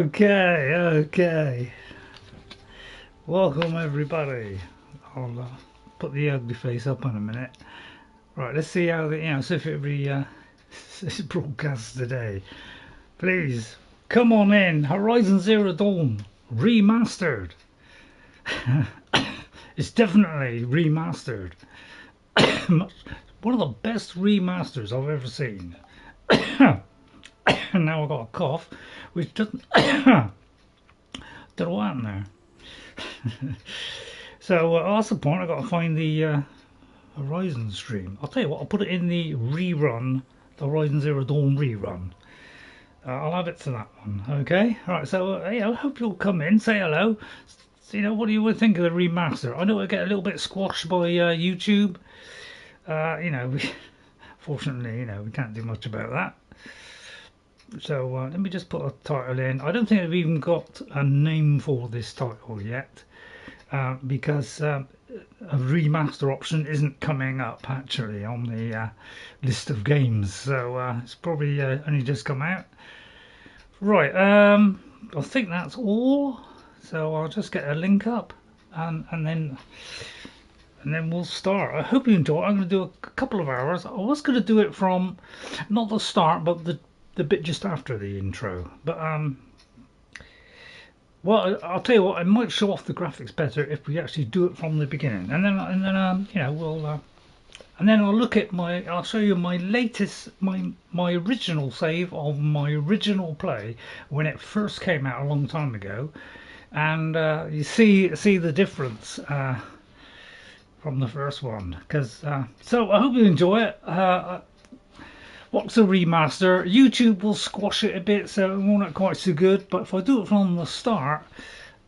Okay. Welcome everybody. I'll put the ugly face up in a minute. Right, let's see how see if it this broadcast today. Please come on in. Horizon Zero Dawn Remastered. It's definitely remastered. One of the best remasters I've ever seen. And now I've got a cough, which doesn't don't know what happened there. So that's the point. I've got to find the Horizon stream. I'll tell you what, I'll put it in the rerun, the Horizon Zero Dawn rerun. I'll add it to that one. Okay. All right. So I hope you'll come in, say hello. What do you think of the remaster? I know I get a little bit squashed by YouTube. Fortunately, we can't do much about that. So let me just put a title in. I don't think I've even got a name for this title yet, because a remaster option isn't coming up actually on the list of games. So it's probably only just come out. Right, I think that's all. So I'll just get a link up and then we'll start. I hope you enjoy it. I'm going to do a couple of hours. I was going to do it from not the start, but the bit just after the intro. But well, I'll tell you what. I might show off the graphics better if we actually do it from the beginning, and then we'll and then I'll look at I'll show you my latest, my original save of my original play when it first came out a long time ago, and you see the difference from the first one. Because so I hope you enjoy it. What's a remaster? YouTube will squash it a bit, so it won't look quite so good. But if I do it from the start,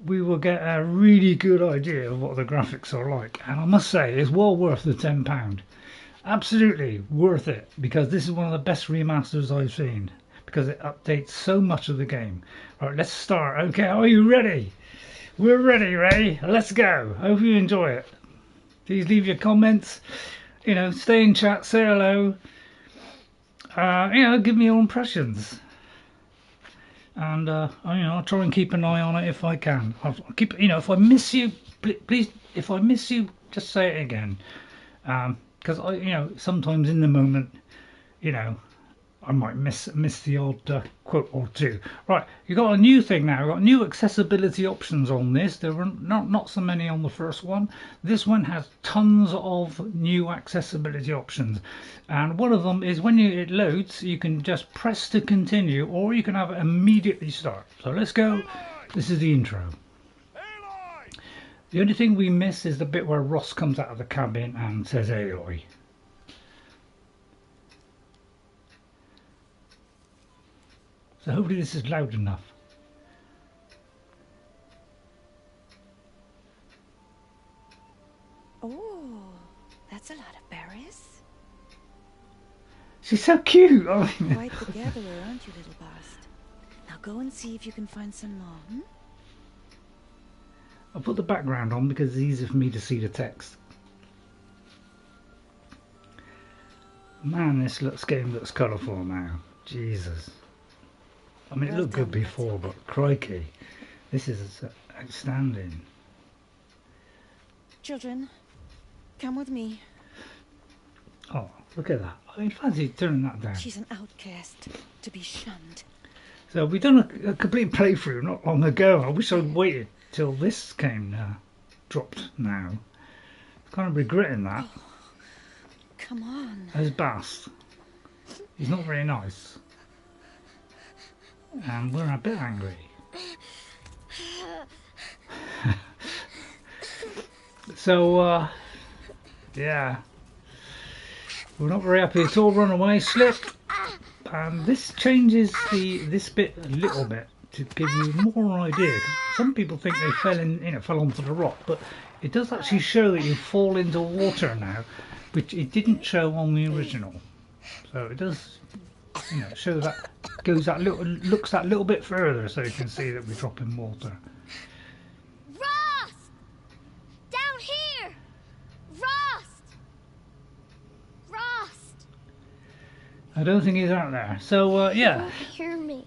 we will get a really good idea of what the graphics are like. And I must say, it's well worth the £10. Absolutely worth it, because this is one of the best remasters I've seen, because it updates so much of the game. Right, let's start. Okay, are you ready? We're ready, Ray. Let's go. Hope you enjoy it. Please leave your comments. Stay in chat. Say hello. Give me your impressions, and I'll try and keep an eye on it if I can. I'll keep, if I miss you, please, if I miss you, just say it again, because sometimes in the moment, I might miss the odd quote or two. Right, you got a new thing now. We've got new accessibility options on this. There were not so many on the first one. This one has tons of new accessibility options, and one of them is when it loads, you can just press to continue, or you can have it immediately start. So let's go. This is the intro. The only thing we miss is the bit where Rost comes out of the cabin and says Aloy. So hopefully this is loud enough. Oh, that's a lot of berries. She's so cute. Quite the gatherer, aren't you, little bast? Now go and see if you can find some more. I'll put the background on because it's easier for me to see the text. Man, this game looks colourful now. Jesus. I mean, it looked good before, but crikey, this is outstanding. Children, come with me. Oh, look at that. I fancy turning that down. She's an outcast, to be shunned. So we've done a complete playthrough not long ago. I wish I'd waited till this came dropped now. Kind of regretting that. Oh, come on. There's Bast. He's not very nice. And we're a bit angry. So, yeah. We're not very happy at all. Run away, slip. And this changes this bit a little bit to give you more idea. Some people think they fell onto the rock, but it does actually show that you fall into water now, which it didn't show on the original. So it does, show that looks that little bit further, so you can see that we drop in water. Rost! Down here! Rost! Rost! I don't think he's out there. So yeah. Hear me.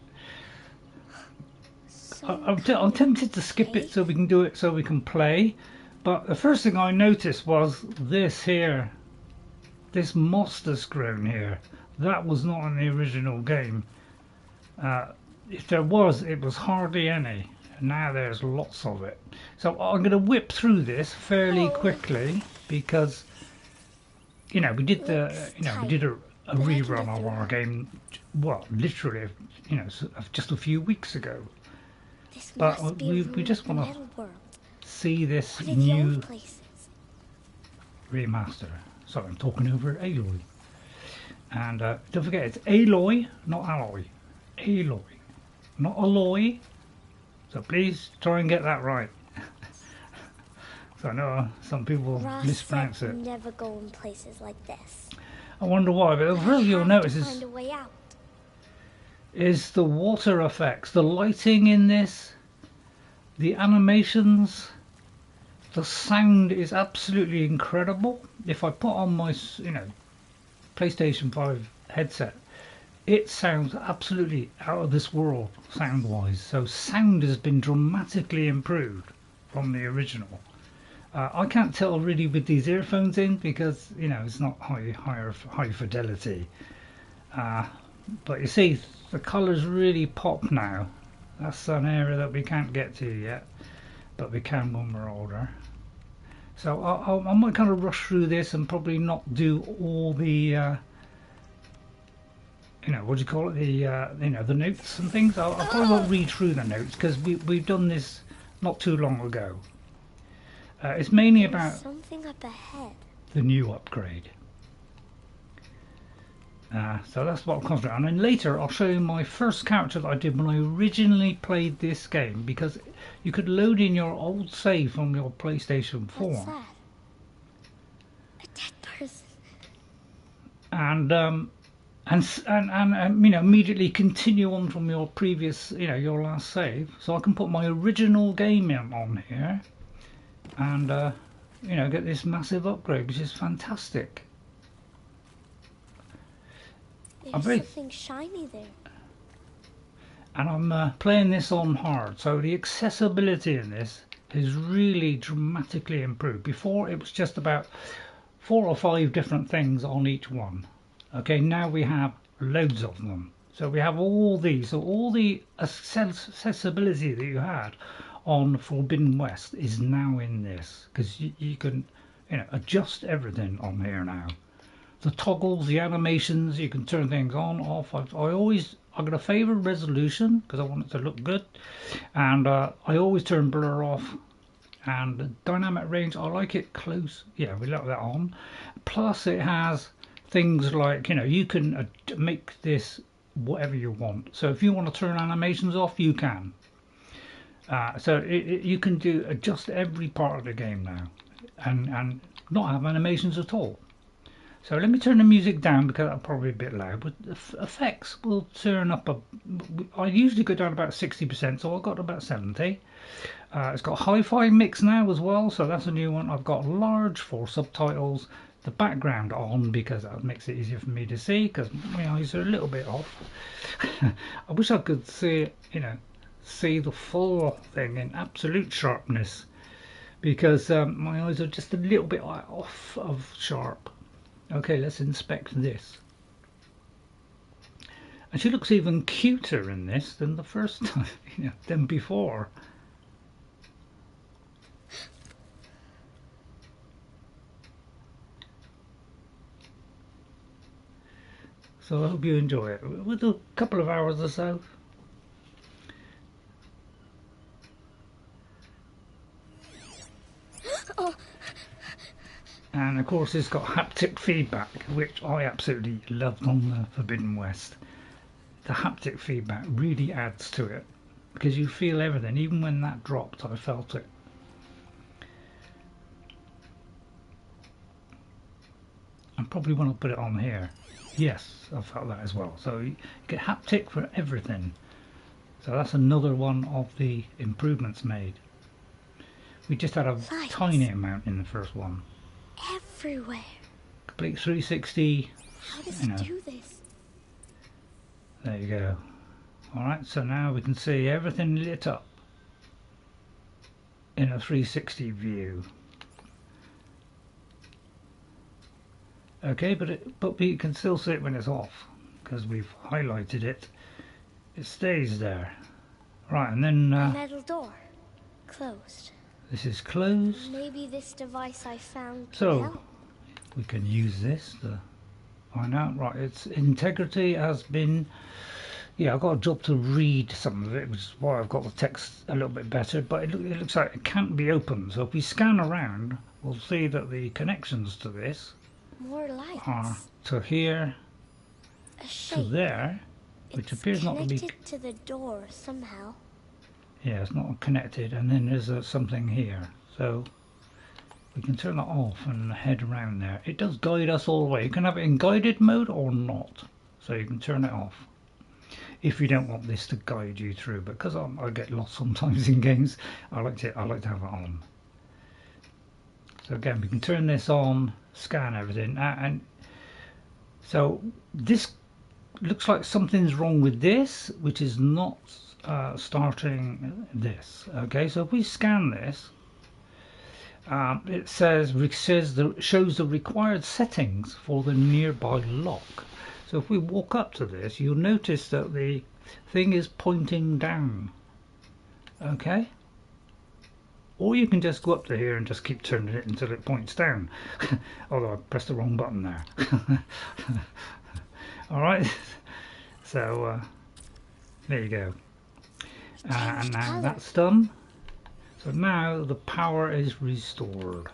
I'm tempted to skip it so we can do it so we can play, but the first thing I noticed was this here, this moss that's grown here. That was not in the original game. If there was, it was hardly any. Now there's lots of it. So I'm going to whip through this fairly quickly because, you know, we did a rerun of our game, well, literally, you know, just a few weeks ago. But we just want to see this new remaster. Sorry, I'm talking over Aloy. And don't forget, it's Aloy, not Alloy. Aloy, not Aloy. So please try and get that right. So I know some people mispronounce it. Never go in places like this. I wonder why, but the first thing you'll notice Find a way out. is the water effects, the lighting in this, the animations, the sound is absolutely incredible. If I put on my, you know, PlayStation 5 headset, it sounds absolutely out of this world sound-wise. So sound has been dramatically improved from the original. I can't tell really with these earphones in because, you know, it's not high fidelity. But you see, the colours really pop now. That's an area that we can't get to yet, but we can when we're older. So I might kind of rush through this and probably not do all the, you know, what do you call it, the, you know, the notes and things. I probably won't read through the notes because we've done this not too long ago. It's mainly about something up ahead. The new upgrade. So that's what I'm concentrating on. And later I'll show you my first character that I did when I originally played this game, because you could load in your old save from your PlayStation 4. What's that? A dead person. And you know, immediately continue on from your previous, you know, your last save. So I can put my original game on here and you know, get this massive upgrade, which is fantastic. There's something shiny there. And I'm playing this on hard, so the accessibility in this is really dramatically improved. Before it was just about 4 or 5 different things on each one. Okay, now we have loads of them. So we have all these, so all the accessibility that you had on Forbidden West is now in this, because you can, you know, adjust everything on here now. The toggles, the animations, you can turn things on, off. I've got a favourite resolution because I want it to look good, and I always turn blur off. And the dynamic range, I like it close. Yeah, we let that on. Plus, it has things like, you know, you can make this whatever you want. So if you want to turn animations off, you can. So you can adjust every part of the game now, and not have animations at all. So let me turn the music down because that's probably a bit loud, but the effects will turn up. I usually go down about 60%, so I've got about 70. It's got hi-fi mix now as well, so that's a new one. I've got large for subtitles, the background on because that makes it easier for me to see because my eyes are a little bit off. I wish I could see, you know, see the full thing in absolute sharpness because my eyes are just a little bit off of sharp. Okay, let's inspect this. And she looks even cuter in this than the first time, you know, than before. So I hope you enjoy it. We'll do a couple of hours or so. And of course it's got haptic feedback, which I absolutely loved on the Forbidden West. The haptic feedback really adds to it because you feel everything. Even when that dropped, I felt it. I probably want to put it on here. Yes, I felt that as well. So you get haptic for everything. So that's another one of the improvements made. We just had a tiny amount in the first one. Everywhere. Complete 360. How does it do this? There you go. Alright, so now we can see everything lit up. in a 360 view. Okay, but we can still see it when it's off because we've highlighted it. It stays there. Right, and then A metal door. Closed. this is closed. Maybe this device I found can So help. we can use this to find out. Right, its integrity has been. Yeah, I've got a job to read some of it, which is why I've got the text a little bit better. But it looks like it can't be opened. So if we scan around, we'll see that the connections to this More lights. are to here, A to shape. there, which It's appears not to be. connected to the door somehow. Yeah, it's not connected, and then there's something here. So we can turn that off and head around there. It does guide us all the way. You can have it in guided mode or not, so you can turn it off if you don't want this to guide you through. But because I get lost sometimes in games, I like to have it on. So again, we can turn this on, scan everything, and so this looks like something's wrong with this, which is not starting this. Okay, so if we scan this, it shows the required settings for the nearby lock. So if we walk up to this, you'll notice that the thing is pointing down. Okay, or you can just go up to here and just keep turning it until it points down. Although I pressed the wrong button there. All right, so there you go. And now that's done. So now the power is restored.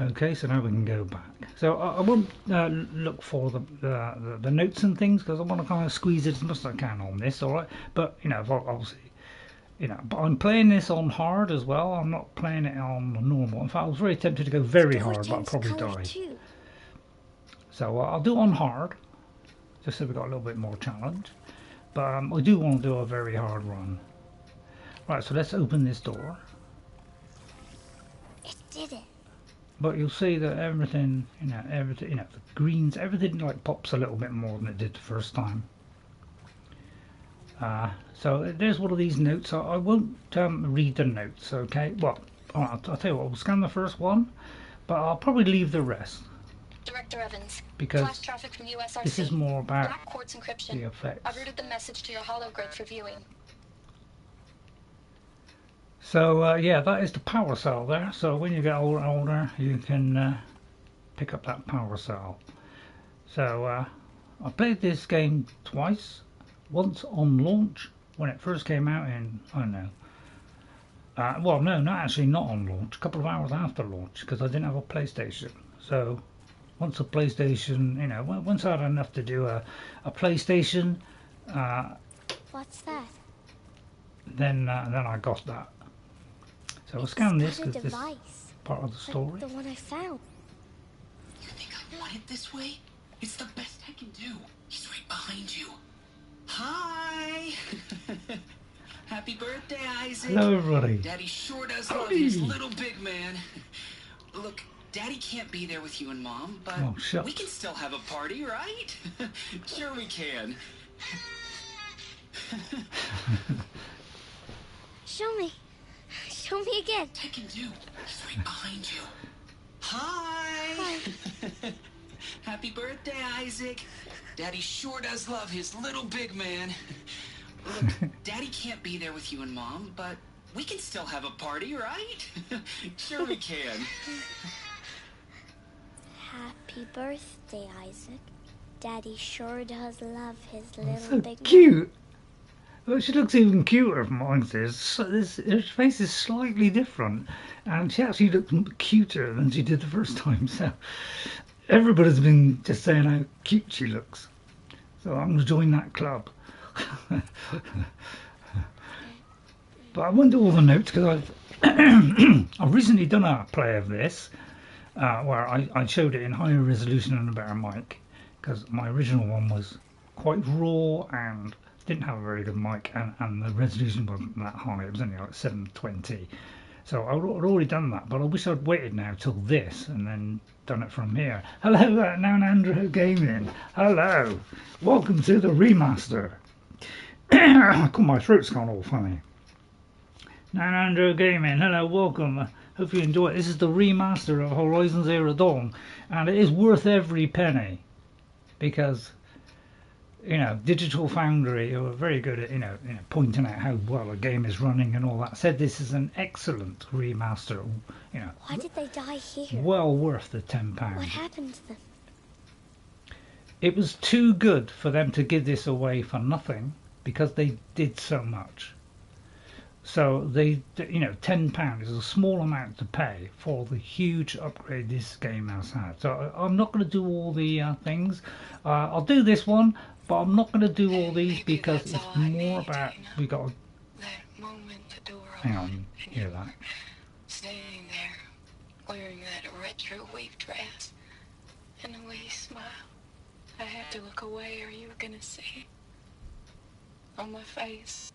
Okay, so now we can go back. So I won't look for the notes and things because I want to kind of squeeze it as much as I can on this. All right, but you know, obviously, you know, but I'm playing this on hard as well. I'm not playing it on normal. In fact, I was very tempted to go very hard, but I'll probably die. So I'll do it on hard, just so we got a little bit more challenge. But I do want to do a very hard run. Right, so let's open this door. It did it. But you'll see that everything, the greens, everything like pops a little bit more than it did the first time. So there's one of these notes. I won't read the notes, okay? Well, I'll tell you what, we'll scan the first one, but I'll probably leave the rest. Director Evans, because flash traffic from USRC. This is more about Black quartz encryption. the effects. I've routed the message to your hologrid for viewing. So yeah, that is the power cell there. So when you get older, you can pick up that power cell. So I played this game twice. Once on launch when it first came out in, I don't know. Well, no, not on launch. A couple of hours after launch because I didn't have a PlayStation. So once a PlayStation, you know, once I had enough to do a PlayStation. What's that? Then I got that. So I'll scan this got a because this device, is part of the story. like the one I found. You think I want it this way? It's the best I can do. He's right behind you. Hi! Happy birthday, Isaac. Hello, everybody. Daddy sure does love his little big man. Look, Daddy can't be there with you and Mom, but we can still have a party, right? Sure we can. Show me. Show me again. I can do. He's right behind you. Hi! Happy birthday, Isaac. Daddy sure does love his little big man. Look, Daddy can't be there with you and Mom, but we can still have a party, right? Sure we can. Happy birthday, Isaac. Daddy sure does love his little So big cute. Well, she looks even cuter from mine. Her face is slightly different, and she actually looks cuter than she did the first time. So everybody's been just saying how cute she looks. So I'm going to join that club. But I won't do all the notes because I've recently done a play of this where I showed it in higher resolution and a better mic because my original one was quite raw and didn't have a very good mic and the resolution wasn't that high. It was only like 720. So I'd already done that, but I wish I'd waited now till this and then done it from here. Hello, now Andrew Gaming. Hello, welcome to the remaster. My throat's gone all funny. Nanandro Gaming, hello, welcome. Hope you enjoy it. This is the remaster of Horizon Zero Dawn, and it is worth every penny because, you know, Digital Foundry are very good at, you know, pointing out how well a game is running and all that. Said this is an excellent remaster, you know. Why did they die here? Well worth the £10. What happened to them? It was too good for them to give this away for nothing because they did so much. So they, you know, £10 is a small amount to pay for the huge upgrade this game has had. So I'm not going to do all the things. I'll do this one, but I'm not going to do all these because it's more about we got to. That moment the door Hang on, opened, and hear you that? were standing there, wearing that retro wave dress, and the way you smiled. I had to look away, or you were gonna see on my face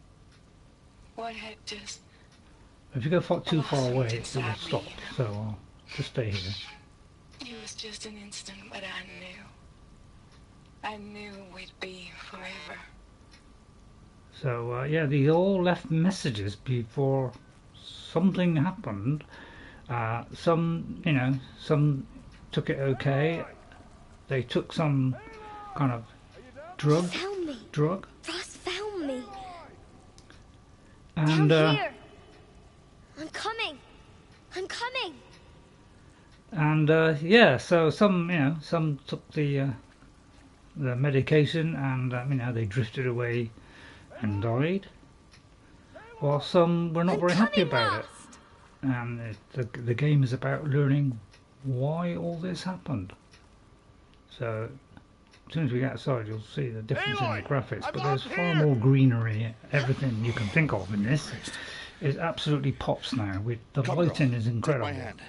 what had just. If you go too far away, it will stop. So I'll just stay here. It was just an instant, but I knew we'd be forever. So yeah, they all left messages before something happened. Some, you know, some took it okay. They took some kind of drug. Found me. Drug. Rost found me. And Down here. I'm coming. I'm coming. and yeah, so some, you know, some took the medication and you know, they drifted away and died. While some were not I'm very happy coming, about it. Rost. And the game is about learning why all this happened. So as soon as we get outside, you'll see the difference in the graphics. But there's far more greenery. Everything you can think of in this is absolutely pops now. With the Come, lighting girl. is incredible. Take my hand.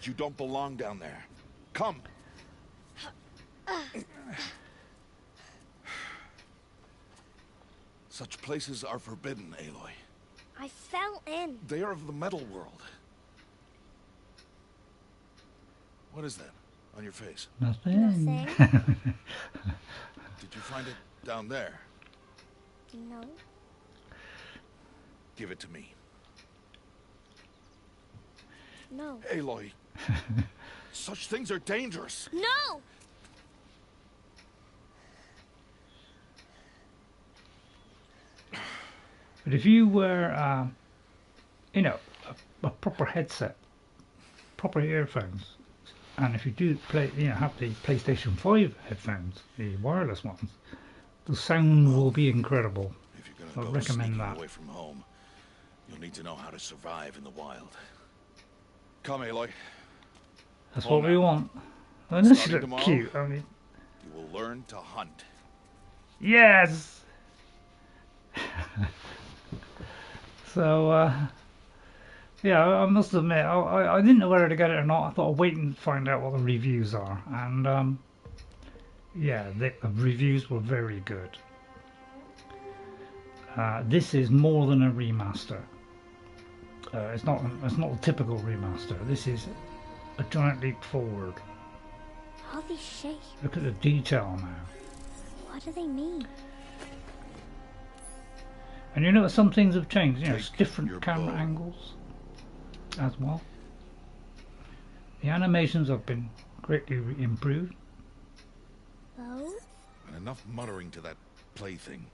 You don't belong down there. Come. Such places are forbidden, Aloy. I fell in. They are of the metal world. What is that on your face? Nothing. Nothing. Did you find it down there? No. Give it to me. No. Aloy. Such things are dangerous. No! But if you wear, you know, a proper headset, proper earphones, and if you do play, you know, have the PlayStation 5 headphones, the wireless ones, the sound will be incredible. If you're I'd gonna go recommend sneaking that. away from home, you'll need to know how to survive in the wild. Come, Aloy. That's Oh, what we no. want. And this Starting looks tomorrow? cute. I mean, You will learn to hunt. yes. So, yeah, I must admit, I didn't know whether to get it or not. I thought I'd wait and find out what the reviews are. And, yeah, the reviews were very good. This is more than a remaster. It's not a typical remaster. This is a giant leap forward. All these shapes. Look at the detail now. What do they mean? And you notice some things have changed. You know, it's Take different your camera bow. angles as well. The animations have been greatly improved. Bow? And enough muttering to that plaything.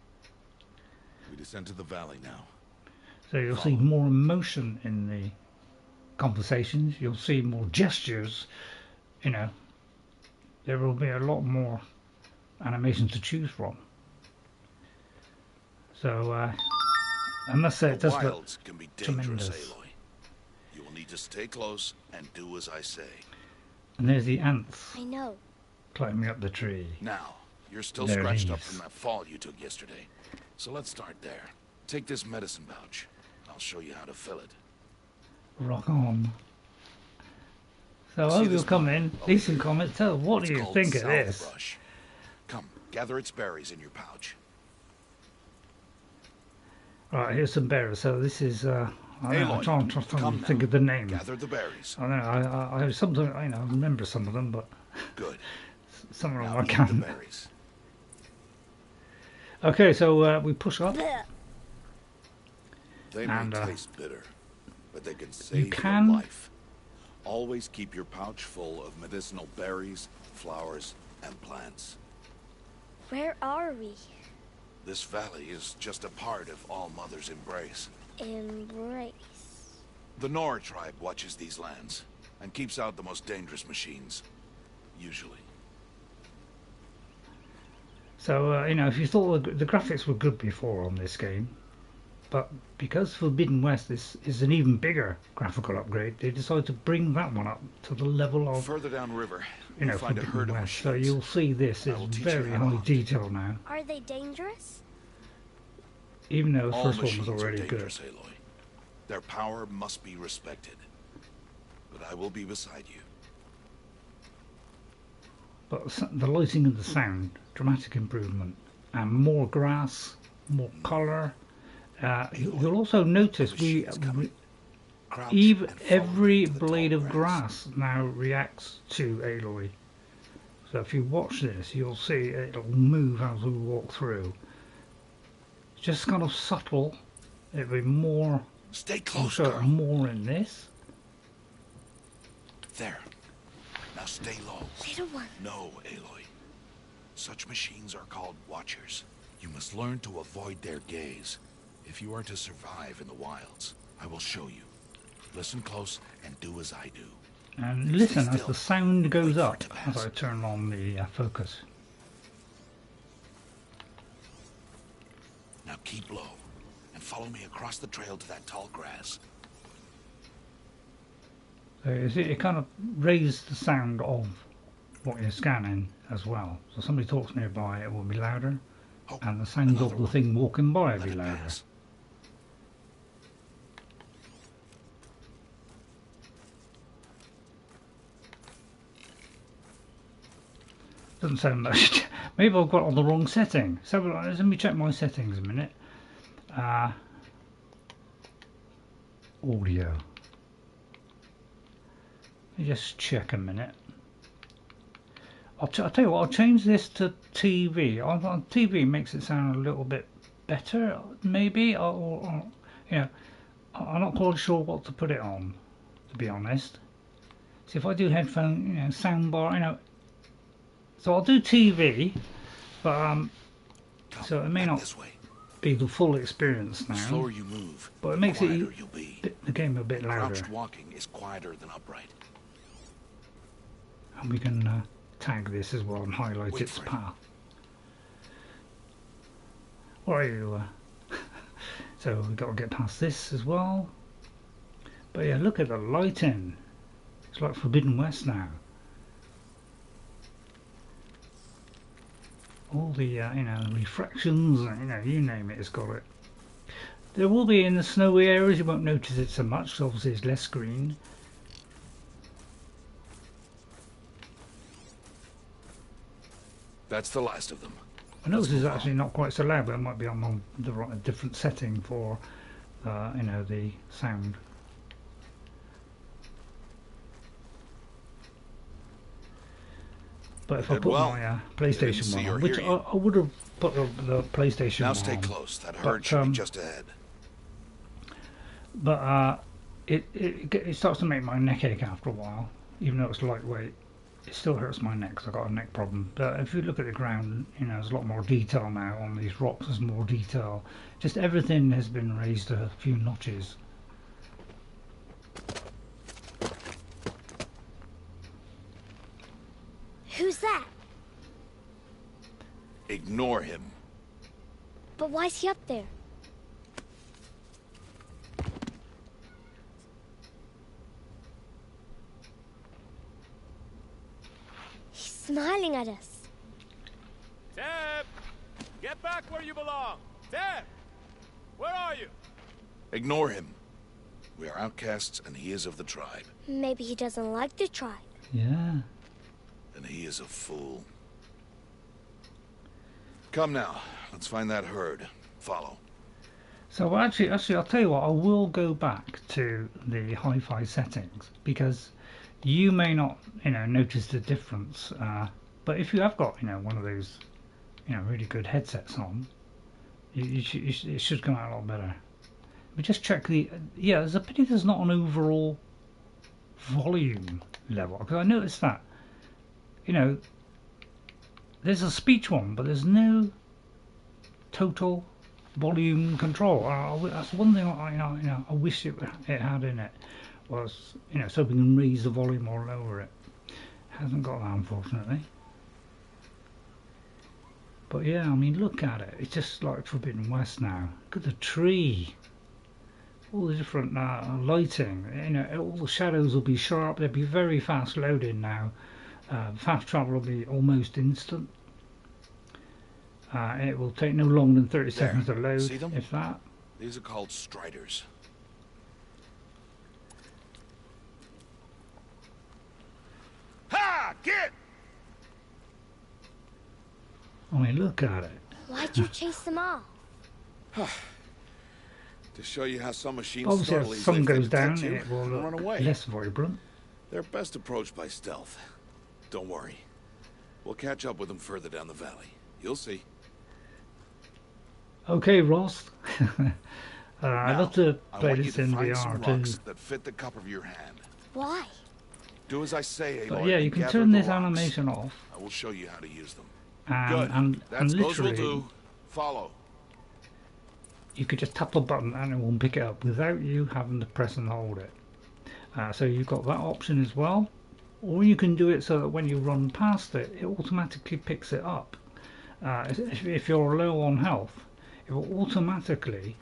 We descend to the valley now. So you'll see more emotion in the conversations. You'll see more gestures. You know, there will be a lot more animations to choose from. So I must say, it The does look wilds can be dangerous, tremendous. Aloy. You will need to stay close and do as I say. And there's the ants I know. climbing up the tree. Now, you're still There it scratched up is. from that fall you took yesterday. So let's start there. Take this medicine pouch. I'll show you how to fill it. Rock on. So I See hope this you'll come one? in, leave some comments, tell us what It's do you called think of south this. brush. Come, gather its berries in your pouch. Right, here's some berries. So this is, I don't know, I'm Aloy, trying to come think now. of the name. Gather the berries. I don't know, I sometimes, you know, I remember some of them, but Good. some of them Now I eat the can't. berries. Okay, so we push up. Blech. They And, may taste bitter, but they can save can- your life. Always keep your pouch full of medicinal berries, flowers, and plants. Where are we? This valley is just a part of All Mother's embrace. Embrace. The Nora tribe watches these lands and keeps out the most dangerous machines, usually. So, you know, if you thought the graphics were good before on this game, but because Forbidden West is an even bigger graphical upgrade, they decided to bring that one up to the level of, Further downriver, you know, you'll find a herd Forbidden of West. So machines. you'll see this I is will teach very you how to high hunt. detail now, Are they dangerous? even though the All first one machines was are already good. dangerous, Aloy. Their power must be respected. But I will be beside you. But the lighting and the sound, dramatic improvement, and more grass, more colour. You'll also notice Crouch even and follow every me to the tall blade of grass now reacts to Aloy. So if you watch this, you'll see it'll move as we walk through. It's just kind of subtle. It'll be more. Stay I'll close, show it girl. more in this. There. Now stay low. Little one. No, Aloy. Such machines are called Watchers. You must learn to avoid their gaze if you are to survive in the wilds. I will show you. Listen close and do as I do. And listen Stay as still. the sound goes Wait for up it to as pass. I turn on the focus. Now keep low and follow me across the trail to that tall grass. So you see, it kind of raises the sound of what you're scanning as well. So somebody talks nearby, it will be louder, Oh, and the sound of another the one. thing walking by will Let be it louder. pass. Doesn't sound much. Maybe I've got it on the wrong setting. So let me check my settings a minute. Audio. Let me just check a minute. I'll tell you what, I'll change this to TV. On TV makes it sound a little bit better, maybe, or you know, I'm not quite sure what to put it on, to be honest. See, if I do headphone, you know, soundbar, you know, so I'll do TV, but Come, so it may back not this way. be the full experience The now, slower you move, but it makes the it quieter you'll be. the game a bit louder, Crouched walking is quieter than upright. and we can tag this as well and highlight Wait its for it. path. Where are you? So we've got to get past this as well. But yeah, look at the lighting. It's like Forbidden West now. All the you know, refractions, you know, you name it, it's got it. There will be in the snowy areas, you won't notice it so much, 'cause obviously it's less green. That's the last of them. I know Let's this is move on. actually not quite so loud, but it might be on the right, a different setting for, you know, the sound. But if I Did put well. my They didn't PlayStation see one or on, which hear you. I would have put the PlayStation Now one stay on, close. That herd but, should be just ahead. but it starts to make my neck ache after a while, even though it's lightweight. It still hurts my neck 'cause I've got a neck problem. But if you look at the ground, you know, there's a lot more detail now on these rocks. There's more detail. Just everything has been raised a few notches. Who's that? Ignore him. But why is he up there? He's smiling at us. Teb! Get back where you belong! Teb! Where are you? Ignore him. We are outcasts and he is of the tribe. Maybe he doesn't like the tribe. Yeah. And he is a fool. Come now. Let's find that herd. Follow. So actually, I'll tell you what. I will go back to the hi-fi settings because you may not, you know, notice the difference. But if you have got, you know, one of those, you know, really good headsets on, it should come out a lot better. We just check the. Yeah, there's a pity there's not an overall volume level, because I noticed that, you know, there's a speech one, but there's no total volume control. That's one thing I wish it had in it, was, you know, so we can raise the volume or lower it. Hasn't got that, unfortunately. But yeah, I mean, look at it. It's just like Forbidden West now. Look at the tree. All the different lighting. You know, all the shadows will be sharp. They'll be very fast loading now. Fast travel will be almost instant. It will take no longer than 30 seconds to load, See them? if that. These are called striders. Ha! Get! I mean, look at it. Why'd you chase them off? To show you how some machines Obviously, startle as the easily sun if they goes down, detect you it will and run look away. less vibrant. They're best approached by stealth. Don't worry. We'll catch up with them further down the valley. You'll see. Okay, Rost. I'd love to I play want you this to in find some VR rocks too. that fit the cup of your hand. Why? Do as I say, Aloy. But yeah, you and can gather turn the this rocks. animation off, I will show you how to use them. and, Good. and That's those will literally, do. Follow. you could just tap the button and it will pick it up without you having to press and hold it. So you've got that option as well. Or you can do it so that when you run past it, it automatically picks it up. If you're low on health, it will automatically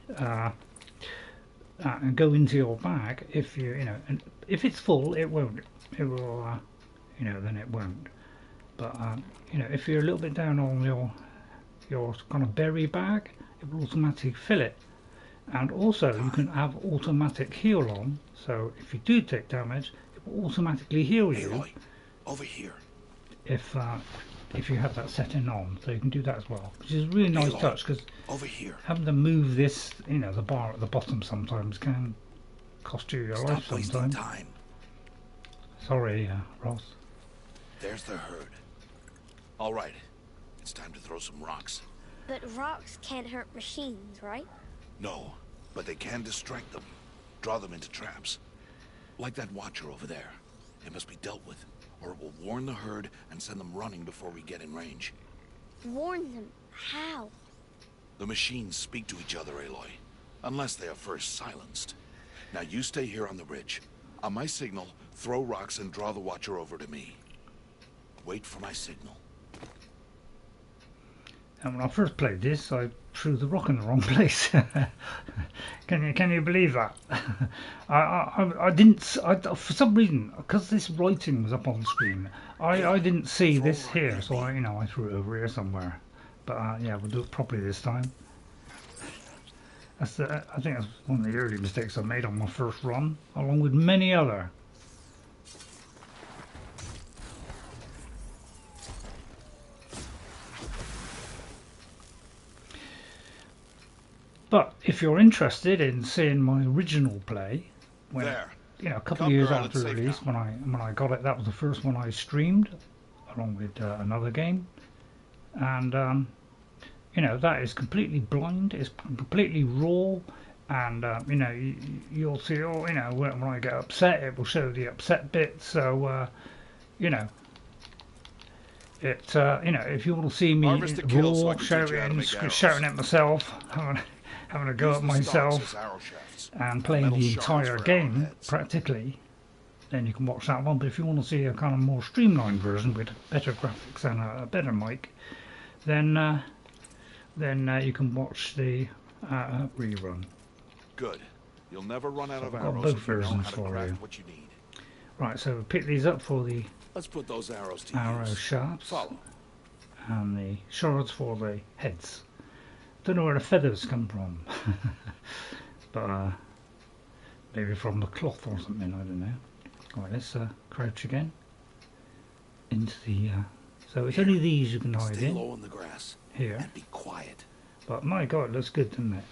go into your bag. If you know, and if it's full, it won't. It will, you know, then it won't. But you know, if you're a little bit down on your kind of berry bag, it will automatically fill it. And also, you can have automatic heal on. So if you do take damage, it will automatically heal you. Aloy, over here. If you have that setting on, so you can do that as well, which is a really nice Aloy, touch, because over here. having to move this, you know, the bar at the bottom sometimes can cost you your life Stop wasting sometimes. time. Sorry, Ross. There's the herd. All right, it's time to throw some rocks. But rocks can't hurt machines, right? No, but they can distract them, draw them into traps. Like that watcher over there. It must be dealt with, or it will warn the herd and send them running before we get in range. Warn them. How? The machines speak to each other, Aloy, unless they are first silenced. Now you stay here on the ridge. On my signal, throw rocks and draw the watcher over to me. Wait for my signal. And when I first played this, I threw the rock in the wrong place. Can you believe that? I didn't. For some reason, because this writing was up on the screen, I didn't see this here, so I threw it over here somewhere. But yeah, we'll do it properly this time. I think that's one of the early mistakes I made on my first run, along with many other. But if you're interested in seeing my original play, when you know, a couple of years after release, when I got it, that was the first one I streamed, along with another game, and you know, that is completely blind. It's completely raw, and you know, you'll see. Oh, you know, when I get upset, it will show the upset bit. So you know. You know, if you want to see me raw, shouting at myself, having a go at myself, and playing the entire game practically, then you can watch that one. But if you want to see a kind of more streamlined version with better graphics and a better mic, then you can watch the rerun. Good. You'll never run out of I've got arrows both if you know versions how to for craft you. what you need. Right, so pick these up for the Let's put those arrows to arrow use. sharps Follow. and the shards for the heads. Don't know where the feathers come from, but maybe from the cloth or something. I don't know. Right, let's crouch again into the. So it's only these you can hide Stay in low in the grass. here. And be quiet. But my God, it looks good, doesn't it?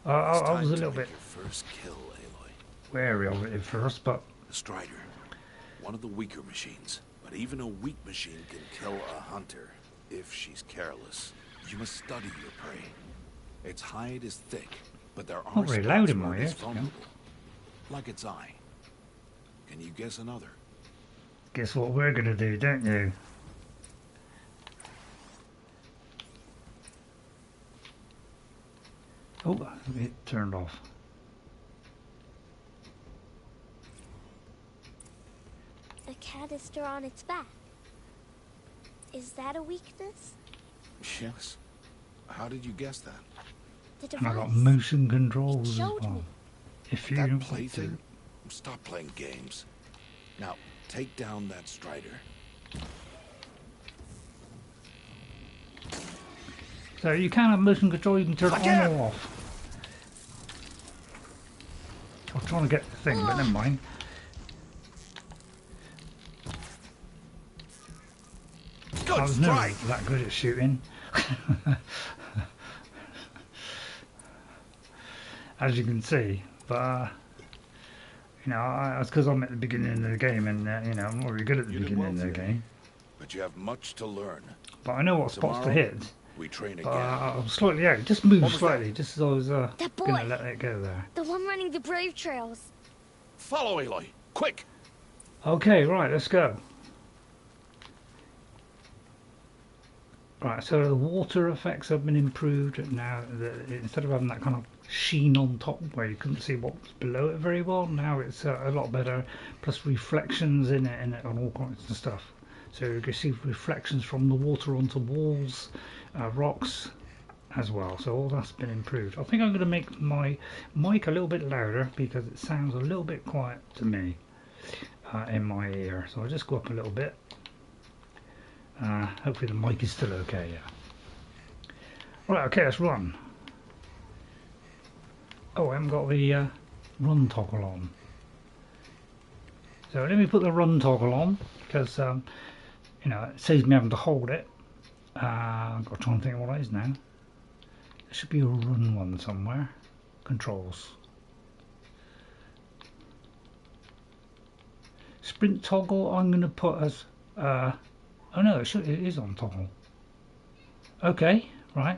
I was a little bit Your first kill, Aloy. wary of it at first, but The Strider. One of the weaker machines. But even a weak machine can kill a hunter if she's careless. You must study your prey. Its hide is thick, But there are Not very spots loud in where my it is ears, to be vulnerable, like its eye. Can you guess another? Guess what we're gonna do, don't you? Oh, it turned off. The canister on its back. Is that a weakness? Yes. How did you guess that? The And I got device. motion controls as showed well. me. If you That don't want plaything? to. Stop playing games. Now, take down that Strider. So you can have motion control, you can turn it on or off. I'm trying to get the thing, but never mind. I was never that good at shooting. As you can see, but you know, that's because I'm at the beginning of the game, and you know, I'm not really good at the beginning of the game. But you have much to learn. But I know what spots to hit. We train But again. I'm slightly out. Just move slightly, just as I was That boy. gonna let it go there. The one running the brave trails. Follow Aloy, quick! Okay, right, let's go. Right, so the water effects have been improved now. Instead of having that kind of sheen on top where you couldn't see what was below it very well, now it's a lot better. Plus reflections in it on all kinds of stuff. So you can see reflections from the water onto walls, rocks as well. So all that's been improved. I think I'm going to make my mic a little bit louder because it sounds a little bit quiet to me in my ear. So I'll just go up a little bit. Hopefully the mic is still okay, yeah. Right, okay, let's run. Oh, I haven't got the run toggle on. So let me put the run toggle on, because, you know, it saves me having to hold it. I've got to try and think of what it is now. There should be a run one somewhere. Controls. Sprint toggle I'm going to put as... oh no, it is on toggle. Okay, right.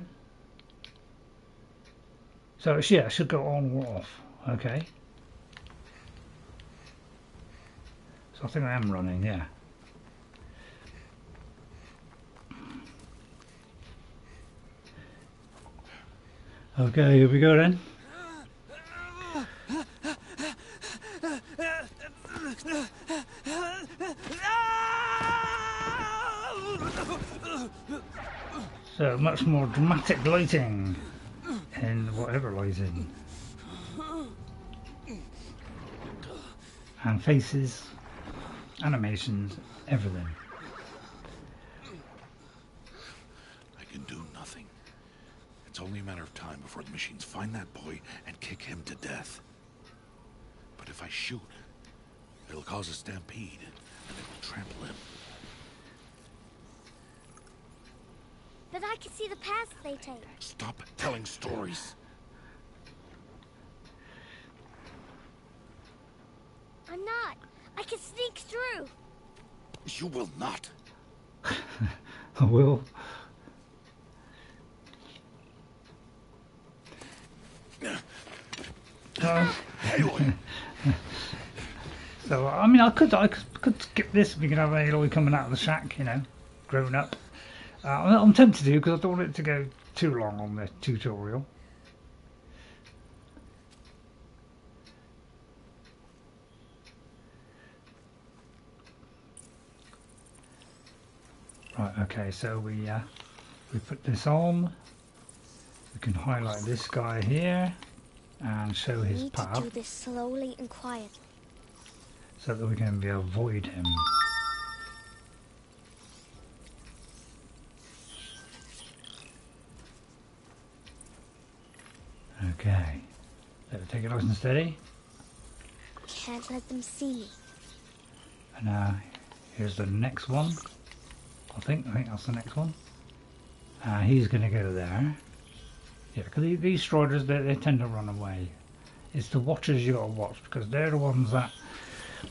So yeah, it should go on or off. Okay. So I think I am running, yeah. Okay, here we go then. So much more dramatic lighting in whatever lighting. And faces, animations, everything. I can do nothing. It's only a matter of time before the machines find that boy and kick him to death. But if I shoot, it'll cause a stampede, and it will trample him. But I can see the paths they take. Stop telling stories. I'm not. I can sneak through. You will not. I will. Aloy. So I mean, I could skip this. We could have Aloy coming out of the shack, you know, grown up. I'm tempted to because I don't want it to go too long on the tutorial. Right. Okay. So we put this on. We can highlight this guy here and show his Need to path, do this slowly and quietly. so that we can avoid him. Okay, so take it nice and steady. Can't let them see me. And here's the next one. I think that's the next one. He's going to go there. Yeah, because these striders, they tend to run away. It's the watchers you got to watch, because they're the ones that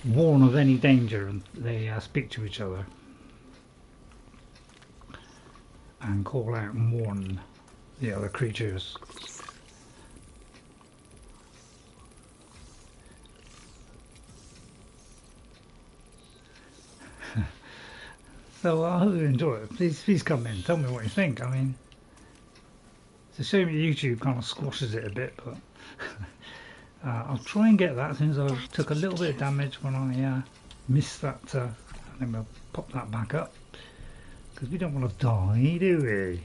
warn of any danger, and they speak to each other and call out and warn the other creatures. So I hope you enjoy it. Please come in. Tell me what you think. I mean, it's a shame that YouTube kind of squashes it a bit, but I'll try and get that since I took a little bit of damage when I missed that. I think we'll pop that back up because we don't want to die, do we?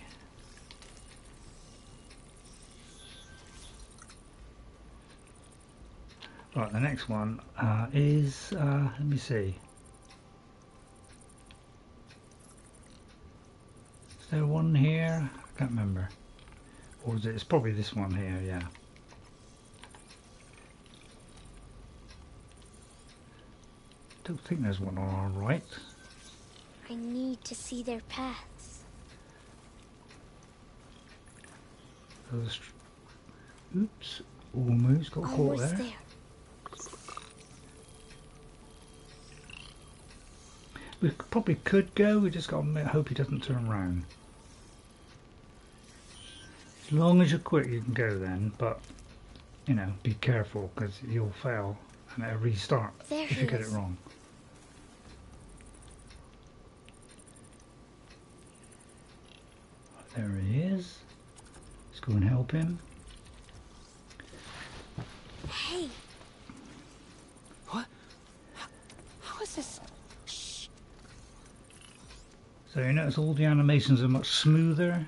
Right, the next one is, let me see. Is there one here? I can't remember. Or is it? It's probably this one here, yeah. Don't think there's one on our right. I need to see their paths. Oops, almost got caught Almost there. We probably could go, we just got to hope he doesn't turn around. As long as you're quick you can go then, but you know, be careful because you'll fail and it'll restart if you get it wrong. There he is. Let's go and help him. Hey! What? How is this? Shh. So you notice all the animations are much smoother.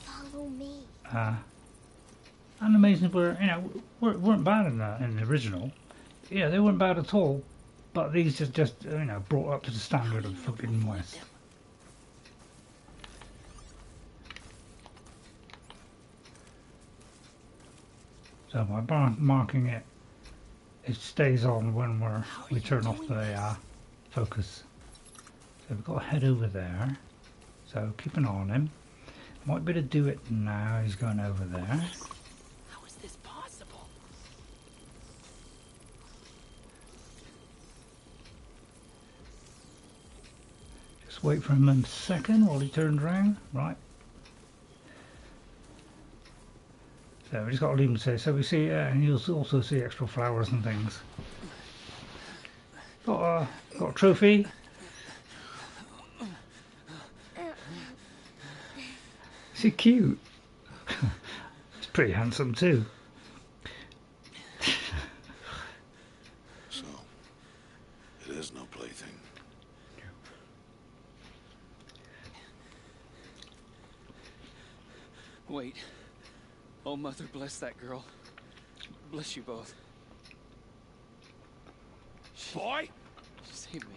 Follow me. Animations were, you know, weren't bad in the original. Yeah, they weren't bad at all. But these just you know, brought up to the standard of Forbidden West. So by marking it, it stays on when we turn off the focus. So we've got to head over there. So keep an eye on him. Might be able to do it now. He's going over there. How is this possible? Just wait for him a second while he turns around. Right. So we just got to leave him to say. So we see, and you'll also see extra flowers and things. Got a trophy. Is he cute? He's pretty handsome too. So, it is no plaything. Wait. Oh, Mother, bless that girl. Bless you both. Boy! Save me.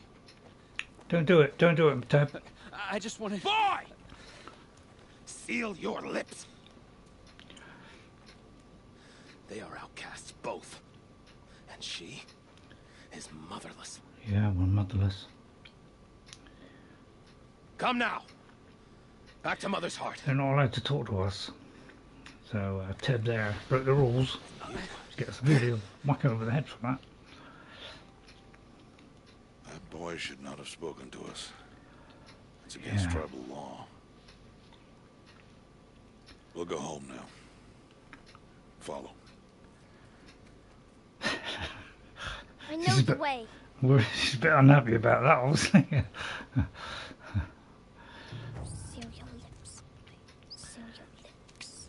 Don't do it. Don't do it, Tab. I just want to... Boy! Seal your lips. They are outcasts, both. And she is motherless. Yeah, we're motherless. Come now. Back to Mother's heart. They're not allowed to talk to us. So Ted there broke the rules. Gets a video whack over the head for that. That boy should not have spoken to us. It's against tribal law. We'll go home now. Follow. I know the way. She's a bit unhappy about that, obviously. Seal your lips. Seal your lips.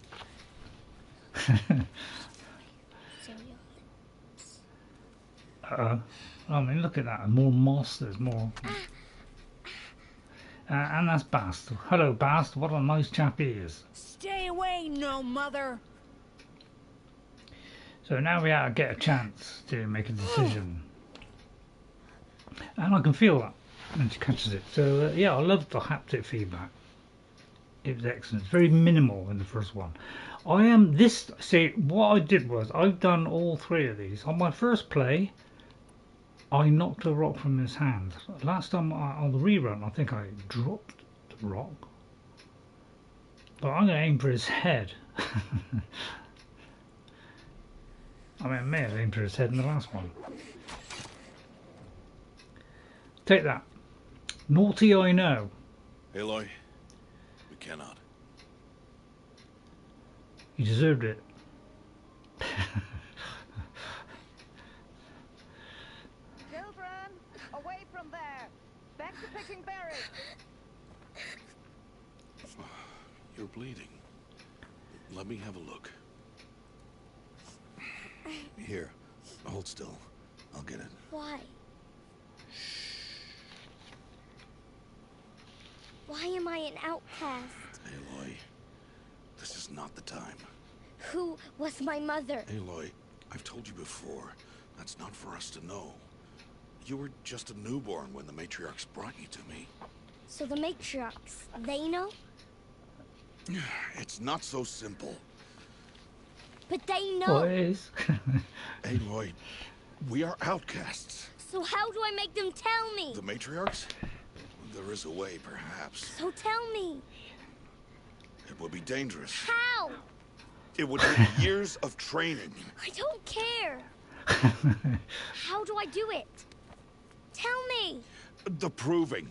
Seal your lips. I mean, look at that. More moss. There's more. And that's Bast. Hello, Bast. What a nice chap he is. Stay away, no mother. So now we get a chance to make a decision. And I can feel that when she catches it. So yeah, I love the haptic feedback. It was excellent. It's very minimal in the first one. See, what I did was, I've done all three of these. On my first play, I knocked a rock from his hand. Last time on the rerun, I think I dropped the rock. But I'm going to aim for his head. I mean, I may have aimed for his head in the last one. Take that. Naughty, I know. Aloy, we cannot. You deserved it. Children, away from there. Back to picking berries. You're bleeding. Let me have a look. Here, hold still. I'll get it. Why? Why am I an outcast? Aloy, this is not the time. Who was my mother? Aloy, I've told you before, that's not for us to know. You were just a newborn when the matriarchs brought you to me. So the matriarchs, they know? It's not so simple. But they know. Well, it is. Aloy, we are outcasts. So how do I make them tell me? The matriarchs? There is a way, perhaps. So tell me. It would be dangerous. How? It would take years of training. I don't care. How do I do it? Tell me. The proving.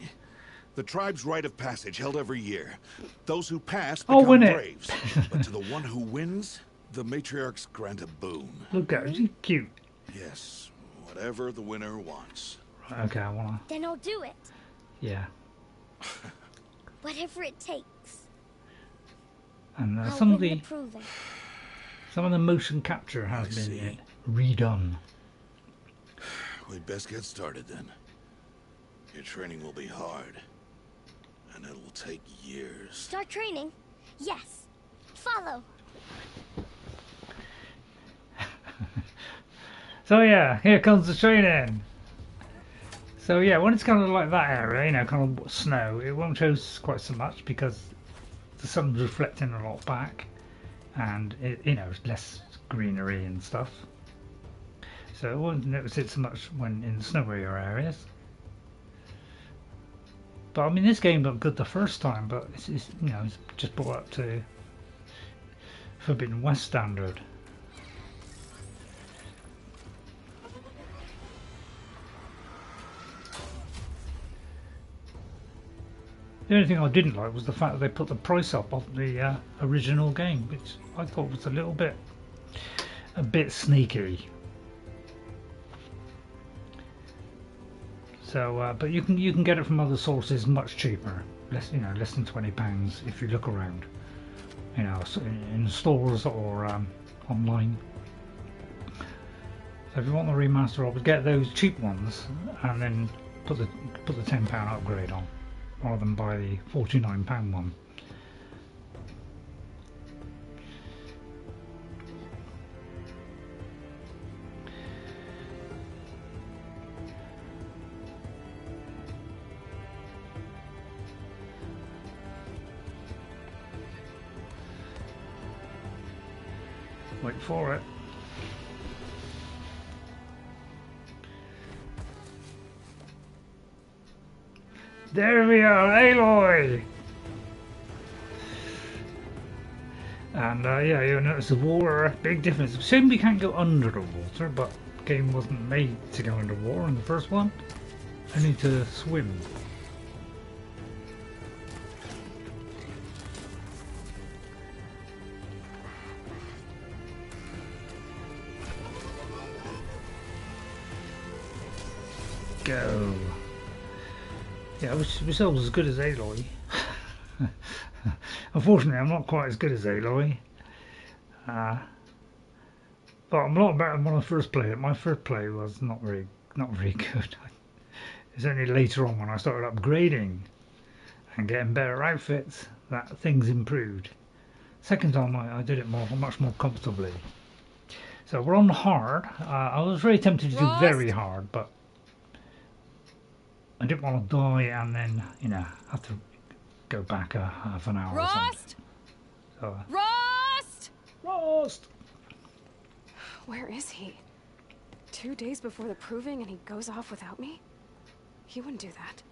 The tribe's rite of passage held every year. Those who pass I'll become win it. braves. But to the one who wins, the matriarchs grant a boon. Look at her, she's cute. Yes, whatever the winner wants. Okay, I wanna. Then I'll do it. Yeah. Whatever it takes. And I'll some of win the the proving. motion capture has I been see. redone. We'd best get started then. Your training will be hard. And it will take years. Start training? Yes. Follow. So yeah, here comes the training. So yeah, when it's kind of like that area, you know, kind of snow, it won't show quite so much because the sun's reflecting a lot back, and it, you know, it's less greenery and stuff. So I won't notice it so much when in the snowier areas. But I mean, this game looked good the first time, but it's you know, it's just brought up to Forbidden West standard. The only thing I didn't like was the fact that they put the price up of the original game, which I thought was a bit sneaky. So, but you can get it from other sources much cheaper, less than £20 if you look around, you know, in stores or online. So if you want the remaster, I would get those cheap ones and then put the £10 upgrade on, rather than buy the £49 one. Wait for it. There we are, Aloy! And yeah, you'll notice the water, big difference. Shame we can't go under the water, but the game wasn't made to go underwater in the first one. Only to swim. Go. Yeah, I wish I was as good as Aloy. Unfortunately, I'm not quite as good as Aloy. But I'm a lot better than when I first played it. My first play was not very good. It's only later on when I started upgrading and getting better outfits that things improved. Second time I did it much more comfortably. So we're on hard. I was very tempted to do very hard, but I didn't want to die and then, you know, have to go back a half an hour or something. So, Rost! Where is he? 2 days before the proving and he goes off without me? He wouldn't do that.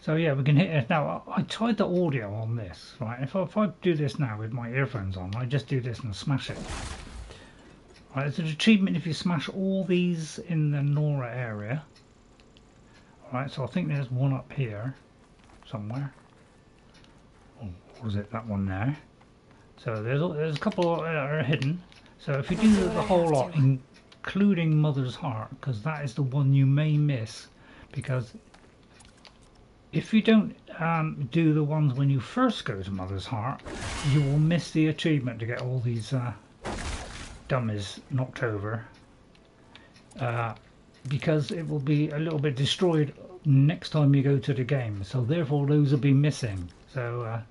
So yeah, we can hit it now. I tried the audio on this, right? If I do this now with my earphones on, I just do this and smash it. Right, it's an achievement if you smash all these in the Nora area. Right, so I think there's one up here somewhere. Oh, or is it that one there? So there's a couple that are hidden. So if you do the whole lot in including Mother's Heart, because that is the one you may miss, because if you don't do the ones when you first go to Mother's Heart, you will miss the achievement to get all these dummies knocked over, because it will be a little bit destroyed next time you go to the game, so therefore those will be missing. So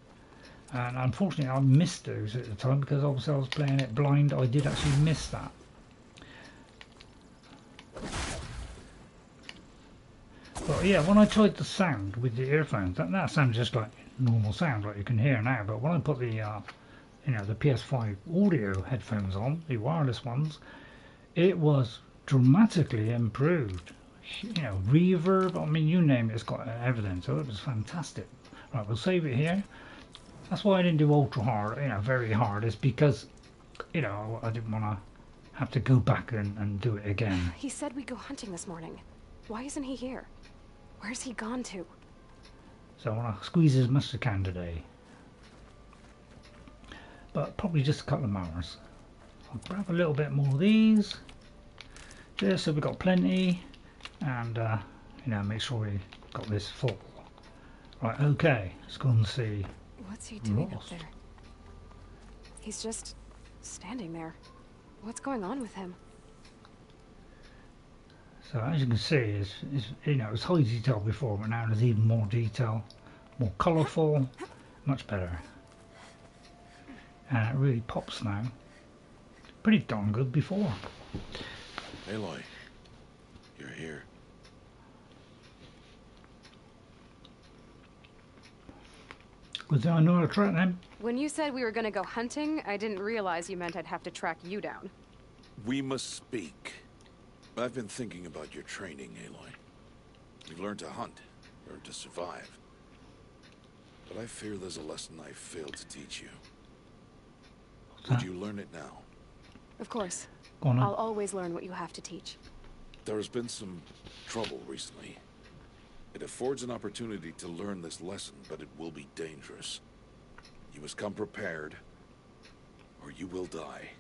and unfortunately I missed those at the time because obviously I was playing it blind. I did actually miss that. But yeah, when I tried the sound with the earphones, that sounds just like normal sound, like you can hear now. But when I put the, you know, the PS5 audio headphones on, the wireless ones, it was dramatically improved. You know, reverb, I mean, you name it, it's got everything. So it was fantastic. Right, we'll save it here. That's why I didn't do ultra hard, you know, very hard. Is because, you know, I didn't want to have to go back and do it again. He said we'd go hunting this morning. Why isn't he here? Where's he gone to? So I want to squeeze as much as I can today. But probably just a couple of hours. I'll grab a little bit more of these. Just so we've got plenty. And, you know, make sure we got this full. Right, okay. Let's go and see. What's he doing Rost. up there? He's just standing there. What's going on with him? So as you can see, it's you know, it's high detail before, but now there's even more detail, more colourful, much better. And it really pops now. Pretty darn good before. Aloy, you're here. Good thing I know how to track them. When you said we were gonna go hunting, I didn't realize you meant I'd have to track you down. We must speak. I've been thinking about your training, Aloy. You've learned to hunt, learned to survive. But I fear there's a lesson I failed to teach you. Would you learn it now? Of course. Go on, I'll always learn what you have to teach. There has been some trouble recently. It affords an opportunity to learn this lesson, but it will be dangerous. You must come prepared, or you will die.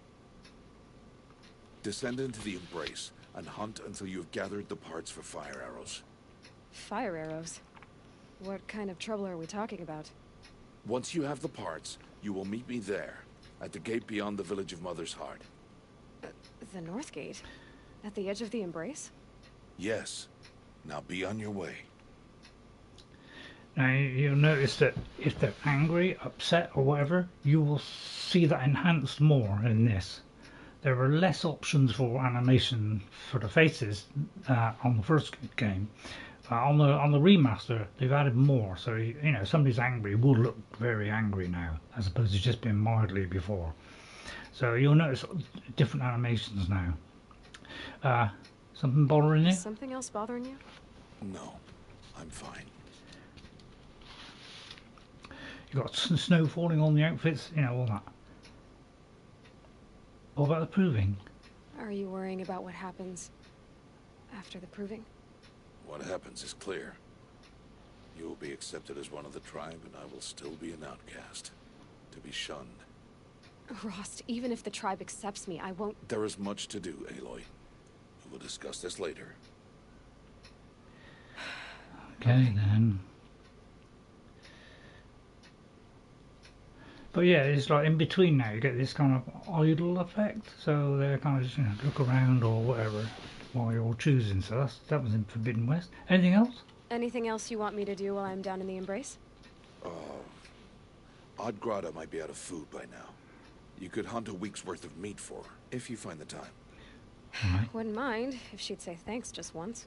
Descend into the Embrace and hunt until you have gathered the parts for fire arrows. Fire arrows? What kind of trouble are we talking about? Once you have the parts, you will meet me there, at the gate beyond the village of Mother's Heart. The North Gate? At the edge of the Embrace? Yes. Now be on your way. Now you'll notice that if they're angry, upset or whatever, you will see that enhanced more in this. There are less options for animation for the faces on the first game. On the remaster, they've added more. So you know, somebody's angry will look very angry now, as opposed to just being mildly before. So you'll notice different animations now. Something bothering you? Something else bothering you? No, I'm fine. You got snow falling on the outfits, you know, all that. What about the proving? Are you worrying about what happens after the proving? What happens is clear. You will be accepted as one of the tribe, and I will still be an outcast, to be shunned. Rost, even if the tribe accepts me, I won't... There is much to do, Aloy. We will discuss this later. Okay, then. But yeah, it's like in between now, you get this kind of idle effect. So they're kind of just, you know, look around or whatever while you're choosing. So that was in Forbidden West. Anything else? Anything else you want me to do while I'm down in the Embrace? Odd Grata might be out of food by now. You could hunt a week's worth of meat for her, if you find the time. Right. Wouldn't mind if she'd say thanks just once.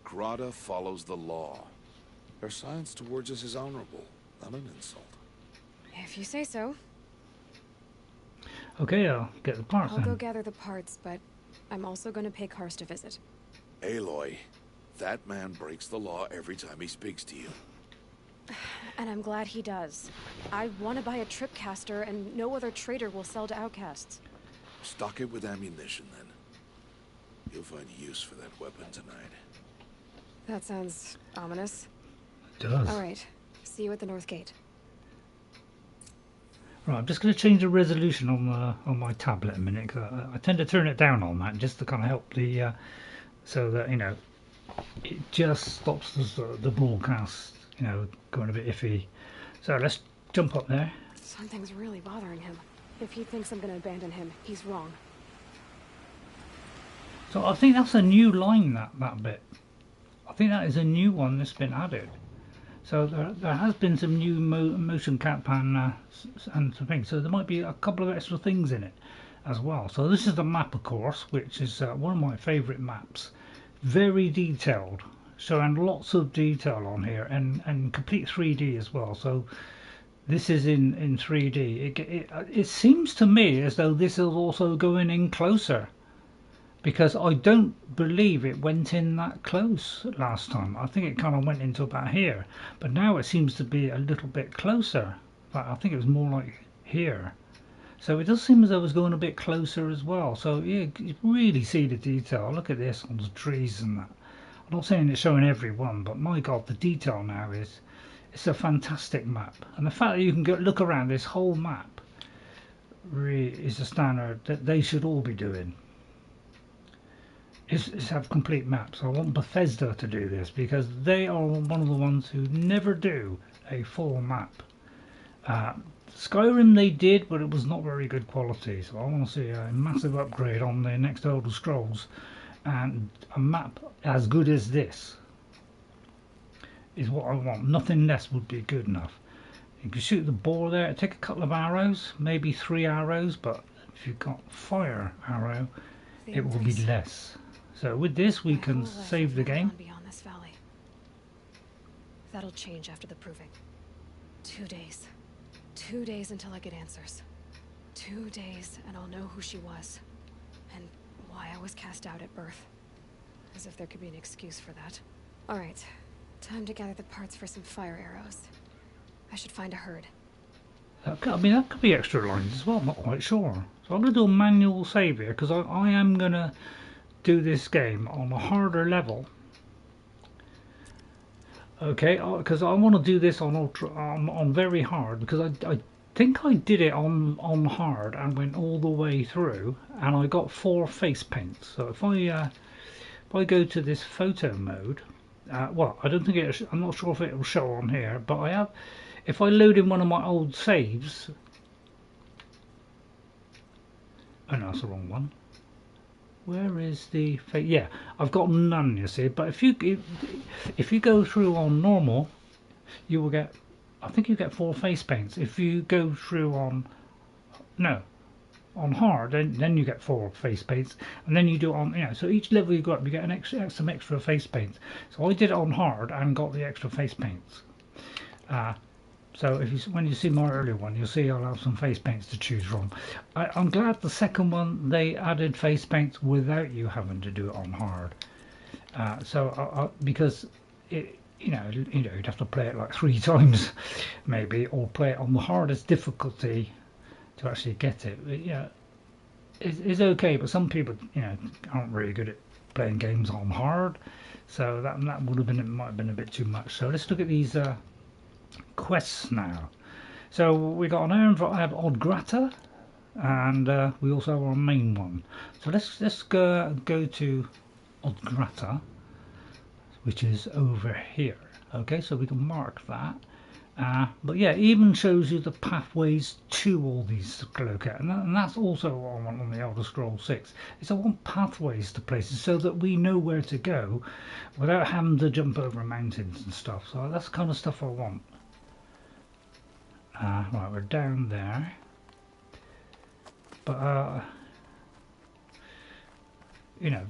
Grata follows the law. Her science towards us is honorable, not an insult. If you say so. Okay, I'll get the parts I'll then. go gather the parts, but I'm also going to pay Karst a visit. Aloy, that man breaks the law every time he speaks to you. And I'm glad he does. I want to buy a Tripcaster, and no other trader will sell to outcasts. Stock it with ammunition, then. You'll find use for that weapon tonight. That sounds ominous. It does. All right. See you at the North Gate. Right, I'm just going to change the resolution on my tablet a minute, because I tend to turn it down on that just to kind of help the so that, you know, it just stops the broadcast, you know, going a bit iffy. So let's jump up there. Something's really bothering him. If he thinks I'm going to abandon him, he's wrong. So I think that's a new line, that bit. I think that is a new one that's been added. So there has been some new motion cap and some things. So there might be a couple of extra things in it as well. So this is the map, of course, which is one of my favourite maps. Very detailed, showing lots of detail on here, and complete 3D as well. So this is in 3D. It seems to me as though this is also going in closer, because I don't believe it went in that close last time. I think it kind of went into about here, but now it seems to be a little bit closer. I think it was more like here. So it does seem as though it was going a bit closer as well. So yeah, you really see the detail. Look at this on the trees and that. I'm not saying it's showing every one, but my God, the detail now it's a fantastic map. And the fact that you can go look around this whole map really is a standard that they should all be doing. Is have complete maps. I want Bethesda to do this, because they are one of the ones who never do a full map. Skyrim they did, but it was not very good quality. So I want to see a massive upgrade on the next Elder Scrolls, and a map as good as this is what I want. Nothing less would be good enough. You can shoot the boar there. Take a couple of arrows, maybe 3 arrows, but if you've got fire arrow, it will be less. So with this we can save the game. Beyond this valley. That'll change after the proving. 2 days. 2 days until I get answers. 2 days and I'll know who she was. And why I was cast out at birth. As if there could be an excuse for that. Alright. Time to gather the parts for some fire arrows. I should find a herd. That could be extra lines as well, I'm not quite sure. So I'm going to do a manual save here, because I am going to do this game on a harder level. Okay, because I want to do this on ultra, on very hard, because I think I did it on hard and went all the way through, and I got 4 face paints. So if I go to this photo mode, well, I don't think I'm not sure if it will show on here, but I have. If I load in one of my old saves, oh no, that's the wrong one. Where is the yeah, I've got none, you see. But if you go through on normal, you will get, I think you get 4 face paints. If you go through on hard, then you get 4 face paints, and then you do it on, you know, so each level you go up you get some extra face paints. So I did it on hard and got the extra face paints. So when you see my earlier one, you'll see I'll have some face paints to choose from. I'm glad the second one they added face paints without you having to do it on hard. Because you'd have to play it like 3 times maybe, or play it on the hardest difficulty to actually get it. But, yeah, it's okay, but some people, you know, aren't really good at playing games on hard, so that might have been a bit too much. So let's look at these quests now. So we got an Arana and Grata, and we also have our main one. So let's go to Grata, which is over here. Okay, so we can mark that. But yeah, it even shows you the pathways to all these locations, and that's also what I want on the Elder Scrolls 6. Is I want pathways to places so that we know where to go without having to jump over mountains and stuff. So that's the kind of stuff I want. Right, we're down there, but you know,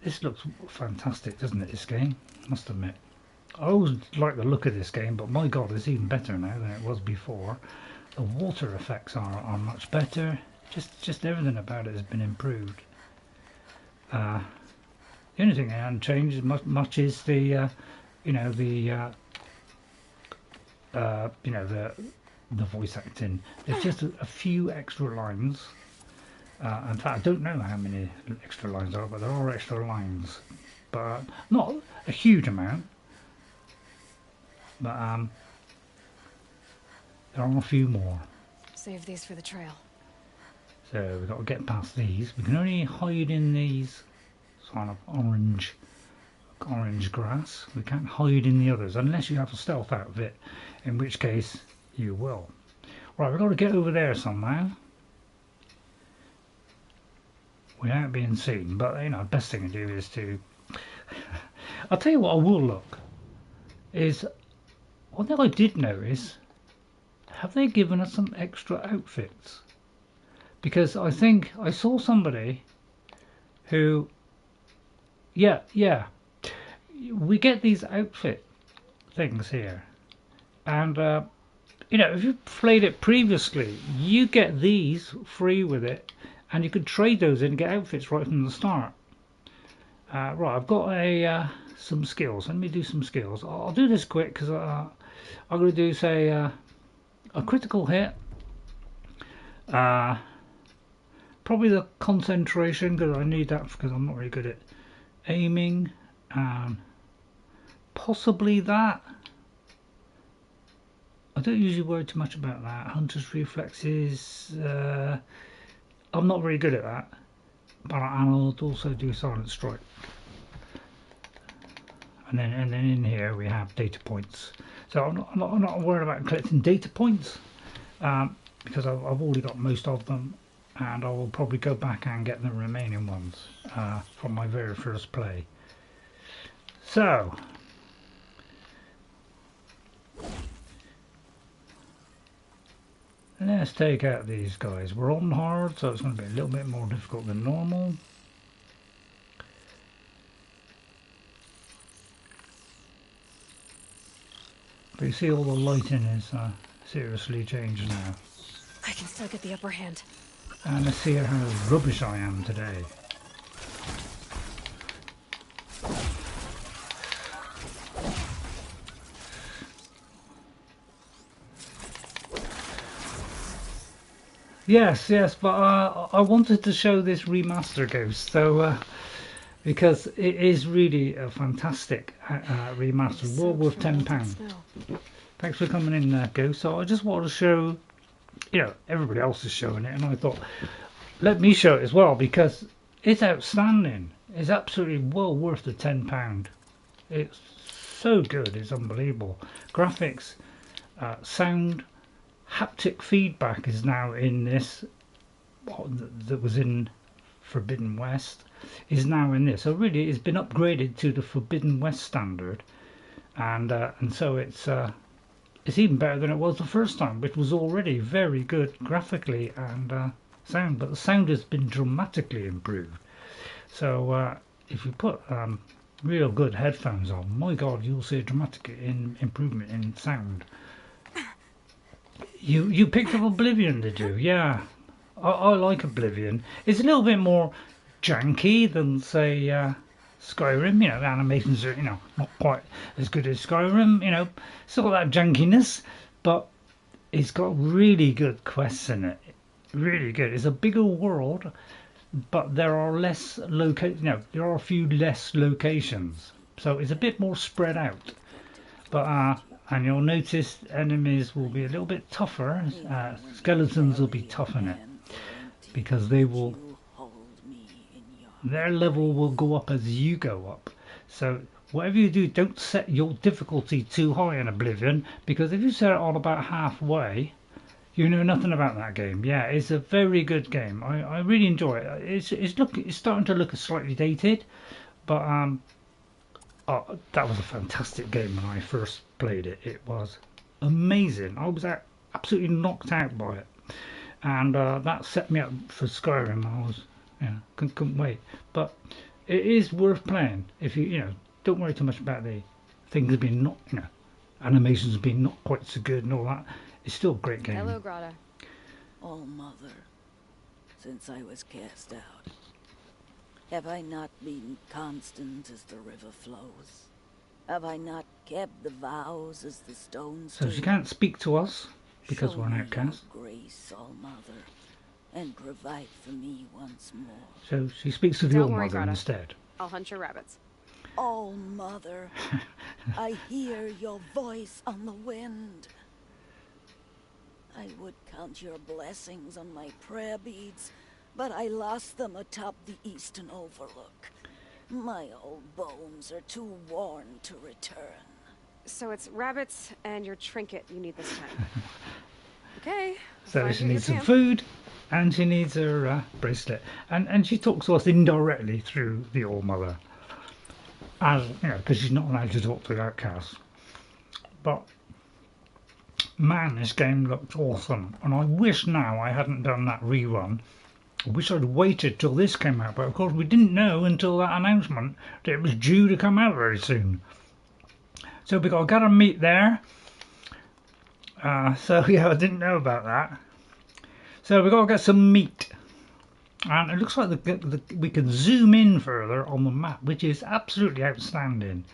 this looks fantastic, doesn't it? This game, I must admit. I always like the look of this game, but my God, it's even better now than it was before. The water effects are much better. Just everything about it has been improved. The only thing I haven't changed much is the the voice acting. There's just a few extra lines. In fact, I don't know how many extra lines there are, but there are extra lines, but not a huge amount. But there are a few more. Save these for the trail. So we've got to get past these. We can only hide in these sort of orange grass. We can't hide in the others unless you have a stealth outfit, in which case you will. Right, we've got to get over there somehow without being seen. But you know, the best thing to do is to. I'll tell you what I will look is. One thing I did notice. Have they given us some extra outfits? Because I think I saw somebody who, yeah, we get these outfit things here, and you know, if you played it previously, you get these free with it, and you could trade those in and get outfits right from the start. Right, I've got some skills. Let me do some skills. I'll do this quick because I'm going to do, say, a critical hit. Probably the concentration, because I need that because I'm not very good at aiming. Possibly that. I don't usually worry too much about that. Hunter's reflexes. I'm not very good at that. But I'll also do silent strike. And then in here we have data points. So I'm not worried about collecting data points because I've already got most of them, and I will probably go back and get the remaining ones from my very first play. So let's take out these guys. We're on hard, so it's going to be a little bit more difficult than normal. But you see all the lighting is seriously changed now. I can still get the upper hand. And let's see how rubbish I am today. Yes, but I wanted to show this remaster Ghost, so because it is really a fantastic remaster, well worth £10. Thanks for coming in, Ghost. So I just wanted to show, you know, everybody else is showing it, and I thought, let me show it as well because it's outstanding. It's absolutely well worth the £10. It's so good, it's unbelievable. Graphics, sound. Haptic feedback is now in this, that was in Forbidden West, is now in this. So really it's been upgraded to the Forbidden West standard, and so it's even better than it was the first time, which was already very good graphically and sound, but the sound has been dramatically improved. So if you put real good headphones on, my god, you'll see a dramatic improvement in sound. You picked up Oblivion, did you? Yeah, I like Oblivion. It's a little bit more janky than, say, Skyrim. You know, the animations are, you know, not quite as good as Skyrim. You know, still that jankiness, but it's got really good quests in it. Really good. It's a bigger world, but there are less there are a few less locations, so it's a bit more spread out. But and you'll notice enemies will be a little bit tougher. Skeletons will be tough in it because they will, their level will go up as you go up. So whatever you do, don't set your difficulty too high in Oblivion, because if you set it on about halfway, you know nothing about that game. Yeah, it's a very good game. I really enjoy it. It's starting to look slightly dated, but oh, that was a fantastic game when I first played it. It was amazing. I was absolutely knocked out by it, and that set me up for Skyrim. I was, couldn't wait. But it is worth playing if you don't worry too much about the things being not, animations being not quite so good and all that. It's still a great game. Hello, Grata. Oh, Mother, since I was cast out, have I not been constant as the river flows? Have I not kept the vows as the stones So do? she can't speak to us because Show we're an me outcast. your grace, All Mother, and provide for me once more. So she speaks to the Don't old worry, mother Grata. instead. I'll hunt your rabbits. All Mother, I hear your voice on the wind. I I would count your blessings on my prayer beads, but I lost them atop the eastern overlook. My old bones are too worn to return. So it's rabbits and your trinket you need this time. Okay. So she needs some food, and she needs her bracelet, and she talks to us indirectly through the All-Mother, as you know, because she's not allowed to talk to the outcasts. But man, this game looks awesome, and I wish now I hadn't done that rerun. I wish I'd waited till this came out, but of course we didn't know until that announcement that it was due to come out very soon. So we got a meet there. So yeah, I didn't know about that. So we got to get some meat, and it looks like we can zoom in further on the map, which is absolutely outstanding.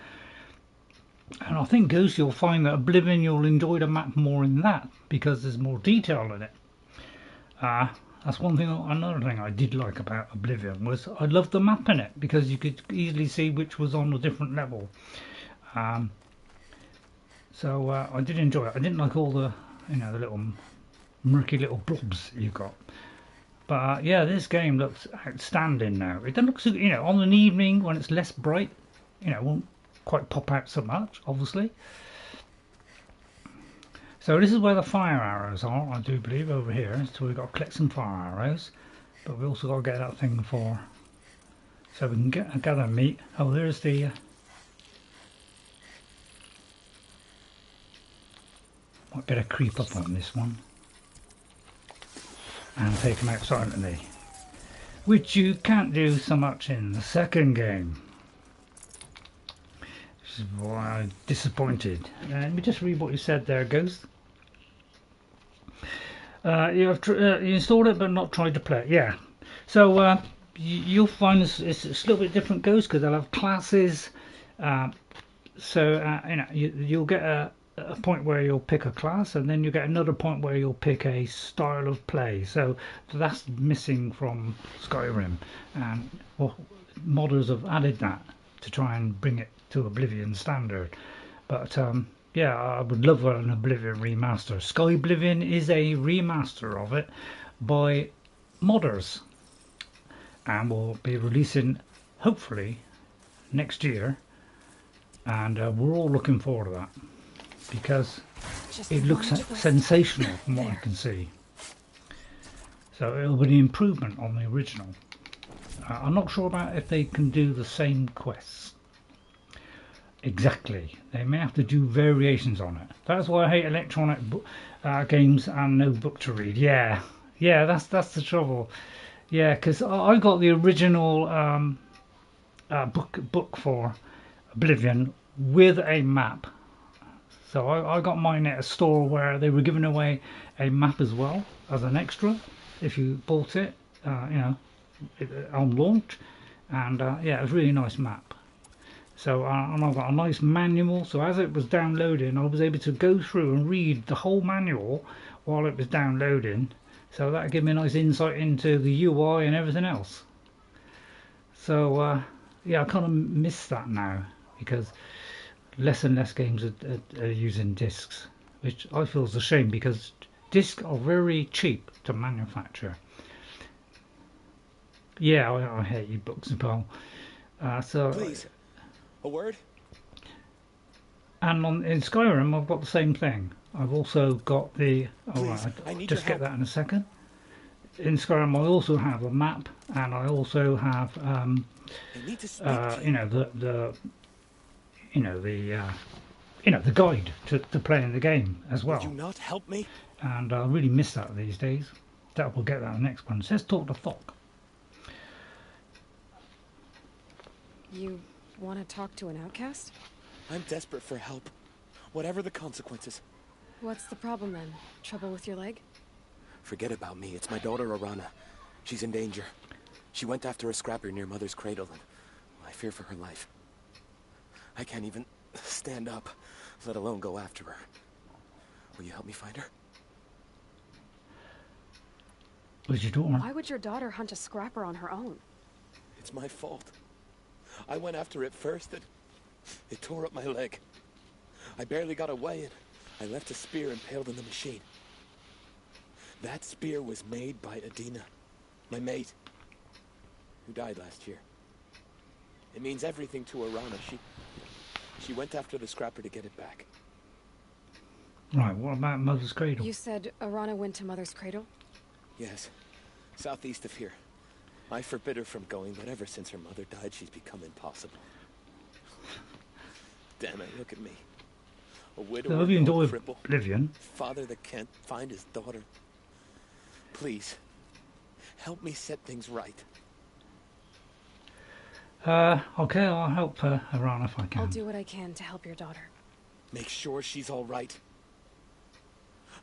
And I think, Goose, you'll find that Oblivion, you'll enjoy the map more in that because there's more detail in it. That's one thing. Another thing I did like about Oblivion was I loved the map in it because you could easily see which was on a different level. So I did enjoy it. I didn't like all the, you know, the little murky little blobs you got. But yeah, this game looks outstanding now. It doesn't look so, you know, on an evening when it's less bright, you know, it won't quite pop out so much, obviously. So this is where the fire arrows are, I do believe, over here. So we've got to collect some fire arrows, but we also got to get that thing for, so we can gather meat. Oh, there's the might better creep up on this one and take them out silently, which you can't do so much in the second game. This is why I'm disappointed. Let me just read what you said there, Ghost. You have you installed it but not tried to play it. Yeah. So you'll find it's a little bit different, Ghost, because they'll have classes. So you know, you'll get a point where you'll pick a class, and then you get another point where you'll pick a style of play. So that's missing from Skyrim, and well, modders have added that to try and bring it to Oblivion standard. But yeah, I would love an Oblivion remaster. Skyblivion is a remaster of it by modders, and will be releasing hopefully next year, and we're all looking forward to that because it looks sensational from what I can see. So it'll be an improvement on the original. I'm not sure about if they can do the same quests exactly. They may have to do variations on it. That's why I hate electronic games and no book to read. Yeah, that's the trouble. Yeah, because I got the original book for Oblivion with a map. So I got mine at a store where they were giving away a map as well as an extra if you bought it, you know, on launch. And yeah, it was a really nice map. So and I've got a nice manual. So as it was downloading, I was able to go through and read the whole manual while it was downloading. So that gave me a nice insight into the UI and everything else. So yeah, I kind of miss that now because less and less games are using discs, which I feel is a shame because discs are very cheap to manufacture. Yeah, I hate e-books as well. So please, a word. And in Skyrim, I've got the same thing. I've also got the. Oh, right, I'll just get that in a second. In Skyrim, I also have a map, and I also have, you know, the guide to playing the game as well. Would you not help me? And I really miss that these days. That we'll get that in the next one. So let's talk to Thok. You want to talk to an outcast? I'm desperate for help, whatever the consequences. What's the problem then? Trouble with your leg? Forget about me. It's my daughter Arana. She's in danger. She went after a scrapper near Mother's cradle, and I fear for her life. I can't even stand up, let alone go after her. Will you help me find her? What's your daughter? Why would your daughter hunt a scrapper on her own? It's my fault. I went after it first, and it tore up my leg. I barely got away, and I left a spear impaled in the machine. That spear was made by Adina, my mate, who died last year. It means everything to Arana. She went after the scrapper to get it back. Right, what about Mother's Cradle? You said Arana went to Mother's Cradle? Yes, southeast of here. I forbid her from going, but ever since her mother died, she's become impossible. Damn it, look at me. A widower, Oblivion, no cripple. Oblivion. Father that can't find his daughter. Please, help me set things right. Okay, I'll help Arana if I can. I'll do what I can to help your daughter. Make sure she's all right.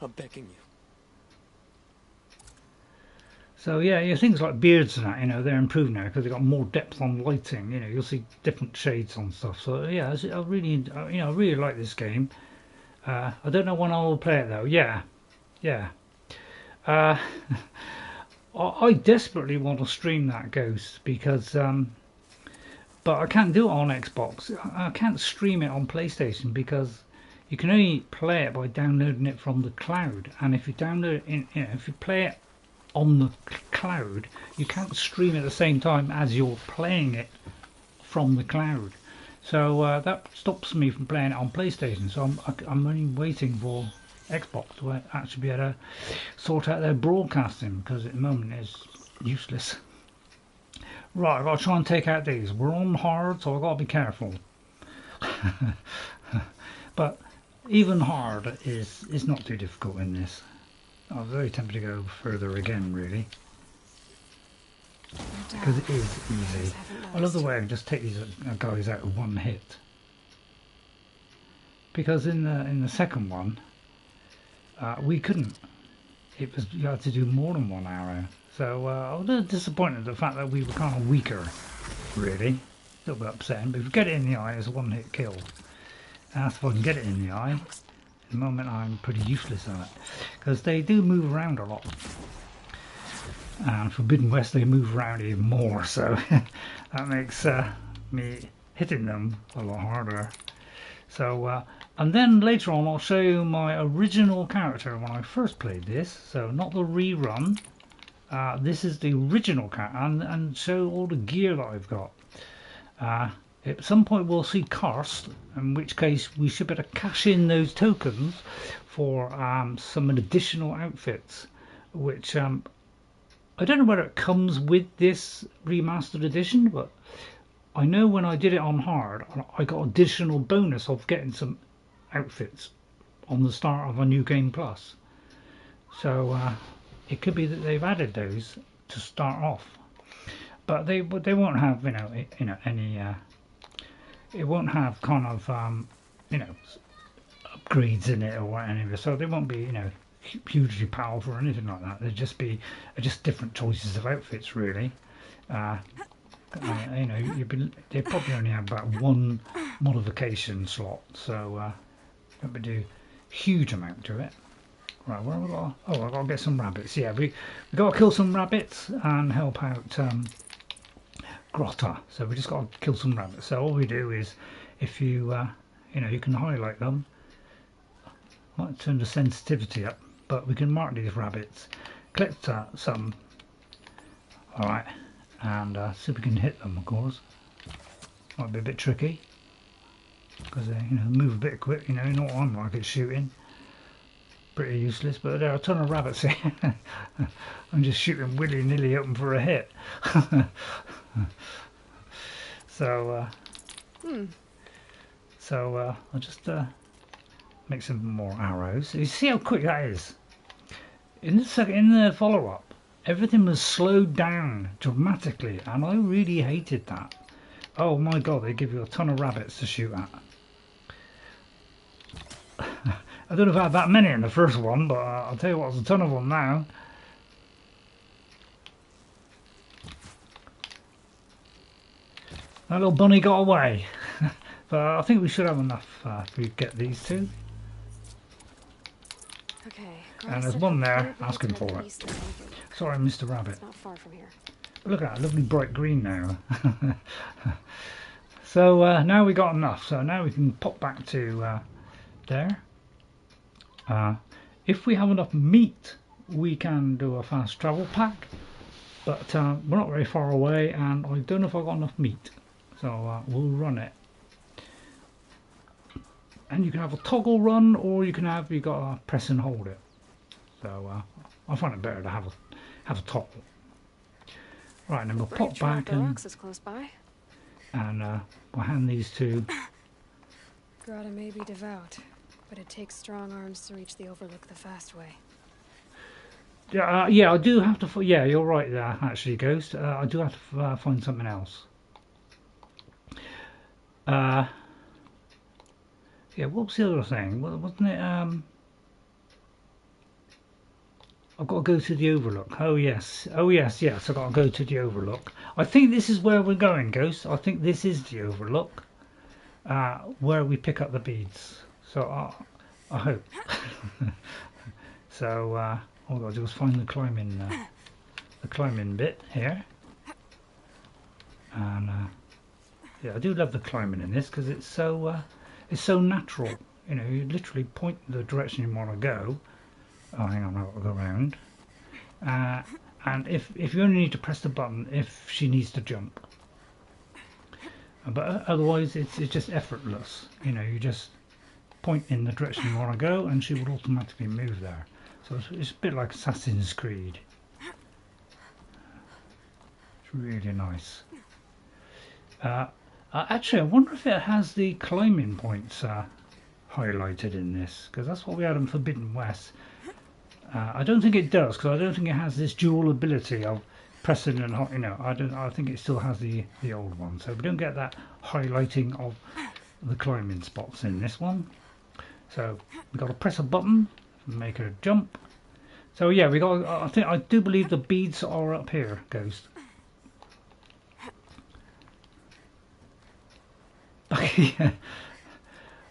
I'm begging you. So yeah, things like beards and that, you know, they're improved now because they've got more depth on lighting. You know, you'll see different shades on stuff. So yeah, I really like this game. I don't know when I will play it though. Yeah. I desperately want to stream that Ghost because, but I can't do it on Xbox. I can't stream it on PlayStation because you can only play it by downloading it from the cloud. And if you download it if you play it on the cloud, you can't stream at the same time as you're playing it from the cloud. So that stops me from playing it on PlayStation. So I'm only waiting for Xbox to actually be able to sort out their broadcasting because at the moment it's useless. Right, I've got to try and take out these. We're on hard, so I've got to be careful. But even hard is not too difficult in this. I was very tempted to go further again, really, because it is easy. I love the way I can just take these guys out with one hit. Because in the second one, we couldn't. It was, you had to do more than one arrow. So I was a little disappointed at the fact that we were kind of weaker, really. A little bit upsetting, but if you get it in the eye, it's a one-hit kill. And that's if I can get it in the eye. At the moment I'm pretty useless at it because they do move around a lot, and Forbidden West they move around even more, so that makes me hitting them a lot harder. So and then later on I'll show you my original character when I first played this, so not the rerun. This is the original character, and show all the gear that I've got. At some point we'll see Karst, in which case we should better cash in those tokens for some additional outfits, which I don't know whether it comes with this remastered edition, but I know when I did it on hard I got additional bonus of getting some outfits on the start of a new game plus. So it could be that they've added those to start off, but they won't have any. It won't have kind of upgrades in it or anything, so they won't be hugely powerful or anything like that. They'll just be different choices of outfits, really. They probably only have about one modification slot, so don't do a huge amount to it. Right, where have we got? Oh, I've got to get some rabbits. Yeah, we got to kill some rabbits and help out Grata. So we just got to kill some rabbits. So all we do is, if you you can highlight them. I might turn the sensitivity up, but we can mark these rabbits, collect some. All right, and see if we can hit them. Of course, might be a bit tricky because they move a bit quick. Not what I'm like at shooting. Pretty useless, but there are a ton of rabbits here. I'm just shooting willy-nilly hoping for a hit. So I'll just make some more arrows. You see how quick that is. In the follow-up, everything was slowed down dramatically, and I really hated that. Oh my god, they give you a ton of rabbits to shoot at. I don't know if I had that many in the first one, but I'll tell you what, there's a ton of them now. That little bunny got away. But I think we should have enough if we get these two. Okay. And there's one there asking for it. Sorry, Mr. Rabbit. It's not far from here. Look at that, lovely bright green now. So now we got enough. So now we can pop back to there. If we have enough meat we can do a fast travel pack, but we're not very far away, and I don't know if I've got enough meat, so we'll run it. And you can have a toggle run, or you got to press and hold it. So I find it better to have a toggle. Right, and then we'll pop back and is close by. And we'll hand these to. Grata may be devout, but it takes strong arms to reach the Overlook the fast way. Yeah, I do have to. Yeah, you're right there, actually, Ghost. I do have to find something else. Yeah, what was the other thing? Wasn't it? I've got to go to the Overlook. Oh yes, yes. I've got to go to the Overlook. I think this is where we're going, Ghost. I think this is the Overlook, where we pick up the beads. So I hope. So all I've got to do is find the climbing bit here. And yeah, I do love the climbing in this because it's so natural. You know, you literally point the direction you want to go. Oh, hang on, I've got to go around. And if you only need to press the button if she needs to jump. But otherwise, it's just effortless. You know, you just point in the direction you want to go, and she will automatically move there. So it's a bit like Assassin's Creed. It's really nice. Actually, I wonder if it has the climbing points highlighted in this, because that's what we had in Forbidden West. I don't think it does, because I don't think it has this dual ability of pressing and, you know, I think it still has the old one. So we don't get that highlighting of the climbing spots in this one. So we've got to press a button and make her jump. So yeah, I do believe the beads are up here, Ghost. Yeah.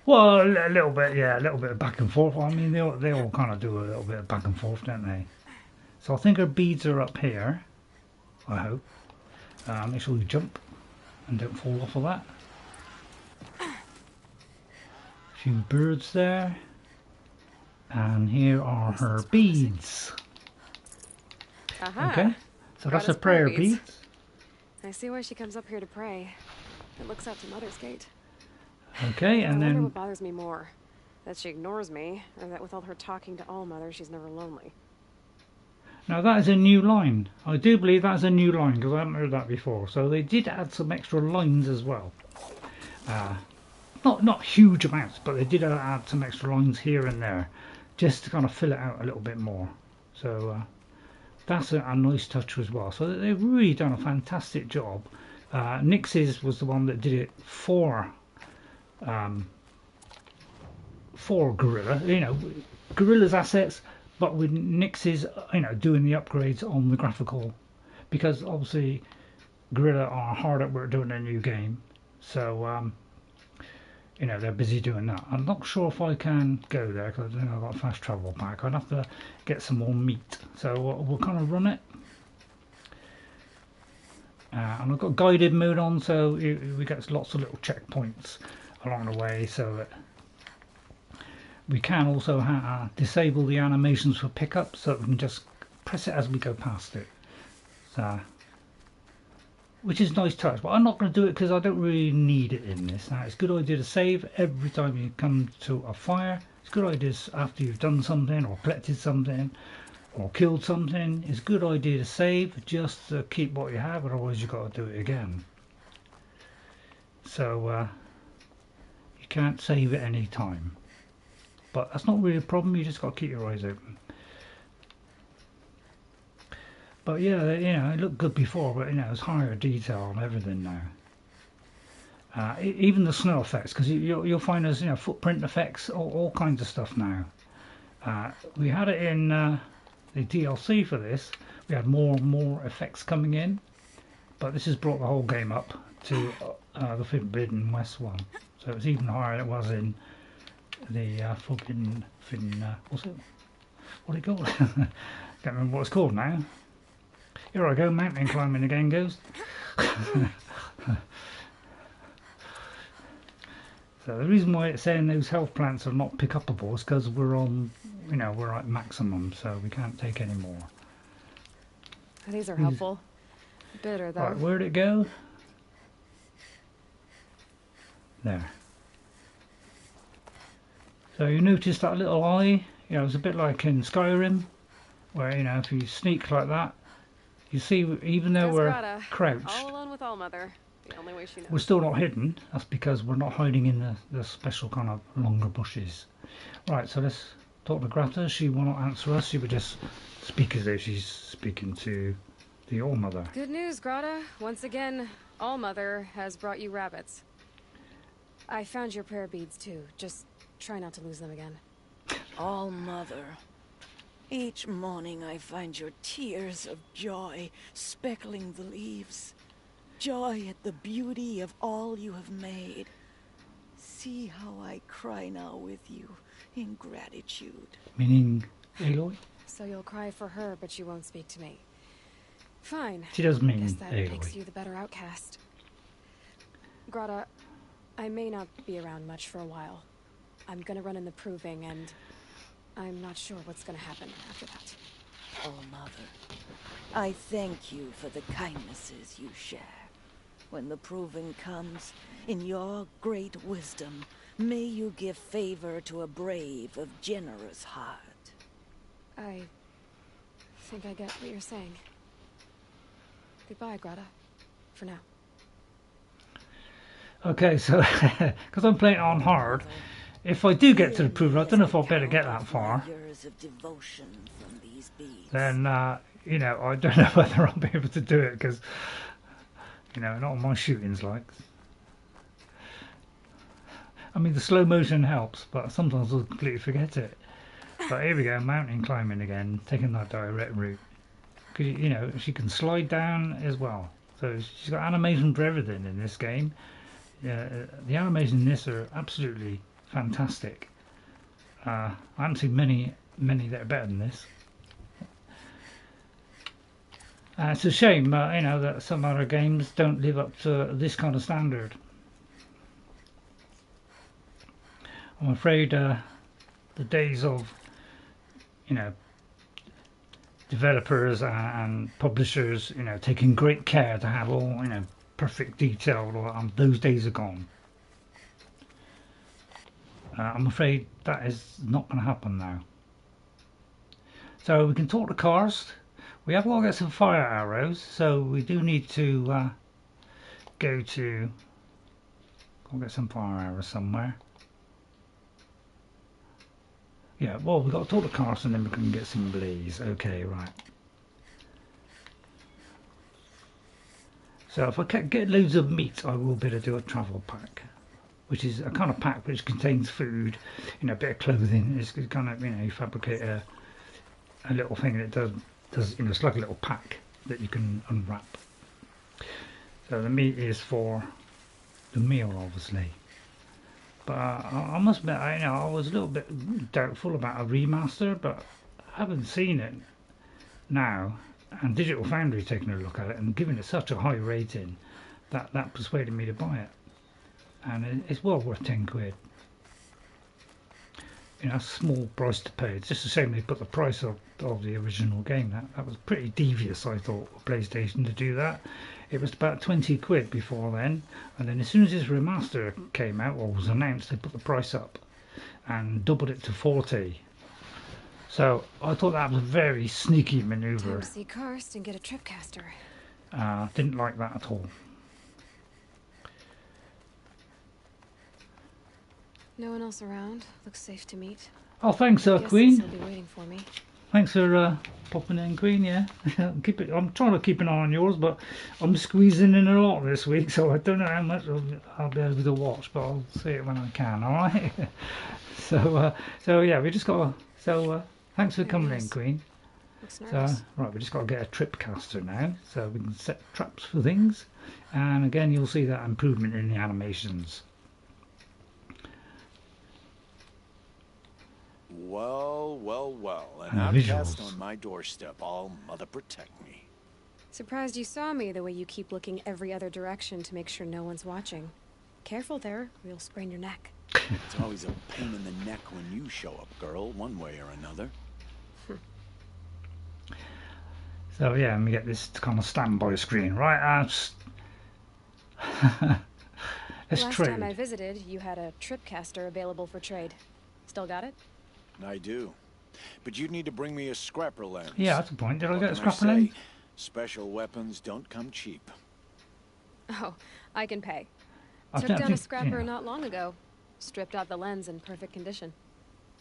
Well, a little bit, yeah, a little bit of back and forth. I mean, they all kind of do a little bit of back and forth, don't they? So I think her beads are up here. I hope. Make sure you jump and don't fall off of that. A few birds there, and here are her beads. Okay, so that's a prayer beads. I see why she comes up here to pray. It looks out to Mother's Gate. Okay, and I wonder then what bothers me more, that she ignores me, or that with all her talking to All Mother, she's never lonely. now that is a new line. I do believe that's a new line because I haven't heard that before. So they did add some extra lines as well. Not huge amounts, but they did add some extra lines here and there, just to kind of fill it out a little bit more. So that's a nice touch as well. So they've really done a fantastic job. Nixxes was the one that did it for Guerrilla, you know, Guerrilla's assets, but with Nixxes, you know, doing the upgrades on the graphical, because obviously Guerrilla are hard at work doing a new game, so you know, they're busy doing that. I'm not sure if I can go there because I think I've got a fast travel pack. I'd have to get some more meat, so we'll kind of run it. And I've got guided mode on, so we get lots of little checkpoints along the way, so that we can also disable the animations for pickup, so we can just press it as we go past it. So, which is a nice touch, but I'm not going to do it because I don't really need it in this. Now, it's a good idea to save every time you come to a fire. It's a good idea after you've done something or collected something or killed something. It's a good idea to save just to keep what you have, otherwise you've got to do it again. So you can't save at any time, but that's not really a problem. You just got to keep your eyes open. But yeah, you know, it looked good before, but you know, it's higher detail on everything now. Even the snow effects, because you'll find there's, you know, footprint effects, all kinds of stuff now. We had it in the DLC for this. We had more effects coming in, but this has brought the whole game up to the Forbidden West one, so it's even higher than it was in the Forbidden. What's it? What it called? Can't remember what it's called now. Here I go, mountain climbing again, Ghost. So the reason why it's saying those health plants are not pick-upable is because we're on you know, we're at maximum, so we can't take any more. These are helpful. Bitter, though. Right, where'd it go? There. So you notice that little eye? You know, it's a bit like in Skyrim, where, you know, if you sneak like that, you see, even though we're Grata, crouched, all alone with Allmother. The only way she knows. we're still not hidden. That's because we're not hiding in the special kind of longer bushes. Right, so let's talk to Grata. She will not answer us. She would just speak as though she's speaking to the Allmother. Good news, Grata. Once again, Allmother has brought you rabbits. I found your prayer beads too. Just try not to lose them again. All Mother, each morning I find your tears of joy speckling the leaves. Joy at the beauty of all you have made. See how I cry now with you in gratitude. Meaning Aloy? So you'll cry for her, but you won't speak to me. Fine. She does mean Guess that Aloy. makes you the better outcast. Grata, I may not be around much for a while. I'm gonna run in the proving, and I'm not sure what's gonna happen after that. Oh, Mother, I thank you for the kindnesses you share. When the proving comes, in your great wisdom, may you give favor to a brave of generous heart. I think I get what you're saying. Goodbye, Grata. For now. Okay, so because I'm playing it on hard, if I do get to the proving, I don't know if I'll better get that far. Then you know, I don't know whether I'll be able to do it because, you know, not all my shooting's like. I mean, the slow motion helps, but sometimes I'll completely forget it. But here we go, mountain climbing again, taking that direct route. Because, you know, she can slide down as well. So she's got animation for everything in this game. The animations in this are absolutely fantastic. I haven't seen many that are better than this. It's a shame, you know, that some other games don't live up to this kind of standard. I'm afraid the days of, you know, developers and publishers, you know, taking great care to have all, you know, perfect detail, those days are gone. I'm afraid that is not going to happen now. So we can talk to Karst. We have got to get some fire arrows, so we do need to go get some fire arrows somewhere. Yeah, well, we've got to talk to Karst and then we can get some blaze. Okay, right. So if I get loads of meat, I will be able to do a travel pack, which is a kind of pack which contains food, you know, a bit of clothing. It's kind of, you know, you fabricate a little thing that does, you know, it's like a little pack that you can unwrap. So the meat is for the meal, obviously. But I must admit, you know, I was a little bit doubtful about a remaster, but having seen it now, and Digital Foundry taking a look at it and giving it such a high rating, that persuaded me to buy it. And it's well worth 10 quid. You know, a small price to pay. It's just a shame they put the price of the original game. That was pretty devious, I thought, for PlayStation to do that. It was about 20 quid before then, and then as soon as this remaster came out or was announced, they put the price up and doubled it to 40. So I thought that was a very sneaky manoeuvre. Time to see Karst and get a Tripcaster. Didn't like that at all. No one else around. Looks safe to meet. Oh, thanks, Guess Queen. He'll be waiting for me. Thanks for popping in, Queen. Yeah, keep it. I'm trying to keep an eye on yours, but I'm squeezing in a lot this week, so I don't know how much I'll be able to watch, but I'll see it when I can. All right. So yeah, we just got. Thanks for coming in, Queen. Looks So nervous. right, we just got to get a Tripcaster now, so we can set traps for things, and again you'll see that improvement in the animations. Well, well, well. An And the outcast visuals. on my doorstep. All mother protect me. Surprised you saw me the way you keep looking every other direction to make sure no one's watching. Careful there, or you'll sprain your neck. It's always a pain in the neck when you show up, girl, one way or another. So yeah, let me get this kind of standby screen, right? Let's Last trade. time I visited, you had a Tripcaster available for trade. Still got it? I do. But you'd need to bring me a scrapper lens. Yeah, that's the point. Did I What get a can I scrapper lens? say? Special weapons don't come cheap. Oh, I can pay. I Took don't down a think- scrapper yeah. not long ago. Stripped out the lens in perfect condition.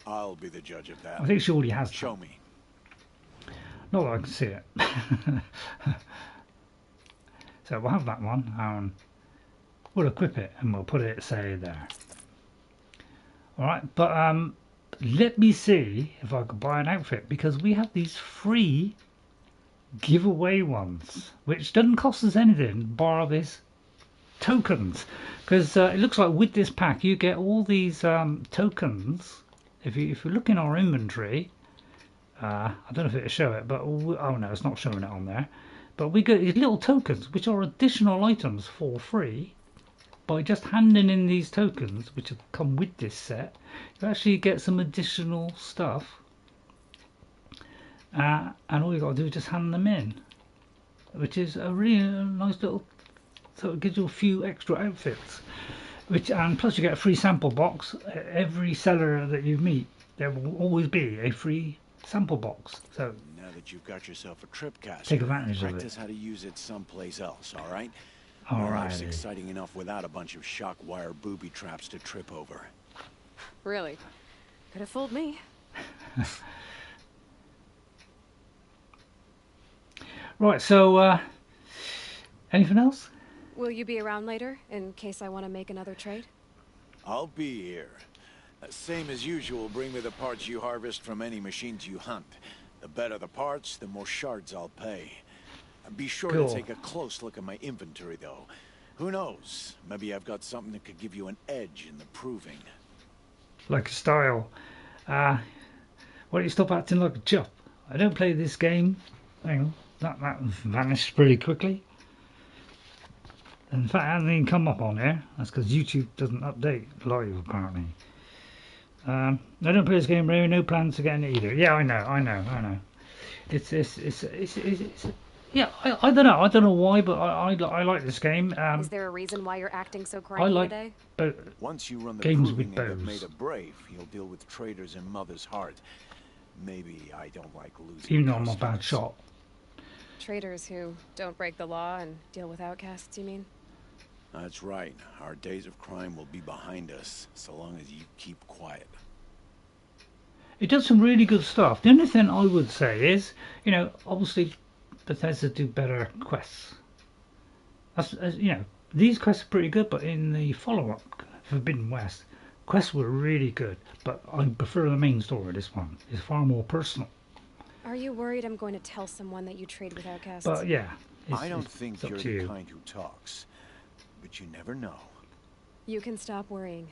I'll be the judge of that. I think she already has. Show me. Not that I can see it. So we'll have that one. We'll equip it and we'll put it, say, there. Alright, but let me see if I can buy an outfit, because we have these free giveaway ones, which doesn't cost us anything bar this tokens, because it looks like with this pack you get all these tokens. If you look in our inventory, I don't know if it'll show it, but oh no, it's not showing it on there. But we get these little tokens, which are additional items for free. By just handing in these tokens, which have come with this set, you actually get some additional stuff. And all you got to do is just hand them in, which is a really nice little. So it gives you a few extra outfits, and plus you get a free sample box. Every seller that you meet, there will always be a free sample box. So Now that you've got yourself a Tripcaster, take advantage of it. practice how to use it someplace else, all right? Alrighty. Life's exciting enough without a bunch of shock wire booby traps to trip over. Really? Could have fooled me. Right, so anything else? Will you be around later, in case I want to make another trade? I'll be here. Same as usual, bring me the parts you harvest from any machines you hunt. The better the parts, the more shards I'll pay. Be sure Cool. to take a close look at my inventory, though. Who knows? Maybe I've got something that could give you an edge in the proving. Like a style. Why don't you stop acting like a chop? I don't play this game. Hang on, that vanished pretty quickly. In fact, it hasn't even come up on here. That's because YouTube doesn't update live, apparently. I don't play this game, Ray. No plans to get in it either. Yeah, I know. It's yeah. I don't know. I don't know why, but I like this game. Is there a reason why you're acting so I cranky like today? Once you run the games proving with and have bows. made a brave, you'll deal with traitors in Mother's Heart. Maybe I don't like losing. Even though I'm a bad customers. shot. Traders who don't break the law and deal with outcasts, you mean? That's right. Our days of crime will be behind us, so long as you keep quiet. It does some really good stuff. The only thing I would say is, obviously Bethesda do better quests. These quests are pretty good, but in the follow-up, Forbidden West, quests were really good. But I prefer the main story. This one is far more personal. Are you worried I'm going to tell someone that you trade with outcasts? But yeah, I don't think up you're to the you. kind who talks, but you never know. You can stop worrying.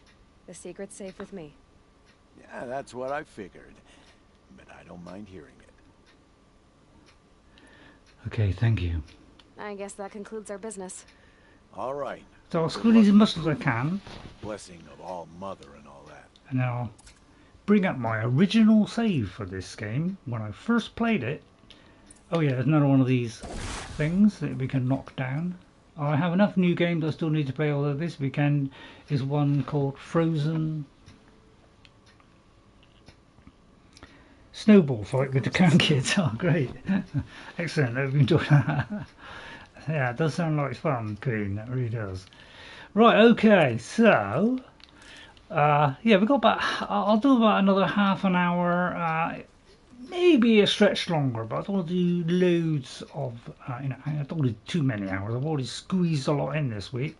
The secret's safe with me. Yeah, that's what I figured, but I don't mind hearing it. Okay, thank you. I guess that concludes our business. All right. So I'll Good squeeze as luck much with as I the can, blessing of all mother and all that. and then I'll bring up my original save for this game when I first played it. Oh yeah, there's another one of these things that we can knock down. I have enough new games I still need to play, although this weekend is one called Frozen Snowball Fight with the Cam Kids. Oh great. Excellent, I've enjoyed that. Yeah, it does sound like fun, Queen, that really does. Right, okay, so yeah, we've got about, I'll do about another half an hour, maybe a stretch longer, but I don't want to do loads of, I don't want to do too many hours. I've already squeezed a lot in this week.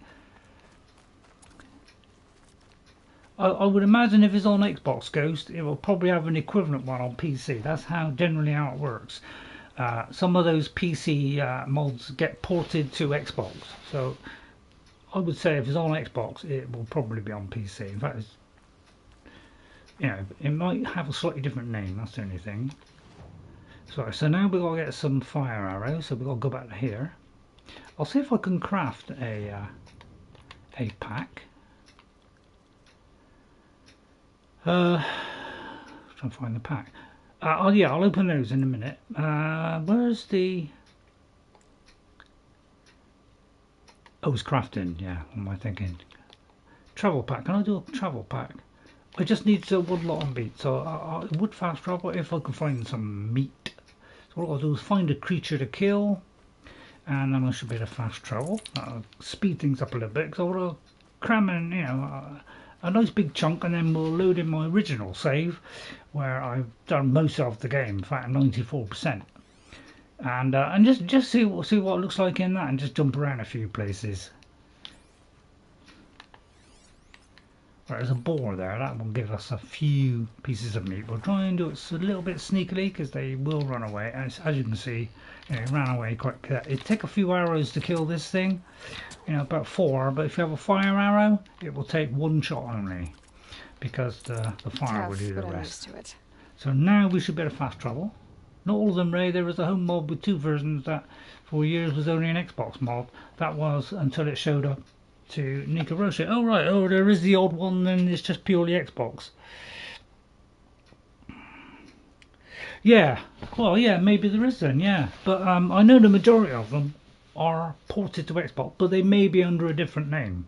I would imagine if it's on Xbox Ghost, it will probably have an equivalent one on PC. That's generally how it works. Some of those PC mods get ported to Xbox, so I would say if it's on Xbox, it will probably be on PC. In fact, it might have a slightly different name. That's the only thing. So now we've got to get some fire arrows. So we've got to go back to here. I'll see if I can craft a pack. Trying to find the pack. Oh yeah, I'll open those in a minute. Where's the... Oh, it's crafting. Yeah, what am I thinking? Travel pack. Can I do a travel pack? I just need one lot of meat, so I would fast travel if I can find some meat. So what I'll do is find a creature to kill, and then I should be able to fast travel. That'll speed things up a little bit, because I want to cram in, you know, a nice big chunk, and then we'll load in my original save, where I've done most of the game, in fact 94%. And just see what it looks like in that, and just jump around a few places. Right, there's a boar there, that will give us a few pieces of meat. We'll try and do it a little bit sneakily, because they will run away. As you can see, you know, it ran away quite quick. It'd take a few arrows to kill this thing, you know, about 4, but if you have a fire arrow, it will take 1 shot only, because the fire will do the rest. So now we should be able to fast travel. Not all of them, Ray. There was a home mod with 2 versions that for years was only an Xbox mod. That was until it showed up to Nika Roshi. Oh right, oh there is the odd one, then it's just purely Xbox. Yeah, well yeah, maybe there is then, yeah. But I know the majority of them are ported to Xbox, but they may be under a different name.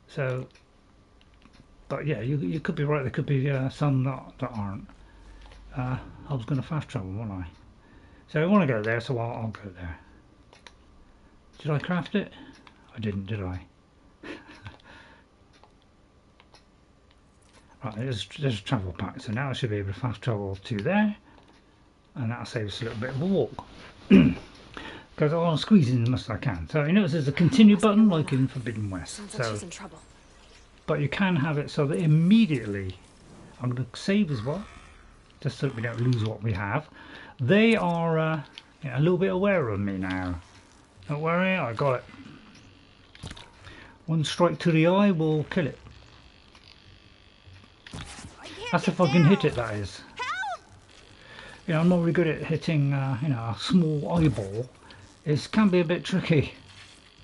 So, but yeah, you could be right, there could be some that aren't. I was going to fast travel, wasn't I? So I want to go there, so I'll go there. Did I craft it? I didn't, did I? Right, there's a travel pack, so now I should be able to fast travel to there, and that'll save us a little bit of a walk. Because I want to squeeze in as much as I can. So you notice there's a continue button like in Forbidden West. Sounds like she's in trouble. But you can have it so that immediately, I'm going to save as well, just so that we don't lose what we have. They are you know, a little bit aware of me now. Don't worry, I got it. One strike to the eye will kill it. That's if I can hit it, that is. You know, I'm not really good at hitting you know, a small eyeball. It can be a bit tricky.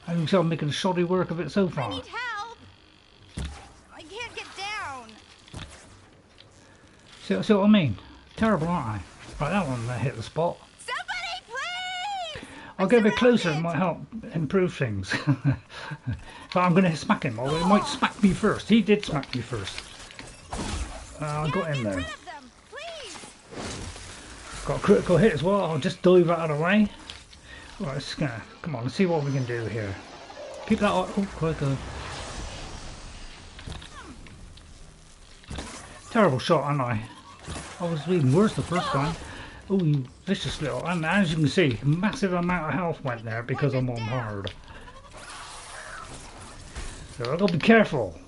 I think I'm making shoddy work of it so far. I need help! I can't get down! See what I mean? Terrible, aren't I? Right, that one hit the spot. Somebody, please! I'll get a bit closer, it might help improve things. But I'm going to smack him, although he might smack me first. He did smack me first. I got him though. Got a critical hit as well, I'll just dive out of the way. Right, let's go. Come on, let's see what we can do here. Keep that up. Oh, quite good. Terrible shot, aren't I? I was even worse the first time. Oh, you vicious little. And as you can see, massive amount of health went there because I'm on hard. So I've got to be careful.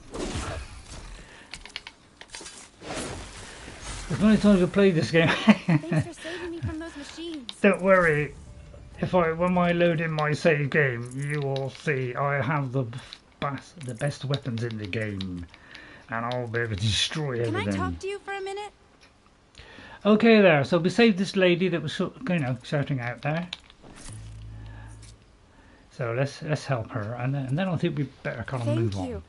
There's many times I've played this game. Thanks for saving me from those machines. Don't worry. When I load in my save game, you will see I have the best weapons in the game, and I'll be able to destroy everything. Can I talk to you for a minute? Okay, there. So we saved this lady that was, you know, shouting out there. So let's help her, and then I think we better kind of move on. Thank you.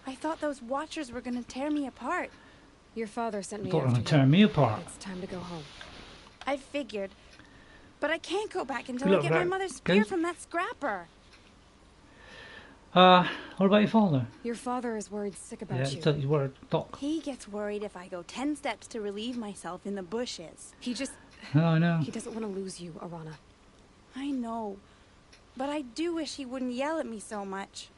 I thought those Watchers were going to tear me apart. Your father sent me Thought after they were tear me apart. It's time to go home. I figured. But I can't go back until I get my mother's spear from that scrapper. What about your father? Your father is worried sick about you. Yeah, he's worried. Thok. He gets worried if I go 10 steps to relieve myself in the bushes. He just... Oh, I know. He doesn't want to lose you, Arana. I know. But I do wish he wouldn't yell at me so much.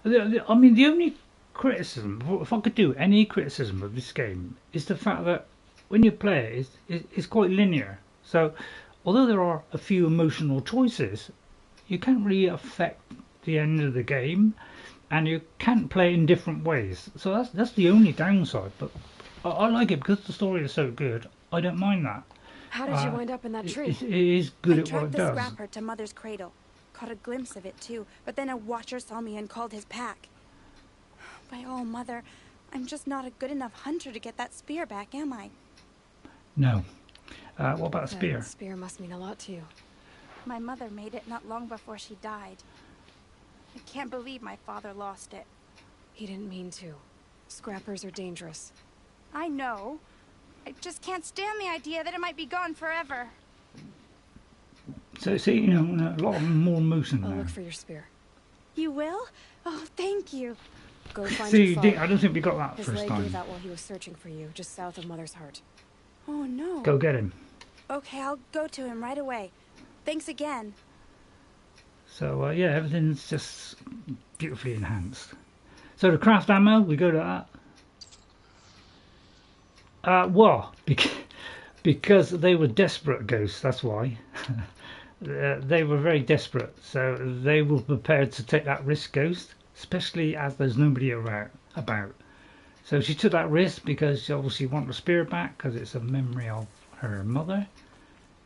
I mean, the only criticism, if I could do any criticism of this game, is the fact that when you play it, it's quite linear. So, although there are a few emotional choices, you can't really affect the end of the game, and you can't play in different ways. So that's the only downside. But I like it because the story is so good. I don't mind that. How did you wind up in that tree? It is good at what it does. I tracked the scrapper to Mother's cradle. Caught a glimpse of it too, but then a Watcher saw me and called his pack. By all, Mother, I'm just not a good enough hunter to get that spear back, am I? No. What about a spear? That spear must mean a lot to you. My mother made it not long before she died. I can't believe my father lost it. He didn't mean to. Scrappers are dangerous. I know. I just can't stand the idea that it might be gone forever. So see, you know, a lot more motion I'll now. look for your spear. You will? Oh, thank you. Go find See, your father. I don't think we got that His first leg time. gave out while he was searching for you, just south of Mother's Heart. Oh, no. Go get him. Okay, I'll go to him right away. Thanks again. So yeah, everything's just beautifully enhanced. So the craft ammo, we go to that. Well, because they were desperate ghosts, that's why. They were very desperate, so they were prepared to take that risk, Ghost, especially as there's nobody about. So she took that risk because she obviously wanted the spear back because it's a memory of her mother,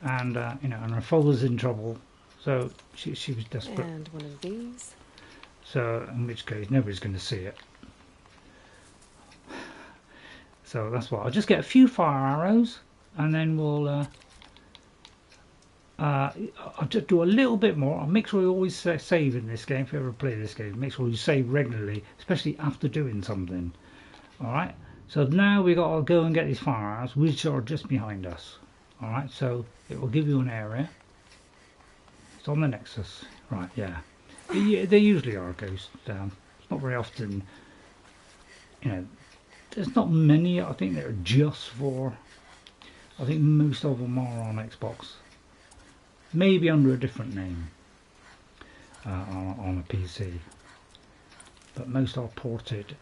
and you know, and her father's in trouble, so she was desperate. And one of these. So in which case nobody's going to see it. So that's why I'll just get a few fire arrows, and then we'll. I'll just do a little bit more. I'll make sure you always save in this game if you ever play this game. Make sure you save regularly, especially after doing something. Alright, so now we got to go and get these fire arrows, which are just behind us. Alright, so it will give you an area. It's on the Nexus. Right, yeah. They usually are ghosts. It's not very often, you know, there's not many. I think they're just for, I think most of them are on Xbox. Maybe under a different name on a PC, but most are ported.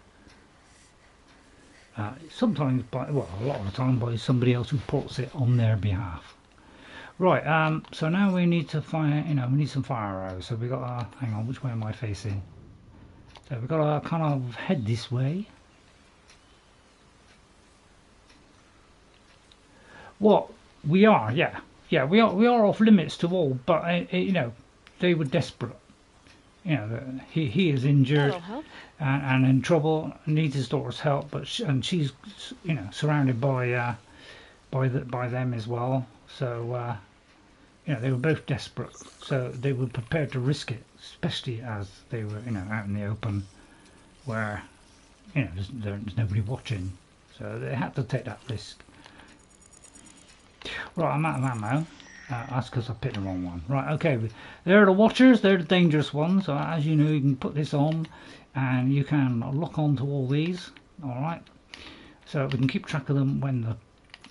Sometimes by, well, a lot of the time by somebody else who ports it on their behalf. Right. So now we need to find, you know, we need some fire arrows. So we got to, hang on, which way am I facing? So we've got to kind of head this way. What we are, yeah. Yeah, we are off limits to all, but you know, they were desperate. You know, he is injured and in trouble, needs his daughter's help, but she's, you know, surrounded by them as well. So you know, they were both desperate, so they were prepared to risk it, especially as they were, you know, out in the open, where, you know, there's nobody watching, so they had to take that risk. Right, I'm out of ammo. That's because I picked the wrong one. Right, okay. They're the watchers. They're the dangerous ones. So as you know, you can put this on, and you can lock on to all these. All right. So we can keep track of them when the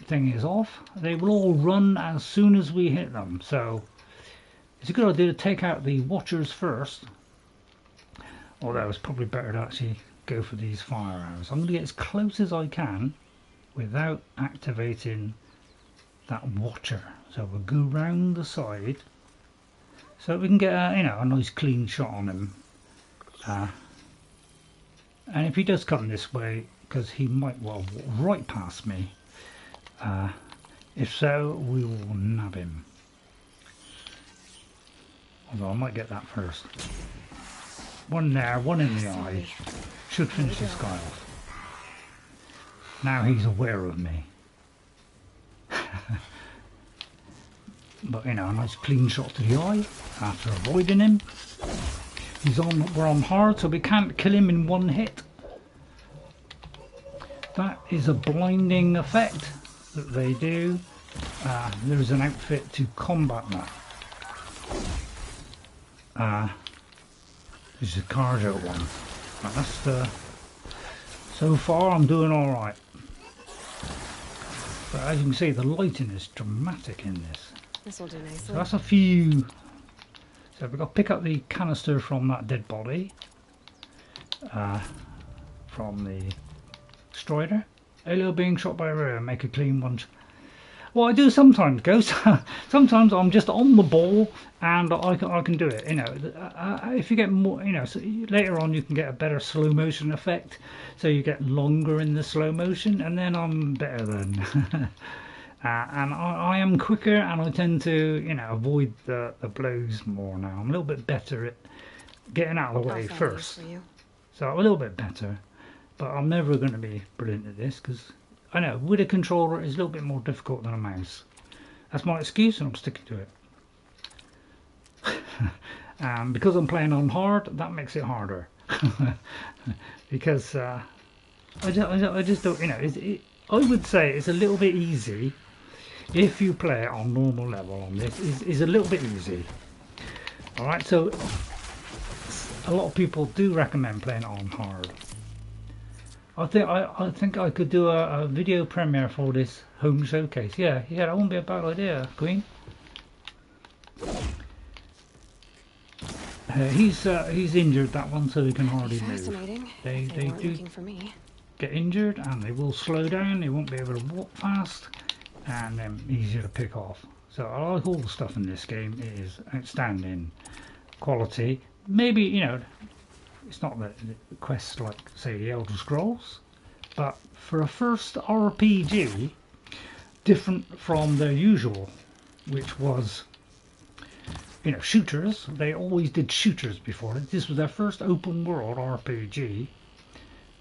thing is off. They will all run as soon as we hit them. So it's a good idea to take out the watchers first. Although it's probably better to actually go for these fire arrows. I'm going to get as close as I can without activating that watcher. So we'll go round the side so we can get a, you know, a nice clean shot on him. And if he does come this way, because he might well walk right past me, if so, we will nab him. Although I might get that first. One there, one in the eye. Should finish this guy off. Now he's aware of me. But you know, a nice clean shot to the eye after avoiding him. We're on hard, so we can't kill him in one hit. That is a blinding effect that they do. There is an outfit to combat that. This is a cargo one. Right, that's so far I'm doing all right. But as you can see, the lighting is dramatic in this. This will do nicely. So that's a few. So we've got to pick up the canister from that dead body. From the Strider. Aloy being shot by a rear, make a clean one. Well, I do sometimes, Ghost. Sometimes I'm just on the ball and I can do it. You know, if you get more, you know, so later on you can get a better slow motion effect, so you get longer in the slow motion, and then I'm better then. And I am quicker, and I tend to, you know, avoid the blows more now. I'm a little bit better at getting out of the way first. So I'm a little bit better, but I'm never going to be brilliant at this because I know with a controller it's a little bit more difficult than a mouse. That's my excuse, and I'm sticking to it. Because I'm playing on hard, that makes it harder. Because I just don't, you know, I would say it's a little bit easy if you play it on normal level on this. Is a little bit easy. Alright, so a lot of people do recommend playing it on hard. I think I could do a video premiere for this home showcase. Yeah, that wouldn't be a bad idea, Queen. He's injured, that one, so he can hardly move. They do get injured and they will slow down. They won't be able to walk fast, and then easier to pick off. So I like all the stuff in this game. It is outstanding quality. Maybe, you know, it's not the quests like, say, the Elder Scrolls, but for a first RPG, different from their usual, which was, you know, shooters. They always did shooters before. This was their first open world RPG,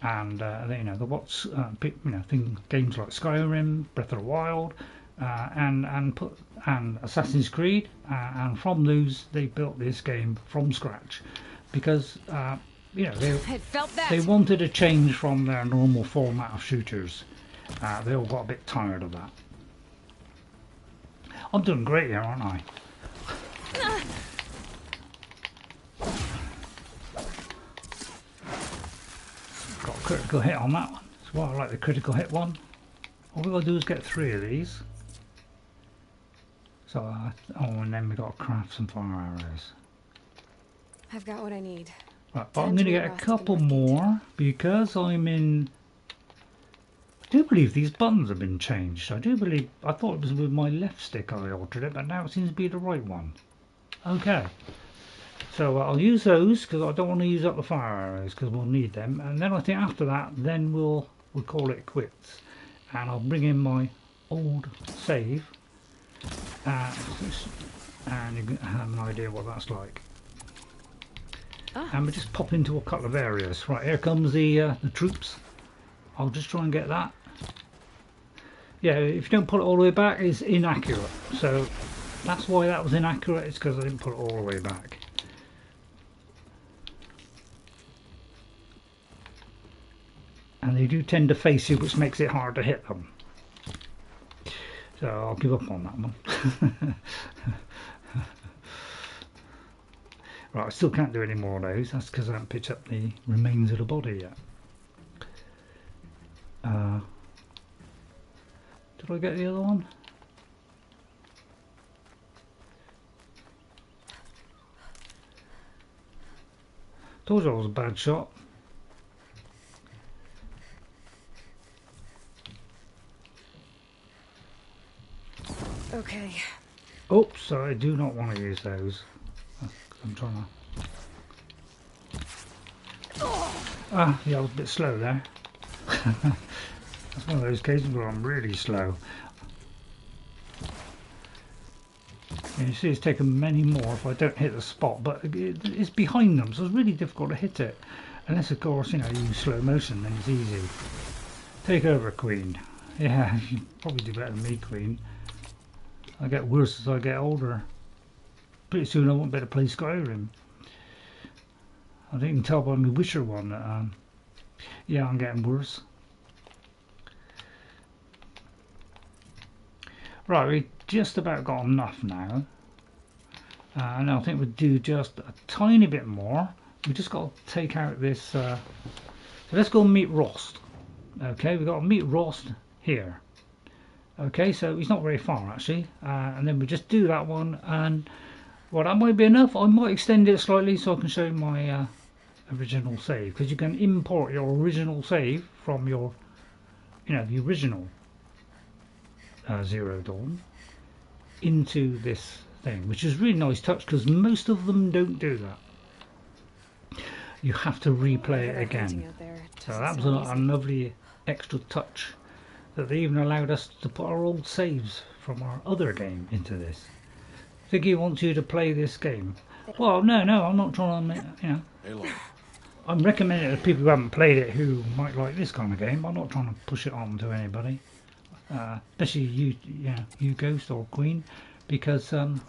and you know, games like Skyrim, Breath of the Wild, and Assassin's Creed, and from those they built this game from scratch, because you know, they wanted a change from their normal format of shooters. They all got a bit tired of that. I'm doing great here, aren't I? Got a critical hit on that one. That's why I like the critical hit one. All we gotta do is get 3 of these. So, and then we gotta craft some fire arrows. I've got what I need. Right, but I'm gonna get a couple more because I'm in. I do believe these buttons have been changed. I thought it was with my left stick I altered it, but now it seems to be the right one. Okay. So I'll use those because I don't want to use up the fire arrows because we'll need them, and then I think after that, then we'll call it quits, and I'll bring in my old save, and you can have an idea what that's like. And we just pop into a couple of areas. Right, here comes the troops. I'll just try and get that. Yeah, if you don't put it all the way back, it's inaccurate. So that's why that was inaccurate. It's because I didn't put it all the way back. And they do tend to face you, which makes it hard to hit them. So I'll give up on that one. Right, I still can't do any more of those. That's because I haven't picked up the remains of the body yet. Did I get the other one? Told you I was a bad shot. Okay. Oops, I do not want to use those. I'm trying to. Yeah, I was a bit slow there. That's one of those cases where I'm really slow. And you see it's taken many more if I don't hit the spot, but it's behind them, so it's really difficult to hit it. Unless, of course, you know, you use slow motion, then it's easy. Take over, Queen. Yeah, you probably do better than me, Queen. I get worse as I get older. Pretty soon I won't be able to play Skyrim. I think you can tell by my Witcher one that yeah, I'm getting worse. Right, we just about got enough now. And I think we'll do just a tiny bit more. We just got to take out this. So let's go meet Rost. Okay, we've got to meet Rost here. Okay, so he's not very far actually. And then we just do that one, and well, that might be enough. I might extend it slightly so I can show you my original save, because you can import your original save from your, you know, the original Zero Dawn into this thing, which is really nice touch because most of them don't do that. You have to replay it again. So that was a lovely extra touch that they even allowed us to put our old saves from our other game into this. I think he wants you to play this game. Well, no, I'm not trying to, you know. I'm recommending it to people who haven't played it who might like this kind of game. I'm not trying to push it on to anybody, especially you Ghost or Queen, because you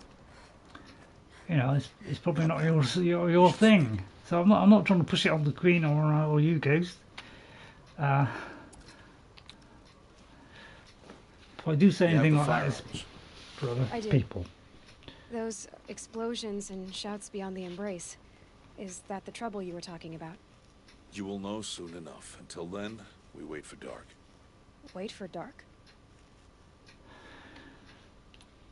know, it's probably not your thing. So I'm not trying to push it on to Queen or you Ghost. If I do say You have anything the like that, it's firearms. for other I do. people. Those explosions and shouts beyond the embrace. Is that the trouble you were talking about? You will know soon enough. Until then, we wait for dark. Wait for dark?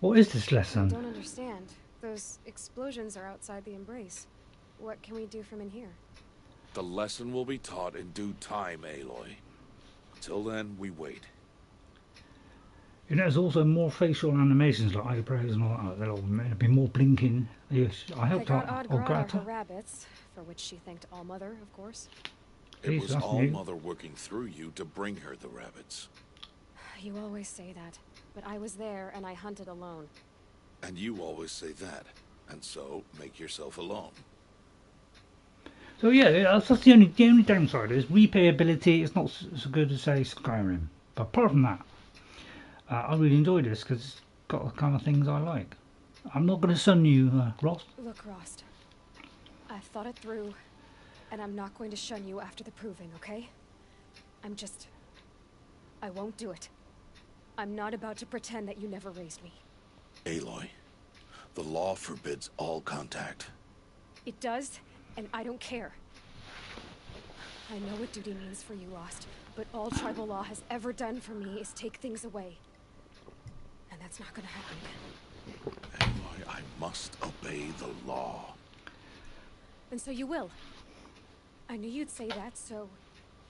What is this I lesson? don't understand. Those explosions are outside the embrace. What can we do from in here? The lesson will be taught in due time, Aloy. Until then, we wait. You know, there's also more facial animations like eyebrows and all that. There'll be more blinking. Yes, I helped got out. Odd Oh, Grata her Grata. rabbits, for which she thanked All Mother, of course. It Jeez, was that's All new. Mother working through you to bring her the rabbits. You always say that, but I was there and I hunted alone. And you always say that. And so, make yourself alone. So yeah, that's the only downside is replayability. It's not so good as say Skyrim, but apart from that, I really enjoyed this because it's got the kind of things I like. I'm not going to sun you, Rost. Look, Rost, I've thought it through, and I'm not going to shun you after the proving, okay? I won't do it. I'm not about to pretend that you never raised me. Aloy, the law forbids all contact. It does, and I don't care. I know what duty means for you, Rost, but all tribal law has ever done for me is take things away. And that's not gonna happen again. Aloy, I must obey the law. And so you will. I knew you'd say that, so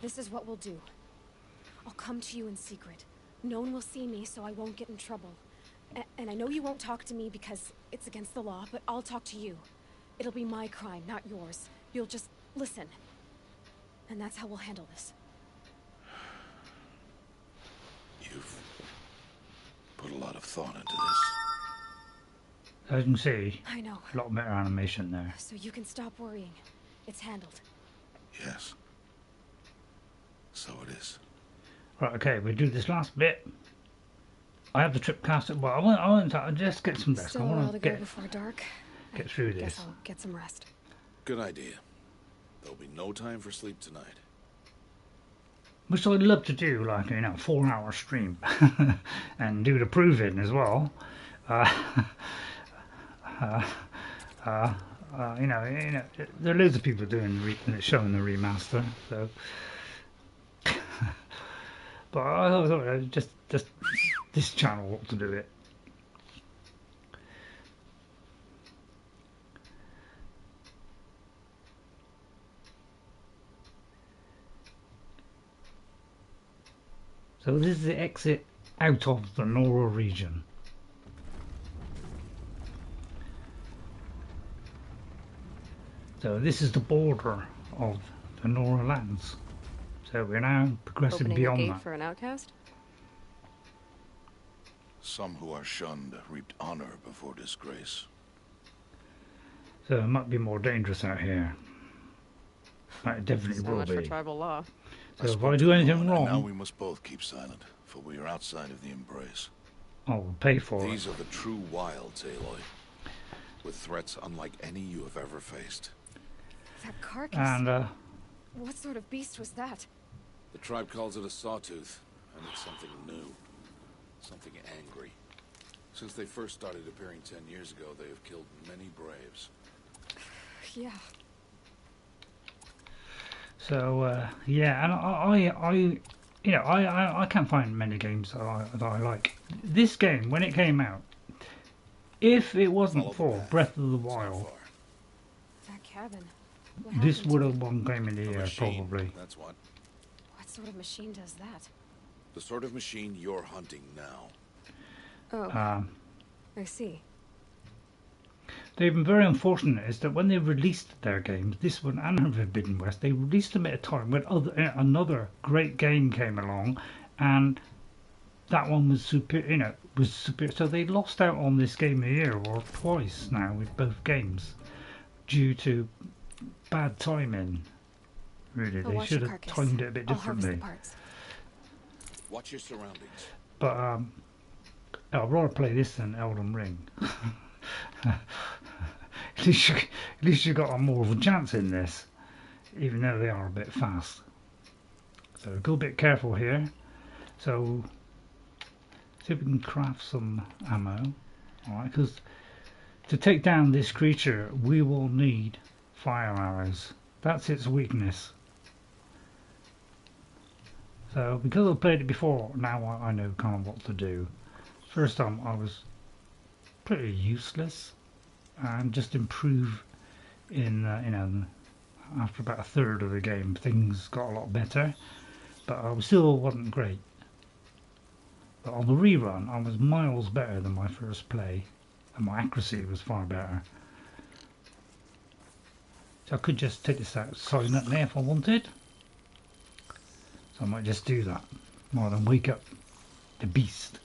this is what we'll do. I'll come to you in secret. No one will see me, so I won't get in trouble. And I know you won't talk to me because it's against the law, but I'll talk to you. It'll be my crime, not yours. You'll just listen. And that's how we'll handle this. You've put a lot of thought into this. As you can see, I know. a lot better animation there. So you can stop worrying. It's handled. Yes. So it is. Right, okay, we'll do this last bit. I have the Tripcaster. Well, I want to just get some rest. Still I a while want to to go before dark. get through Guess this. I'll get some rest. Good idea. There'll be no time for sleep tonight. Which I'd love to do, like, 4-hour stream and do the proving as well. You know, there are loads of people doing showing the remaster. So, but I thought just this channel ought to do it. So this is the exit out of the Nora region. So this is the border of the Nora lands. So we're now progressing Opening beyond a gate that. for an outcast? Some who are shunned reaped honor before disgrace. So it might be more dangerous out here. It definitely So will much for be. tribal law. So if I do anything Now wrong, we must both keep silent, for we are outside of the embrace. I'll pay for These it. are the true wilds, Aloy, with threats unlike any you have ever faced. That carcass. And What sort of beast was that? The tribe calls it a Sawtooth, and it's something new, something angry. Since they first started appearing 10 years ago, they have killed many braves. Yeah. so yeah, and I can't find many games that I like. This game, when it came out, if it wasn't for Breath of the Wild, That cabin. What this happened would to have it? won Game of the A Year machine, probably. that's what. What sort of machine does that? The sort of machine you're hunting now. Oh, I see. They've been very unfortunate is that when they released their games, this one and Forbidden West, they released them at a time when another great game came along, and that one was superior. So they lost out on this Game of the Year or twice now with both games due to bad timing. Really, I'll they watch should the have carcass. timed it a bit I'll harvest the differently. parts. Watch your surroundings. But I'd rather play this than Elden Ring. At least you got more of a chance in this, even though they are a bit fast. So go a bit careful here. So see if we can craft some ammo. Alright, because to take down this creature we will need fire arrows. That's its weakness. So because I've played it before, now I know kind of what to do. First time I was pretty useless and just improve in you know, after about a third of the game things got a lot better, but I still wasn't great. But on the rerun I was miles better than my first play, and my accuracy was far better. So I could just take this out silently if I wanted. So I might just do that rather than wake up the beast.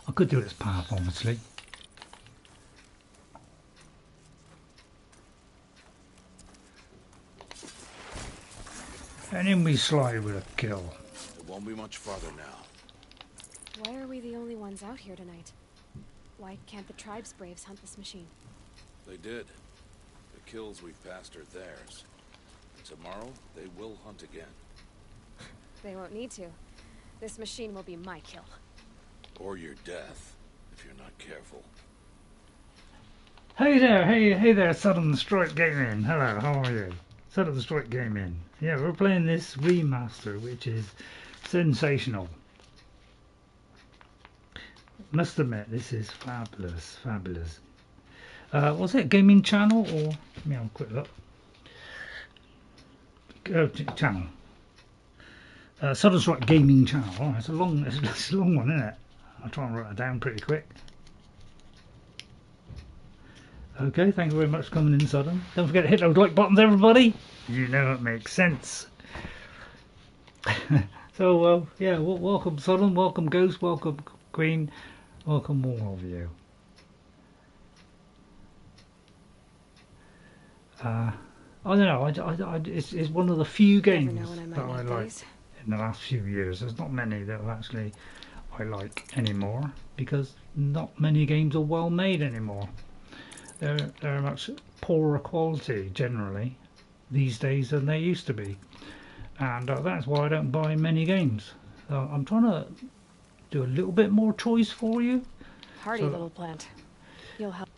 I could do its path, obviously. And in we slide with a kill. It won't be much farther now. Why are we the only ones out here tonight? Why can't the tribe's braves hunt this machine? They did. The kills we've passed are theirs. Tomorrow, they will hunt again. They won't need to. This machine will be my kill. Or your death, if you're not careful. Hey there, hey there, Southern Strike Gaming. Hello, how are you? Southern Strike Gaming. Yeah, we're playing this remaster, which is sensational. Must admit, this is fabulous, fabulous. Was it gaming channel or? Let me have a quick look. Channel. Southern Strike Gaming channel. Oh, it's a long one, isn't it? I'll try and write it down pretty quick. Okay, thank you very much for coming in, Southern. Don't forget to hit those like buttons, everybody. You know it makes sense. So, yeah, welcome Southern, welcome Ghost, welcome Queen, welcome all of you. I don't know, it's one of the few games that I like in the last few years. There's not many that actually I like anymore, because not many games are well made anymore. They're much poorer quality generally these days than they used to be, and that's why I don't buy many games. I'm trying to do a little bit more choice for you. Hardy little plant. You'll help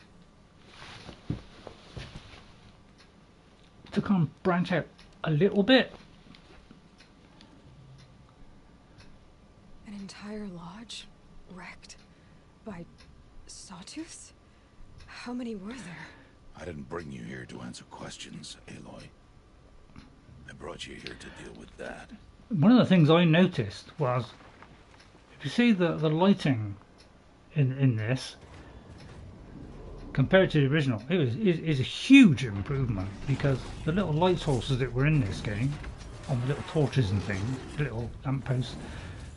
to kind of branch out a little bit. An entire lodge wrecked by Sawtooths? How many were there? I didn't bring you here to answer questions, Aloy. I brought you here to deal with that. One of the things I noticed was, if you see the lighting in this compared to the original, it is a huge improvement, because the little light sources that were in this game, on the little torches and things, the little lamppost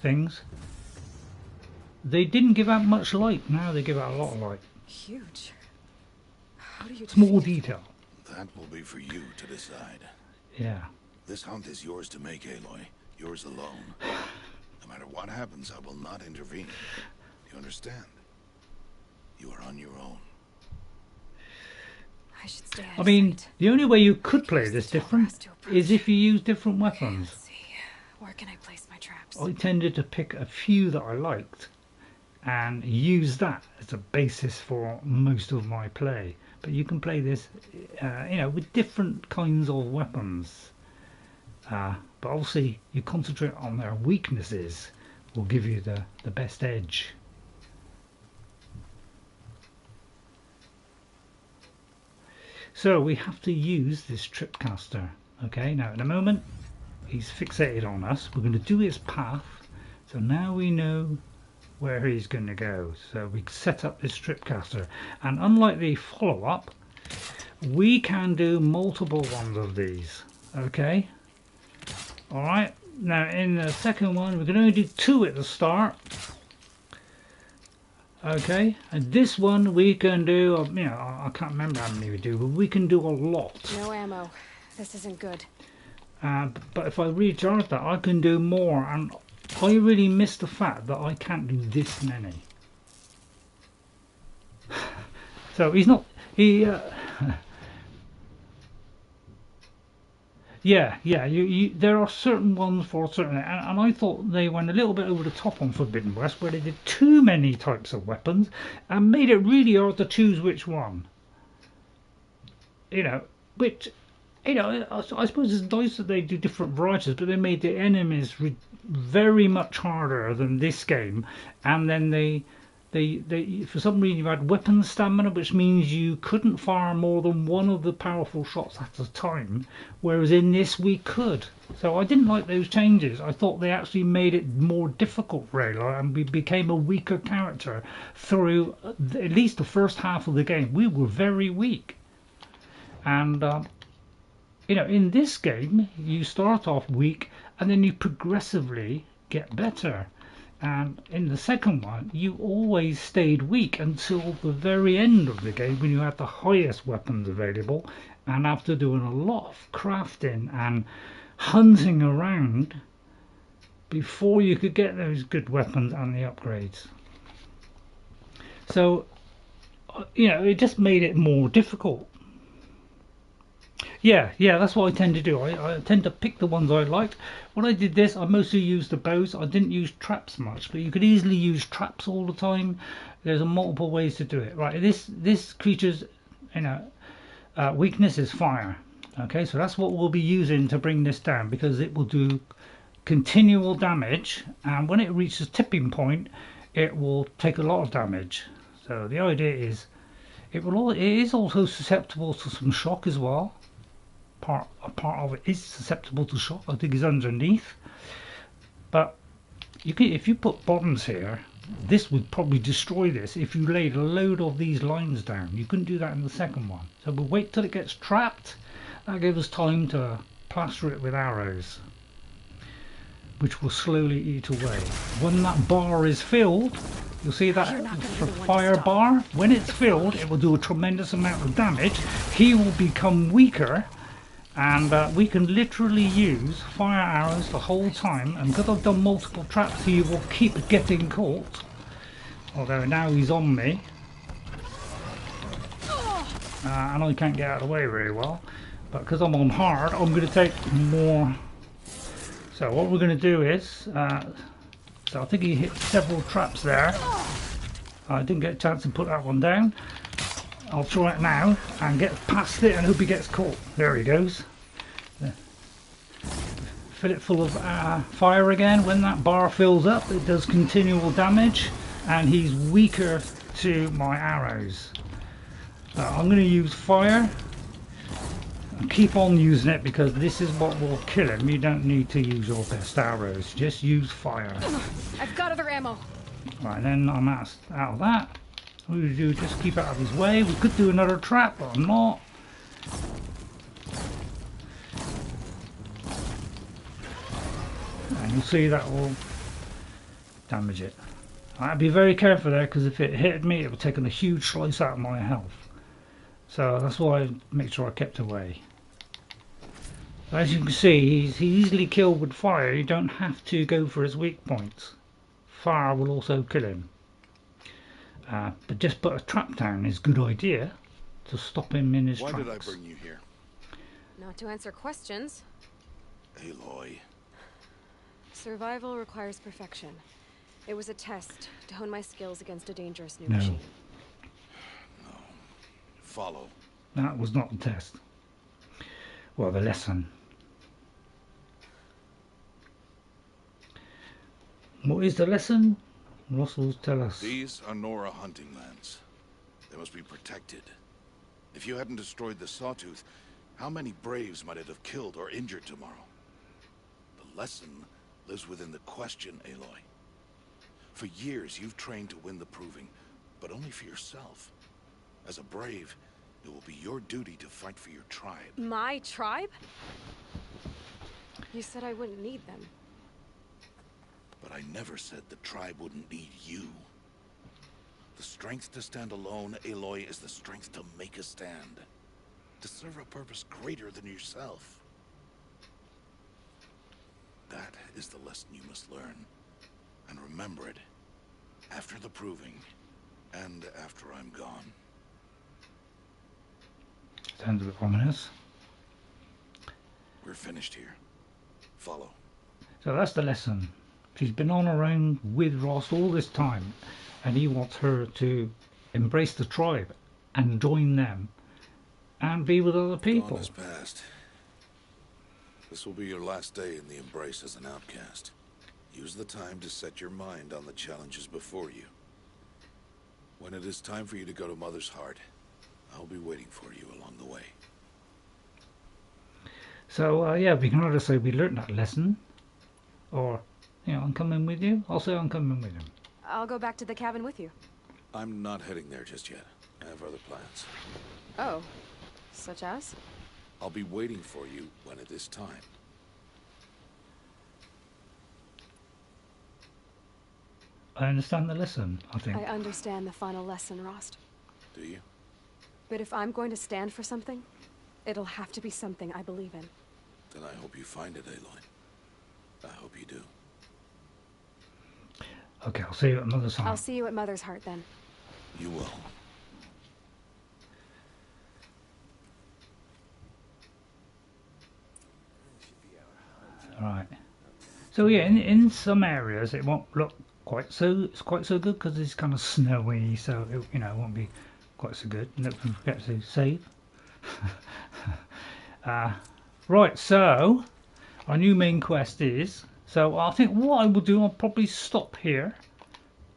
things, they didn't give out much light. Now they give out a lot of light. Huge. How do you small detail? That will be for you to decide. Yeah. This hunt is yours to make, Aloy. Yours alone. No matter what happens, I will not intervene. You understand? You are on your own. I should stay out I mean, of sight. the only way you could play this different is if you use different weapons. Let's see. Where can I place my traps? I tended to pick a few that I liked and use that as a basis for most of my play. But you can play this, you know, with different kinds of weapons. But obviously, you concentrate on their weaknesses will give you the best edge. So we have to use this Tripcaster. Okay, now in a moment, he's fixated on us. We're going to do his path. So now we know where he's going to go. So we set up this Tripcaster, and unlike the follow-up, we can do multiple ones of these. Okay, all right. Now in the second one, we can only do 2 at the start. Okay, and this one we can do, you know, I can't remember how many we do, but we can do a lot. No ammo. This isn't good. But if I recharge that, I can do more, and I really miss the fact that I can't do this many. So he's not, Yeah, yeah. There are certain ones for certain, and I thought they went a little bit over the top on Forbidden West, where they did too many types of weapons and made it really hard to choose which one. You know, which, you know, I suppose it's nice that they do different varieties, but they made the enemies very much harder than this game, and then they for some reason you had weapon stamina, which means you couldn't fire more than one of the powerful shots at a time, whereas in this we could. So I didn't like those changes. I thought they actually made it more difficult for Aloy, and we became a weaker character through at least the first half of the game. We were very weak, and you know, in this game you start off weak and then you progressively get better. And in the second one, you always stayed weak until the very end of the game when you had the highest weapons available, and after doing a lot of crafting and hunting around before you could get those good weapons and the upgrades. So, you know, it just made it more difficult. Yeah, that's what I tend to do. I tend to pick the ones I liked. When I did this, I mostly used the bows. I didn't use traps much, but you could easily use traps all the time. There's multiple ways to do it. Right, this creature's, you know, weakness is fire. Okay, so that's what we'll be using to bring this down, because it will do continual damage, and when it reaches tipping point, it will take a lot of damage. So the idea is, it is also susceptible to some shock as well. A part of it is susceptible to shock. I think it's underneath, but if you put bombs here, this would probably destroy this if you laid a load of these lines down. You couldn't do that in the second one, so we'll wait till it gets trapped. That gives us time to plaster it with arrows, which will slowly eat away. When that bar is filled, you'll see that fire bar, when it's filled, it will do a tremendous amount of damage. He will become weaker, and we can literally use fire arrows the whole time, and because I've done multiple traps, he will keep getting caught. Although now he's on me, and I can't get out of the way very well, but because I'm on hard, I'm going to take more. So what we're going to do is, so I think he hit several traps there. I didn't get a chance to put that one down. I'll try it now and get past it and hope he gets caught. There he goes. Fill it full of fire again. When that bar fills up, it does continual damage, and he's weaker to my arrows. I'm going to use fire. And keep on using it, because this is what will kill him. You don't need to use your best arrows. Just use fire. I've got other ammo. Right, then I'm out of that. We would do just keep out of his way. We could do another trap, but I'm not. And you'll see that will damage it. I'd be very careful there, because if it hit me, it would take a huge slice out of my health. So that's why I make sure I kept away. As you can see, he's easily killed with fire. You don't have to go for his weak points. Fire will also kill him. But just put a trap down is a good idea to stop him in his tracks. Why did I bring you here? Not to answer questions. Aloy. Survival requires perfection. It was a test to hone my skills against a dangerous new No. machine. No. Follow. That was not the test. Well, the lesson. What is the lesson? Rost will tell us. These are Nora hunting lands. They must be protected. If you hadn't destroyed the Sawtooth, how many Braves might it have killed or injured tomorrow? The lesson lives within the question, Aloy. For years, you've trained to win the proving, but only for yourself. As a Brave, it will be your duty to fight for your tribe. My tribe? You said I wouldn't need them. But I never said the tribe wouldn't need you. The strength to stand alone, Aloy, is the strength to make a stand. To serve a purpose greater than yourself. That is the lesson you must learn. And remember it. After the proving. And after I'm gone. Sounds a bit ominous. We're finished here. Follow. So that's the lesson. She's been on her own with Rost all this time, and he wants her to embrace the tribe and join them and be with other people. Dawn has passed. This will be your last day in the Embrace as an outcast. Use the time to set your mind on the challenges before you. When it is time for you to go to Mother's Heart, I'll be waiting for you along the way. So, yeah, we can either say we learned that lesson, or, you know, I'm coming with you. I'll say I'm coming with you. I'll go back to the cabin with you. I'm not heading there just yet. I have other plans. Oh, such as? I'll be waiting for you when it is time. I understand the lesson, I think. I understand the final lesson, Rost. Do you? But if I'm going to stand for something, it'll have to be something I believe in. Then I hope you find it, Aloy. I hope you do. Okay, I'll see you at Mother's Heart. I'll see you at Mother's Heart then. You will. Right. So yeah, in some areas it won't look quite so good because it's kind of snowy, so it, you know, it won't be quite so good. Don't forget to save. Right, so our new main quest is. So I think what I will do, I'll probably stop here.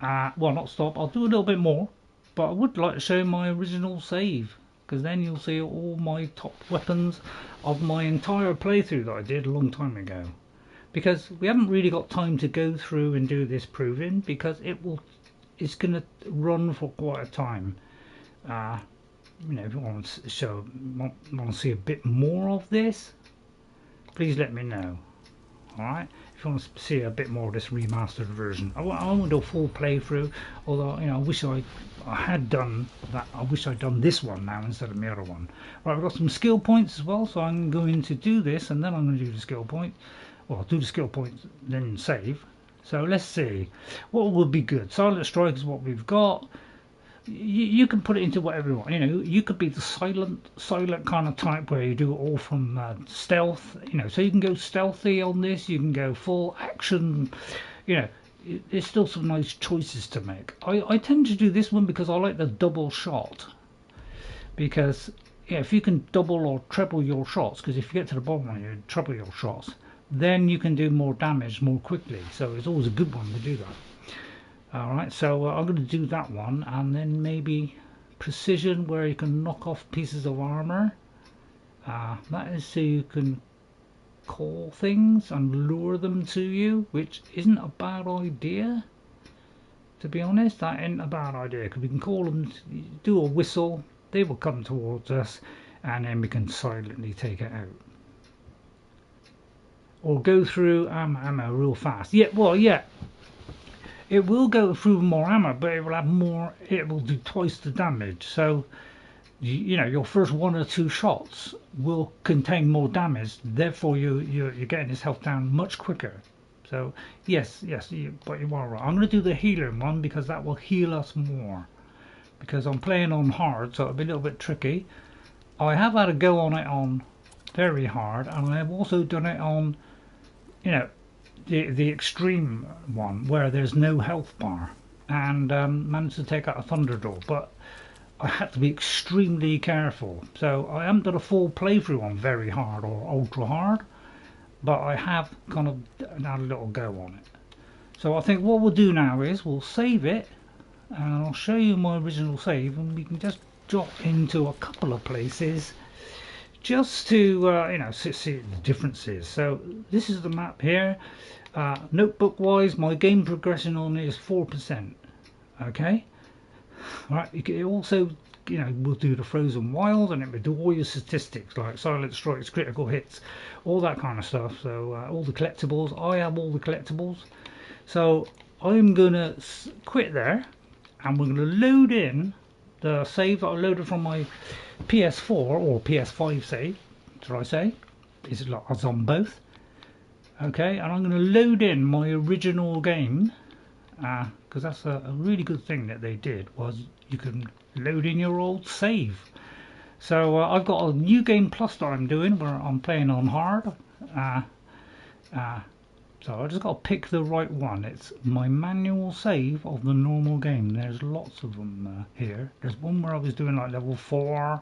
Well, not stop. I'll do a little bit more, but I would like to show my original save, because then you'll see all my top weapons of my entire playthrough that I did a long time ago. Because we haven't really got time to go through and do this proving, because it's going to run for quite a time. You know, if you want to want to see a bit more of this, please let me know. Alright, if you want to see a bit more of this remastered version. I won't do a full playthrough, although, you know, I wish I had done that. I wish I'd done this one now instead of the other one. Right, I've got some skill points as well, so I'm going to do this and then I'm going to do the skill point. Well, I'll do the skill points, then save. So let's see. What would be good? Silent Strike is what we've got. You can put it into whatever you want. You know, you could be the silent kind of type where you do it all from stealth. You know, so you can go stealthy on this. You can go full action. You know, there's still some nice choices to make. I tend to do this one because I like the double shot. Because yeah, if you can double or treble your shots, because if you get to the bottom one, you treble your shots, then you can do more damage more quickly. So it's always a good one to do that. Alright, so I'm going to do that one, and then maybe precision, where you can knock off pieces of armour. That is so you can call things and lure them to you, which isn't a bad idea. To be honest, that ain't a bad idea, because we can call them, do a whistle, they will come towards us, and then we can silently take it out. Or go through ammo real fast. Yeah, well, yeah. It will go through more ammo, but it will have more. It will do twice the damage. So, you know, your first 1 or 2 shots will contain more damage. Therefore, you're getting his health down much quicker. So, yes, but you are right. I'm going to do the healing one because that will heal us more. Because I'm playing on hard, so it'll be a little bit tricky. I have had a go on it on very hard, and I have also done it on, you know, the extreme one where there's no health bar, and managed to take out a Thunderdoor, but I had to be extremely careful. So I haven't done a full playthrough on very hard or ultra hard, but I have kind of had a little go on it. So I think what we'll do now is we'll save it, and I'll show you my original save, and we can just drop into a couple of places just to you know, see the differences. So this is the map here. Notebook wise, my game progression on it is 4%. Okay, right. You can also, you know, we'll do the Frozen Wild, and it will do all your statistics like silent strikes, critical hits, all that kind of stuff. So all the collectibles, I have all the collectibles. So I'm gonna quit there, and we're gonna load in the save that I loaded from my PS4 or PS5 save, should I say? It's on both. Okay, and I'm going to load in my original game, because that's a really good thing that they did, was you can load in your old save. So I've got a new game plus that I'm doing where I'm playing on hard. So I just got to pick the right one. It's my manual save of the normal game. There's lots of them here. There's one where I was doing like level 4.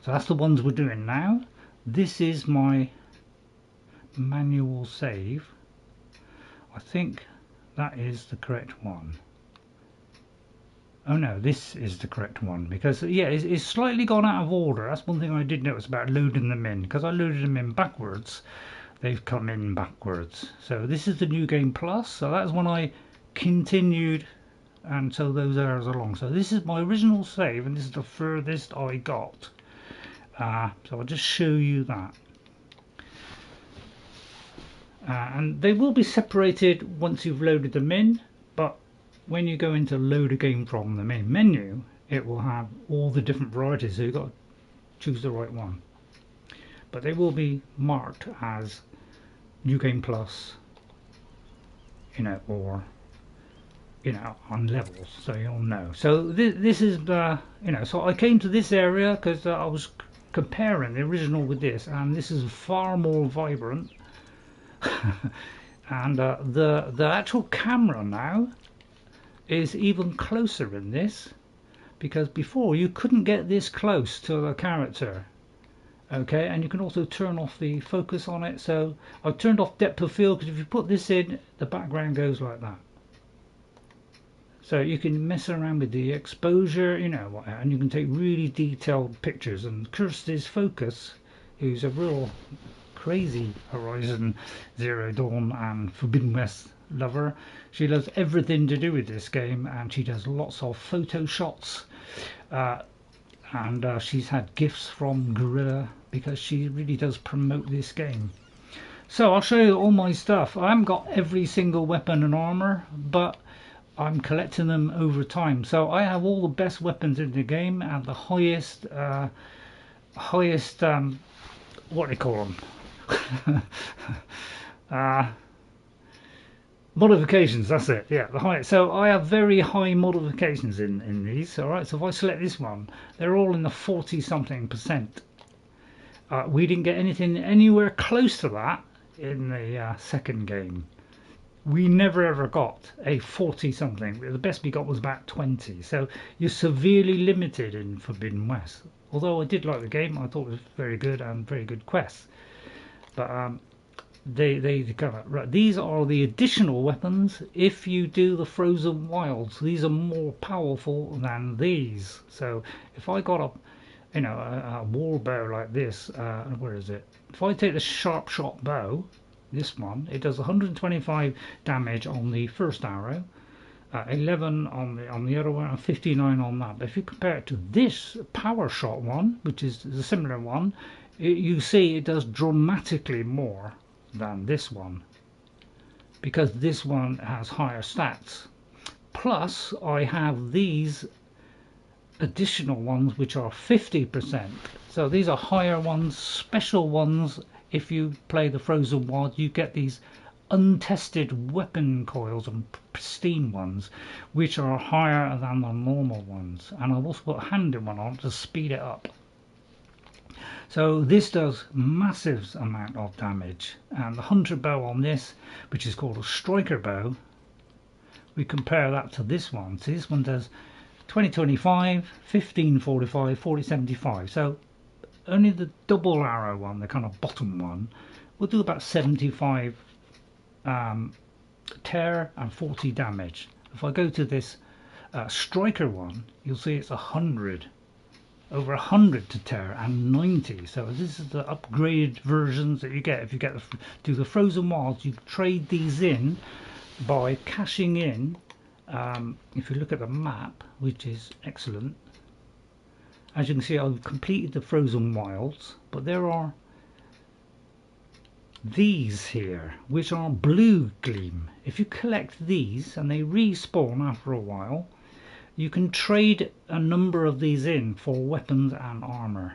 So that's the ones we're doing now. This is my manual save. I think that is the correct one. Oh no, this is the correct one, because yeah, it's slightly gone out of order. That's one thing I did notice about loading them in, because I loaded them in backwards. They've come in backwards. So this is the new game plus, so that's when I continued, and so those hours along. So this is my original save, and this is the furthest I got. So I'll just show you that. And they will be separated once you've loaded them in, but when you go into load a game from the main menu, it will have all the different varieties, so you've got to choose the right one. But they will be marked as New Game Plus, you know, or, you know, on levels, so you'll know. So this is the, you know, so I came to this area because I was comparing the original with this, and this is far more vibrant. And the actual camera now is even closer in this, because before you couldn't get this close to the character. Okay, and you can also turn off the focus on it. So I've turned off depth of field, because if you put this in, the background goes like that. So you can mess around with the exposure, you know, and you can take really detailed pictures. And Kirsty's focus, who's a real crazy Horizon Zero Dawn and Forbidden West lover, she loves everything to do with this game, and she does lots of photo shots, and she's had gifts from Guerilla, because she really does promote this game. So I'll show you all my stuff. I haven't got every single weapon and armor, but I'm collecting them over time. So I have all the best weapons in the game and the highest what do you call them? Modifications, that's it, yeah, the high. So I have very high modifications in these. Alright, so if I select this one, they're all in the 40 something percent. We didn't get anything anywhere close to that in the second game. We never ever got a 40 something. The best we got was about 20. So you're severely limited in Forbidden West. Although I did like the game, I thought it was very good and very good quests. But they kind of, right, these are the additional weapons if you do the Frozen Wilds. These are more powerful than these. So if I got a, you know, a war bow like this, where is it? If I take the sharp shot bow, this one, it does 125 damage on the first arrow, 11 on the other one, and 59 on that. But if you compare it to this power shot one, which is the similar one, you see it does dramatically more than this one, because this one has higher stats. Plus I have these additional ones which are 50%. So these are higher ones, special ones. If you play the Frozen Wild, you get these untested weapon coils and pristine ones which are higher than the normal ones. And I've also put a hand-in one on to speed it up. So this does massive amount of damage, and the hunter bow on this, which is called a striker bow, we compare that to this one. So this one does 2025, 1545, 4075. So only the double arrow one, the kind of bottom one, will do about 75 tear and 40 damage. If I go to this striker one, you'll see it's 100. Over 100 to tear and 90. So this is the upgraded versions that you get if you get do the Frozen Wilds. You trade these in by cashing in. If you look at the map, which is excellent, as you can see, I've completed the Frozen Wilds, but there are these here which are blue gleam. If you collect these, and they respawn after a while, you can trade a number of these in for weapons and armor,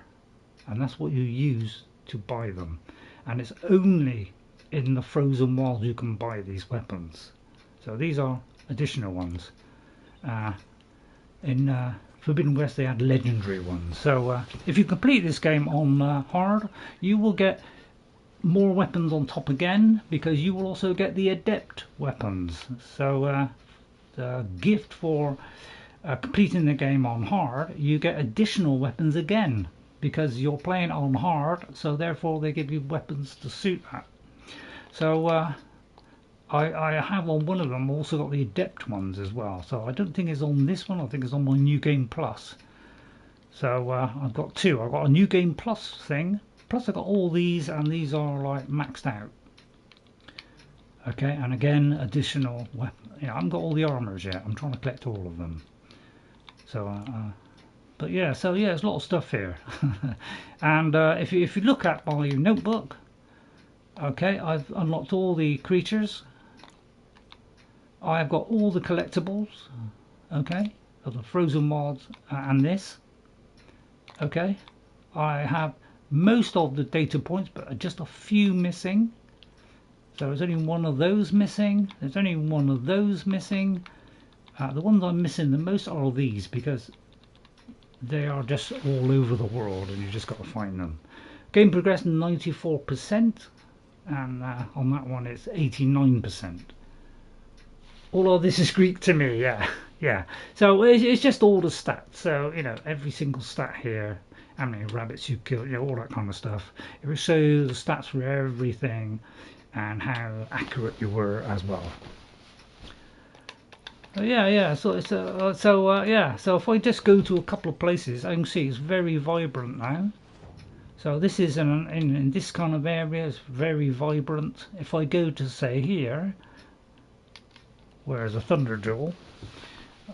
and that's what you use to buy them. And it's only in the Frozen Wilds you can buy these weapons. So these are additional ones. in Forbidden West they had legendary ones. So if you complete this game on hard, you will get more weapons on top again, because you will also get the adept weapons. So the gift for completing the game on hard, you get additional weapons again, because you're playing on hard, so therefore they give you weapons to suit that. So I have on one of them also got the adept ones as well, so I don't think it's on this one, I think it's on my New Game Plus. So I've got two. I've got a New Game Plus thing, plus I've got all these, and these are like maxed out. Okay, and again additional weapon. I haven't got all the armors yet, I'm trying to collect all of them. So but yeah, so yeah, there's a lot of stuff here. And if you look at my notebook, okay, I've unlocked all the creatures. I've got all the collectibles, okay, of the Frozen Wilds and this. Okay, I have most of the data points, but just a few missing. So there's only one of those missing. There's only one of those missing. The ones I'm missing the most are these, because they are just all over the world and you just got to find them. Game progress 94%, and on that one it's 89%. All of this is Greek to me, yeah. So it's just all the stats. So you know, every single stat here, how many rabbits you killed, you know, all that kind of stuff. It will show you the stats for everything and how accurate you were as well. Yeah. So it's So if I just go to a couple of places, I can see it's very vibrant now. So this is in this kind of area, it's very vibrant. If I go to say here, where's a Thunderjaw,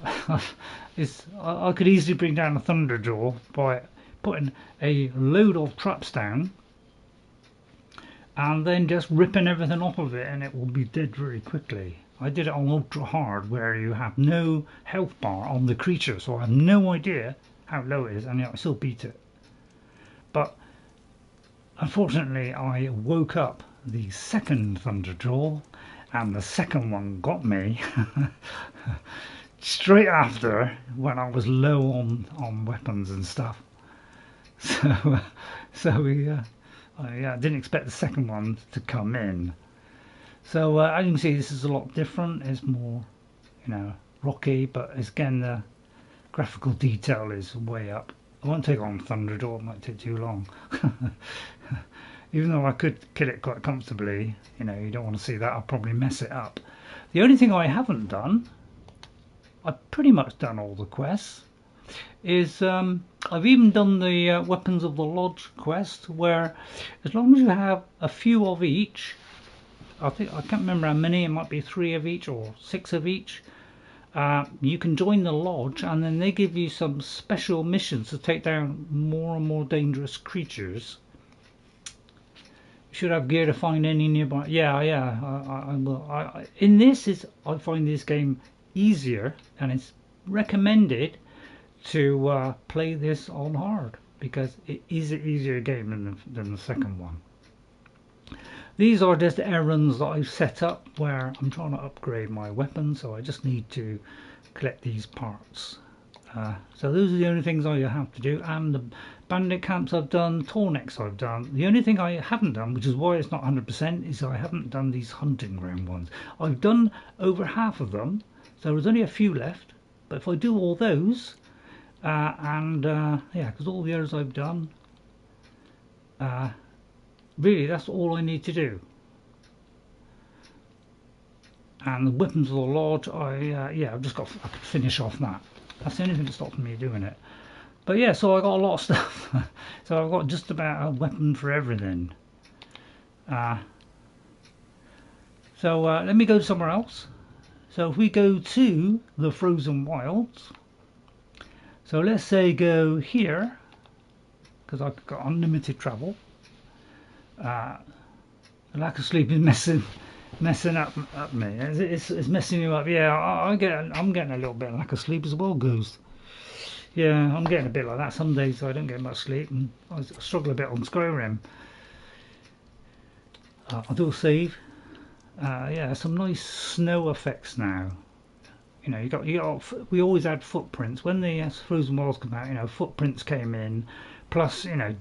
I could easily bring down a Thunderjaw by putting a load of traps down and then just ripping everything off of it, and it will be dead very quickly. I did it on ultra hard, where you have no health bar on the creature, so I have no idea how low it is, and yet I still beat it. But unfortunately I woke up the second Thunderjaw, and the second one got me straight after, when I was low on weapons and stuff. I didn't expect the second one to come in. So as you can see, this is a lot different. It's more, you know, rocky, but again the graphical detail is way up. I won't take on Thunderjaw, it might take too long. Even though I could kill it quite comfortably, you know, you don't want to see that, I'll probably mess it up. The only thing I haven't done, I've pretty much done all the quests, is I've even done the Weapons of the Lodge quest, where as long as you have a few of each, I can't remember how many, it might be 3 of each or 6 of each, you can join the lodge, and then they give you some special missions to take down more and more dangerous creatures. You should have gear to find any nearby. I will. In this, I find this game easier, and it's recommended to play this on hard, because it is an easier game than the second one. These are just errands that I've set up where I'm trying to upgrade my weapon, so I just need to collect these parts. So those are the only things I have to do, and the bandit camps I've done, Tornex I've done. The only thing I haven't done, which is why it's not 100%, is I haven't done these hunting ground ones. I've done over half of them, so there's only a few left, but if I do all those, yeah, because all the others I've done, really that's all I need to do. And the Weapons of the Lodge, I've just got to finish off that. That's the only thing that stops me doing it. But yeah, so I got a lot of stuff. So I've got just about a weapon for everything. Let me go somewhere else. So if we go to the Frozen Wilds, so let's say go here, because I've got unlimited travel. The lack of sleep is messing up me. It's messing you up. Yeah, I'm getting a little bit of lack of sleep as well, Ghost. Yeah, I'm getting a bit like that. Some days I don't get much sleep, and I struggle a bit on Skyrim. I'll do a save. Yeah, some nice snow effects now. you know, we always had footprints when the Frozen Wilds come out. You know, footprints came in, plus you know,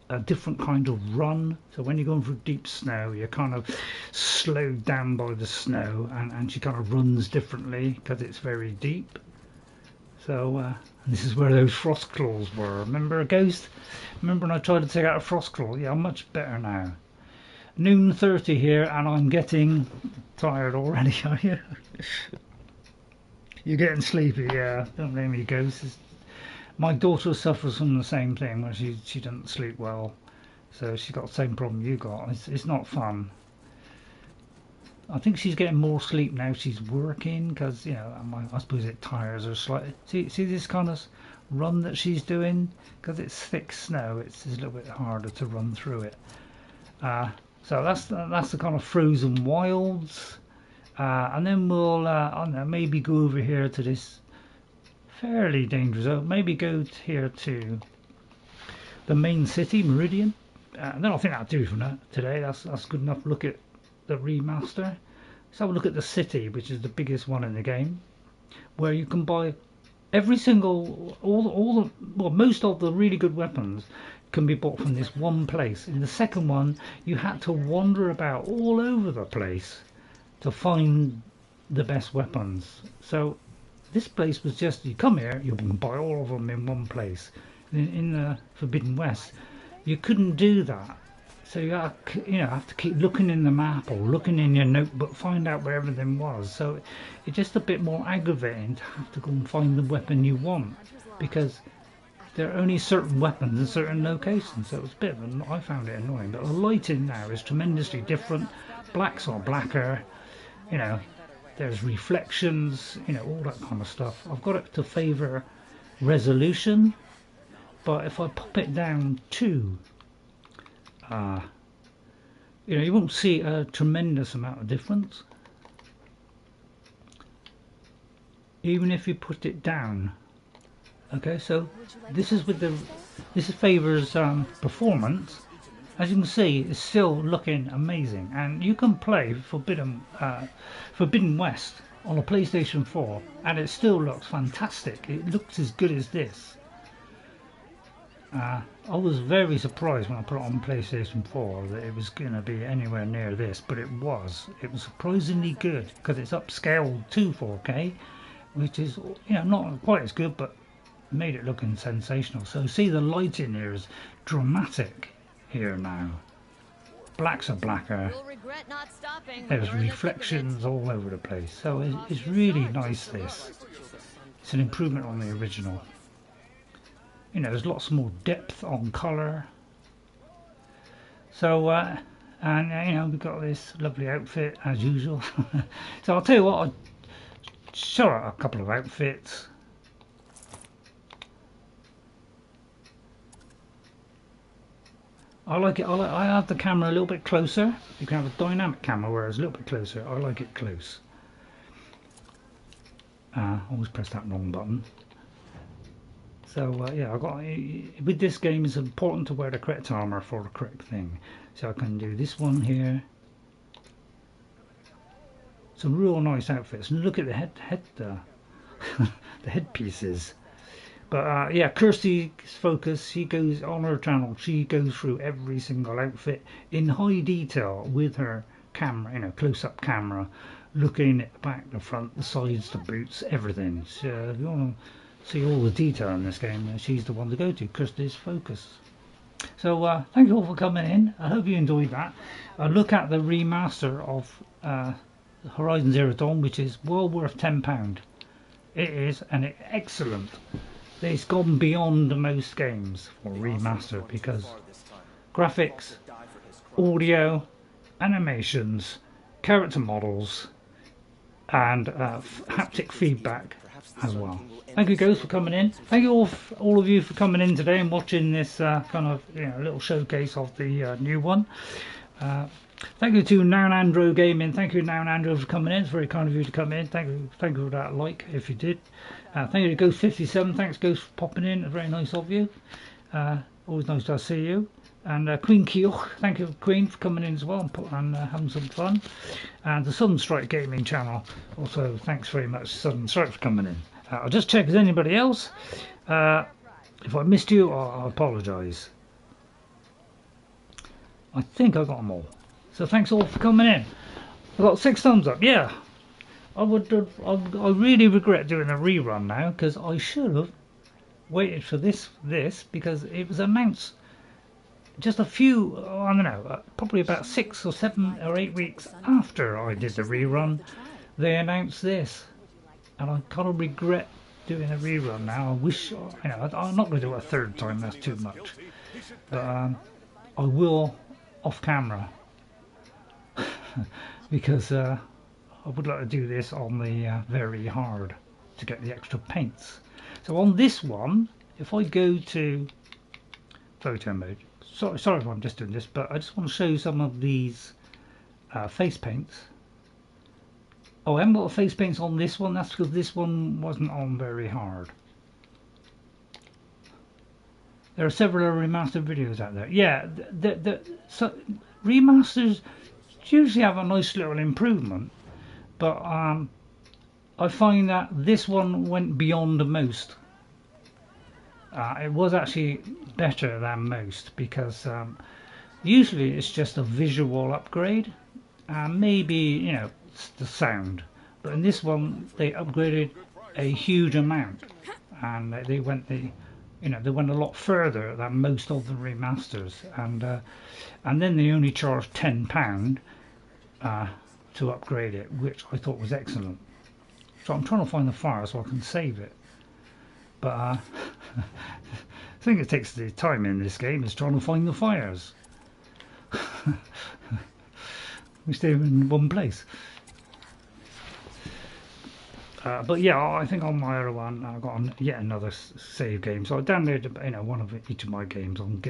a different kind of run. So when you're going through deep snow, you're kind of slowed down by the snow, and she kind of runs differently because it's very deep. So this is where those frost claws were. Remember a ghost? Remember when I tried to take out a frost claw? Yeah, I'm much better now. Noon 30 here, and I'm getting tired already. Are you? You're getting sleepy, yeah. Don't blame me, ghosts. My daughter suffers from the same thing, where she doesn't sleep well, so she's got the same problem you got. It's not fun. I think she's getting more sleep now she's working, because you know, I suppose it tires her slightly. See this kind of run that she's doing, because it's thick snow. It's a little bit harder to run through it. So that's the kind of Frozen Wilds, and then we'll I don't know, maybe go over here to this fairly dangerous zone. Maybe go here to the main city, Meridian. And then I think that'll do for that today. That's good enough. Look at the remaster. Let's have a look at the city, which is the biggest one in the game, where you can buy every single most of the really good weapons can be bought from this one place. In the second one, you had to wander about all over the place to find the best weapons. So this place was just, you come here, you can buy all of them in one place. In the Forbidden West, you couldn't do that. So you have to keep looking in the map or looking in your notebook, find out where everything was. So it's just a bit more aggravating to have to go and find the weapon you want, because there are only certain weapons in certain locations. So it was a bit of I found it annoying. But the lighting now is tremendously different. Blacks are blacker, you know, there's reflections, you know, all that kind of stuff. I've got it to favour resolution, but if I pop it down to you know, you won't see a tremendous amount of difference. Even if you put it down. Okay, so this is favours performance. As you can see, it's still looking amazing, and you can play Forbidden West on a PlayStation 4, and it still looks fantastic. It looks as good as this. I was very surprised when I put it on PlayStation 4 that it was going to be anywhere near this, but it was. It was surprisingly good, because it's upscaled to 4K, which is, you know, not quite as good, but made it looking sensational. So see, the lighting here is dramatic here now. Blacks are blacker. There's reflections all over the place. So it's really nice, this. It's an improvement on the original. You know, there's lots more depth on colour. So, and you know, we've got this lovely outfit as usual. So I'll tell you what, I'll show out a couple of outfits. I like it. I have the camera a little bit closer. You can have a dynamic camera where it's a little bit closer. I like it close. Always press that wrong button. So yeah, I got with this game. It's important to wear the correct armour for the correct thing. So I can do this one here. Some real nice outfits. And look at the the headpieces. But yeah, Kirsty's focus. She goes on her channel. She goes through every single outfit in high detail with her camera, you know, close-up camera, looking at the back, the front, the sides, the boots, everything. So if you want to see all the detail in this game, she's the one to go to. Kirsty's focus. So thank you all for coming in. I hope you enjoyed that. Look at the remaster of Horizon Zero Dawn, which is well worth £10. It is, and it's excellent. It's gone beyond most games for remaster, because graphics, audio, animations, character models, and haptic feedback as well. Thank you guys for coming in. Thank you all of you for coming in today and watching this kind of, you know, little showcase of the new one. Thank you to Now and Andro Gaming. Thank you, Now and Andro, for coming in. It's very kind of you to come in. Thank you for that like if you did. Thank you to Ghost57. Thanks, Ghost, for popping in. Very nice of you. Always nice to see you. And Queen Kioch, thank you Queen for coming in as well and having some fun. And the Southern Strike Gaming channel, also thanks very much Southern Strike for coming in. I'll just check with anybody else. If I missed you, I apologise. I think I got them all. So thanks all for coming in. I got 6 thumbs up. Yeah, I really regret doing a rerun now, because I should have waited for this because it was announced just a few, I don't know, probably about 6 or 7 or 8 weeks after I did the rerun. They announced this, and I kind of regret doing a rerun now. I wish, you know, I'm not going to do it a third time, that's too much. But I will off camera because I would like to do this on the very hard to get the extra paints. So on this one, if I go to photo mode, sorry if I'm just doing this, but I just want to show you some of these face paints. Oh, I haven't got the face paints on this one. That's because this one wasn't on very hard. There are several remastered videos out there. Yeah, so remasters usually have a nice little improvement, but I find that this one went beyond most. It was actually better than most, because usually it's just a visual upgrade and maybe, you know, the sound, but in this one they upgraded a huge amount, and they went they went a lot further than most of the remasters, and then they only charged £10 to upgrade it, which I thought was excellent. So I'm trying to find the fire so I can save it, but I think it takes the time in this game is trying to find the fires. We stay in one place. But yeah, I think on my other one I got yet another save game. So I downloaded, you know, one of each of my games on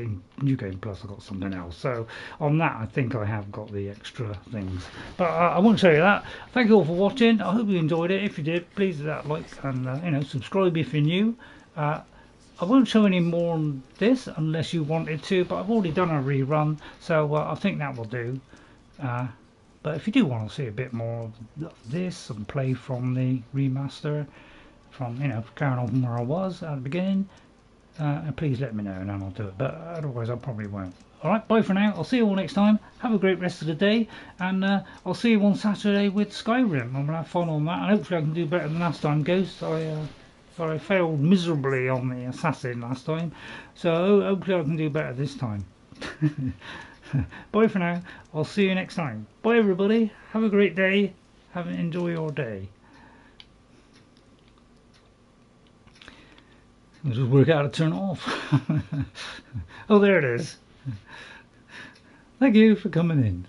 New Game Plus. I got something else. So on that, I think I have got the extra things. But I won't show you that. Thank you all for watching. I hope you enjoyed it. If you did, please do that like and you know, subscribe if you're new. I won't show any more on this unless you wanted to, but I've already done a rerun, so I think that will do. But if you do want to see a bit more of this and play from the remaster, from, you know, carrying on from where I was at the beginning, please let me know and then I'll do it. But otherwise I probably won't. Alright, bye for now. I'll see you all next time. Have a great rest of the day, and I'll see you on Saturday with Skyrim. I'm going to have fun on that, and hopefully I can do better than last time, Ghost. I failed miserably on the assassin last time, so hopefully I can do better this time. Bye for now. I'll see you next time. Bye everybody. Have a great day. Enjoy your day. I'll just work out how to turn it off. Oh, there it is. Thank you for coming in.